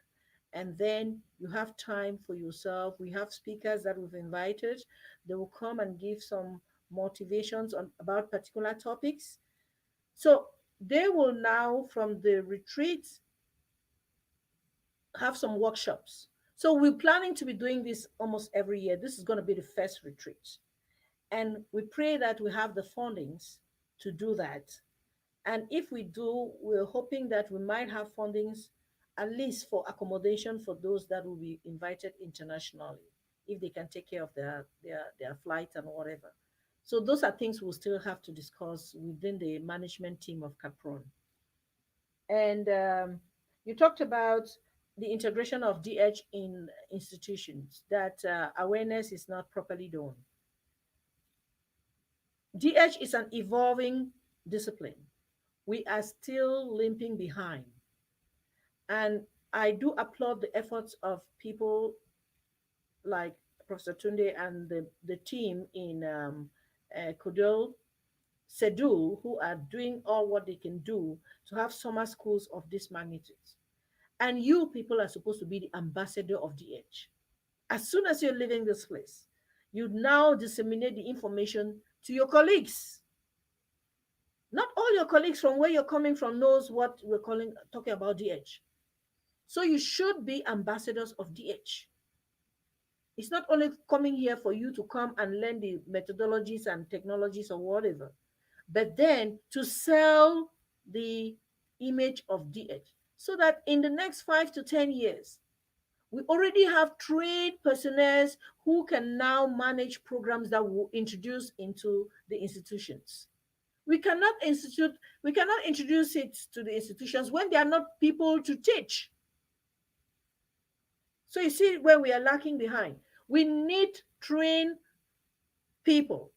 And then you have time for yourself. We have speakers that we've invited. They will come and give some motivations on about particular topics. So they will now, from the retreat, have some workshops. So we're planning to be doing this almost every year. This is going to be the first retreat. And we pray that we have the fundings to do that. And if we do, we're hoping that we might have fundings at least for accommodation for those that will be invited internationally, if they can take care of their flight and whatever. So those are things we'll still have to discuss within the management team of Capron. And you talked about the integration of DH in institutions, that awareness is not properly done. DH is an evolving discipline. We are still limping behind. And I do applaud the efforts of people like Professor Tunde and the team in Kodol, Sedu, who are doing all what they can do to have summer schools of this magnitude. And you people are supposed to be the ambassador of DH. As soon as you're leaving this place, you now disseminate the information to your colleagues. Not all your colleagues from where you're coming from knows what we're talking about DH. So you should be ambassadors of DH. It's not only coming here for you to come and learn the methodologies and technologies or whatever, but then to sell the image of DH so that in the next 5 to 10 years, we already have trained personnel who can now manage programs that will introduce into the institutions. We cannot introduce it to the institutions when there are not people to teach. So you see where we are lacking behind. We need trained people.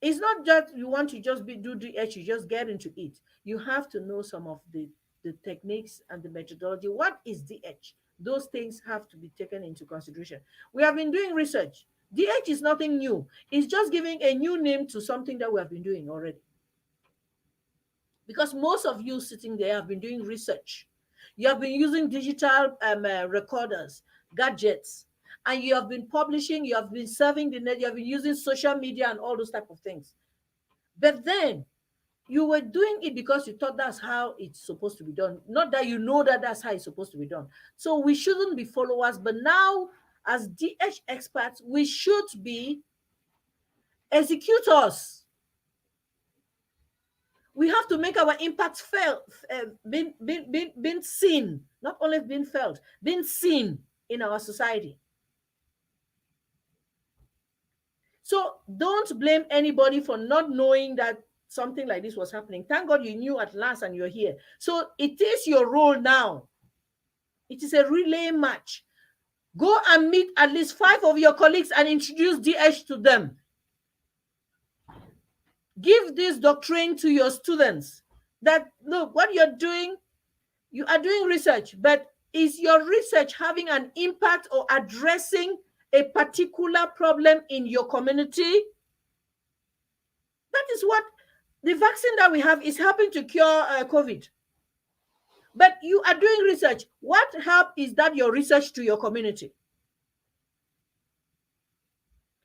It's not just you want to just do DH, you just get into it. You have to know some of the techniques and the methodology. What is DH? Those things have to be taken into consideration. We have been doing research. DH is nothing new. It's just giving a new name to something that we have been doing already. Because most of you sitting there have been doing research. You have been using digital recorders, gadgets, and you have been publishing, you have been serving the net, you have been using social media and all those type of things. But then you were doing it because you thought that's how it's supposed to be done. Not that you know that that's how it's supposed to be done. So we shouldn't be followers, but now as DH experts, we should be executors. We have to make our impact felt, being seen, not only being felt, being seen in our society. So don't blame anybody for not knowing that something like this was happening. Thank God you knew at last and you're here. So it is your role now. It is a relay match. Go and meet at least 5 of your colleagues and introduce DH to them. Give this doctrine to your students that, look, what you're doing, you are doing research, but is your research having an impact or addressing a particular problem in your community? That is what the vaccine that we have is helping to cure COVID. But you are doing research. What help is that your research to your community?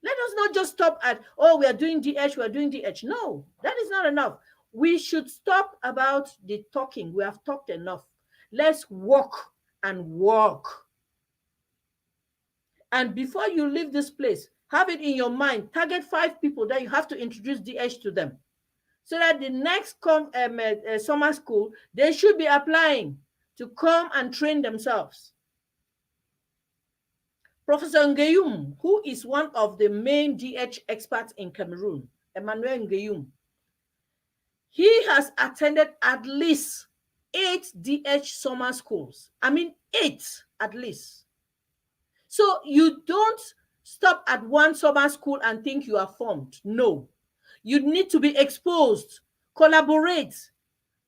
Let us not just stop at, oh, we are doing DH, we are doing DH. No, that is not enough. We should stop about the talking. We have talked enough. Let's walk and walk. And before you leave this place, have it in your mind, target 5 people that you have to introduce DH to them. So that the next summer school, they should be applying to come and train themselves. Professor Ngeyum, who is one of the main DH experts in Cameroon, Emmanuel Ngeyum, he has attended at least 8 DH summer schools. I mean, 8 at least. So you don't stop at one summer school and think you are formed. No. You need to be exposed, collaborate,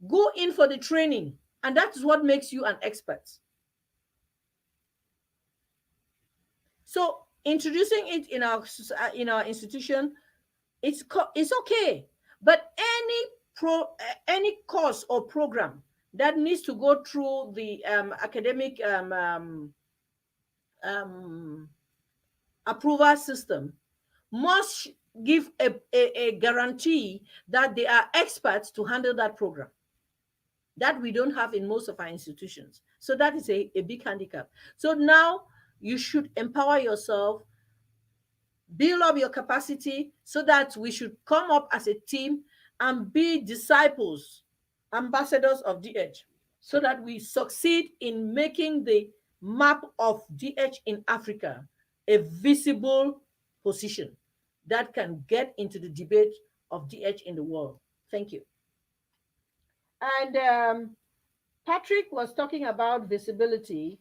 go in for the training, and that is what makes you an expert. So introducing it in our institution, it's okay. But any course or program that needs to go through the academic approval system must give a guarantee that they are experts to handle that program. That we don't have in most of our institutions. So that is a big handicap. So now you should empower yourself, build up your capacity so that we should come up as a team and be disciples, ambassadors of DH, so that we succeed in making the map of DH in Africa a visible position that can get into the debate of DH in the world. Thank you. And Patrick was talking about visibility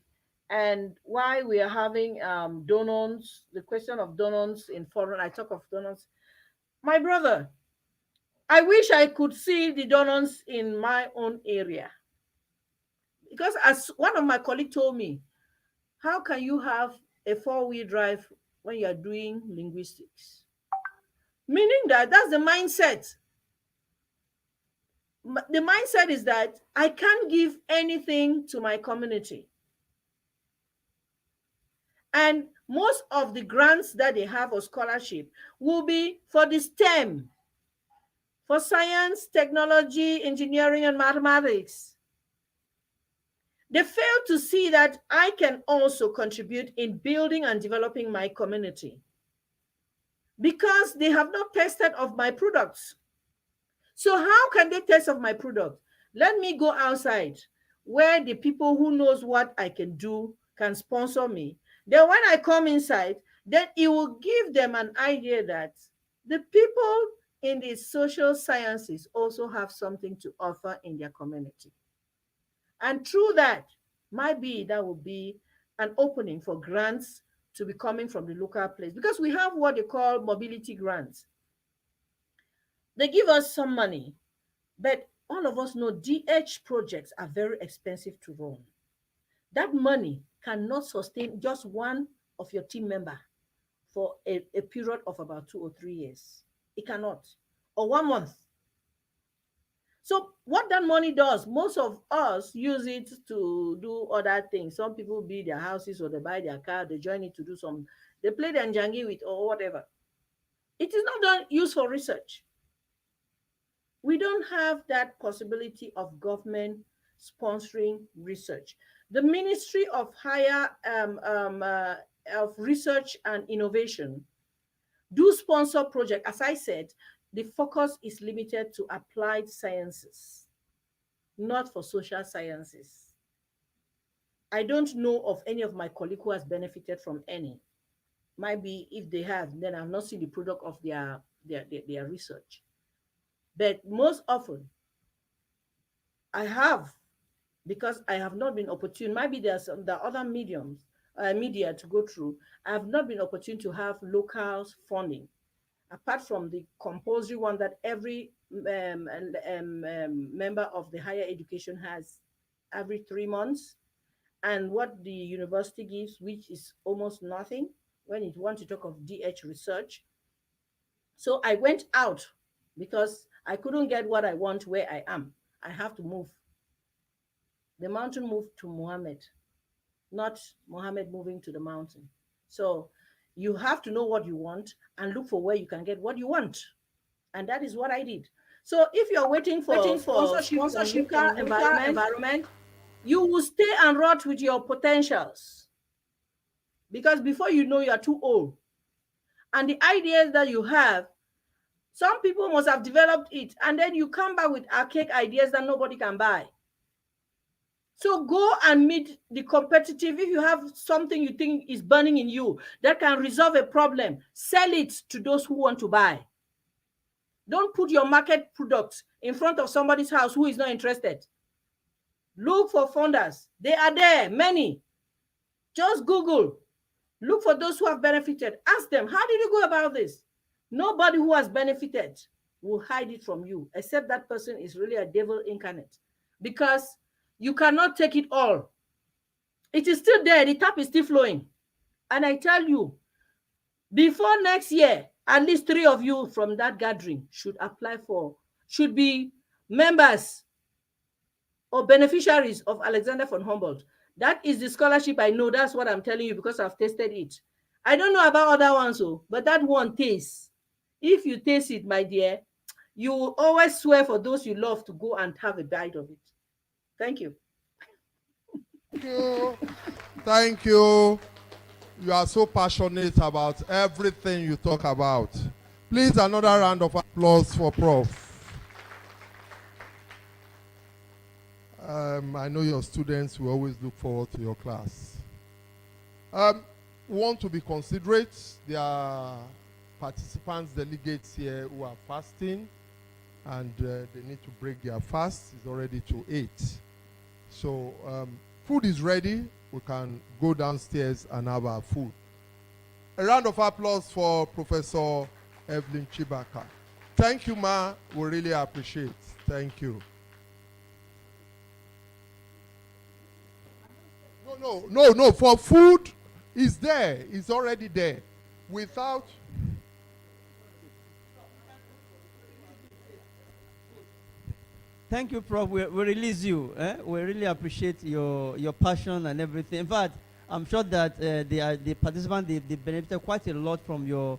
and why we are having donors, the question of donors in foreign. I talk of donors. My brother, I wish I could see the donors in my own area. Because as one of my colleagues told me, how can you have a 4-wheel drive when you're doing linguistics? Meaning that's the mindset. The mindset is that I can't give anything to my community. And most of the grants that they have or scholarship will be for the STEM, for science, technology, engineering, and mathematics. They fail to see that I can also contribute in building and developing my community because they have not tested of my products. So how can they test of my product? Let me go outside where the people who knows what I can do can sponsor me. Then when I come inside, then it will give them an idea that the people in the social sciences also have something to offer in their community. And through that, might be that will be an opening for grants to be coming from the local place, because we have what they call mobility grants. They give us some money, but all of us know DH projects are very expensive to run. That money cannot sustain just one of your team member for a period of about 2 or 3 years. It cannot. Or 1 month. So what that money does, most of us use it to do other things. Some people build their houses or they buy their car, they join it to do some, they play the njangi with or whatever. It is not used for research. We don't have that possibility of government sponsoring research. The Ministry of Higher of Research and Innovation do sponsor projects. As I said, the focus is limited to applied sciences, not for social sciences. I don't know of any of my colleagues who has benefited from any. Might be if they have, then I've not seen the product of their research. But most often, I have, because I have not been opportune. Maybe there are other mediums, media to go through. I have not been opportune to have local funding, apart from the compulsory one that every member of the higher education has every 3 months, and what the university gives, which is almost nothing when you want to talk of DH research. So I went out because I couldn't get what I want where I am. I have to move. The mountain moved to Muhammad, not Muhammad moving to the mountain. So you have to know what you want and look for where you can get what you want. And that is what I did. So if you're waiting for sponsorship in local environment, you will stay and rot with your potentials. Because before you know, you are too old. And the ideas that you have, some people must have developed it. And then you come back with archaic ideas that nobody can buy. So go and meet the competitive. If you have something you think is burning in you that can resolve a problem, sell it to those who want to buy. Don't put your market product in front of somebody's house who is not interested. Look for funders. They are there, many. Just Google. Look for those who have benefited. Ask them, how did you go about this? Nobody who has benefited will hide it from you, except that person is really a devil incarnate. Because you cannot take it all. It is still there. The tap is still flowing. And I tell you, before next year, at least 3 of you from that gathering should be members or beneficiaries of Alexander von Humboldt. That is the scholarship I know. That's what I'm telling you because I've tasted it. I don't know about other ones, but that one tastes. If you taste it, my dear, you will always swear for those you love to go and have a bite of it. Thank you. Thank you. Thank you. You are so passionate about everything you talk about. Please, another round of applause for Prof. I know your students will always look forward to your class. We want to be considerate. There are participants, delegates here who are fasting, and they need to break their fast. It's already to 8. So food is ready. We can go downstairs and have our food. A round of applause for Professor Evelyn Chibaka. Thank you, Ma. We really appreciate. Thank you. No. For food, it's there. It's already there. Without... Thank you, Prof. We release you. We really appreciate your passion and everything. In fact, I'm sure that the participants, they benefited quite a lot from your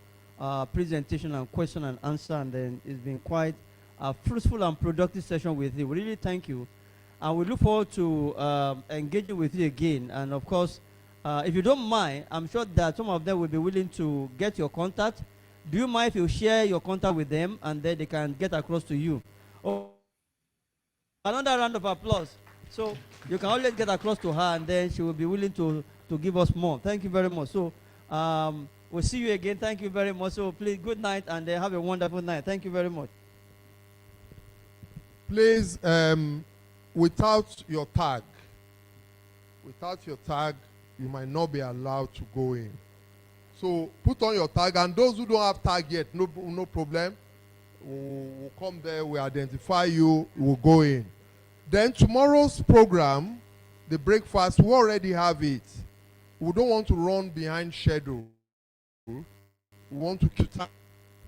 presentation and question and answer, and then it's been quite a fruitful and productive session with you. We really thank you. And we look forward to engaging with you again. And of course, if you don't mind, I'm sure that some of them will be willing to get your contact. Do you mind if you share your contact with them and then they can get across to you? Oh, another round of applause. So you can always get across to her and then she will be willing to give us more. Thank you very much. So we'll see you again. Thank you very much. So please, good night and have a wonderful night. Thank you very much. Please, without your tag, you might not be allowed to go in. So put on your tag, and those who don't have tag yet, no problem. We'll come there, we'll identify you, we'll go in. Then tomorrow's program, the breakfast, we already have it. We don't want to run behind schedule. We want to keep time.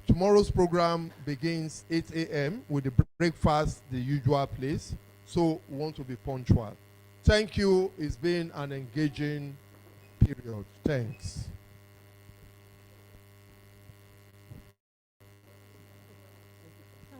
Tomorrow's program begins 8 a.m. with the breakfast, the usual place. So we want to be punctual. Thank you. It's been an engaging period. Thanks.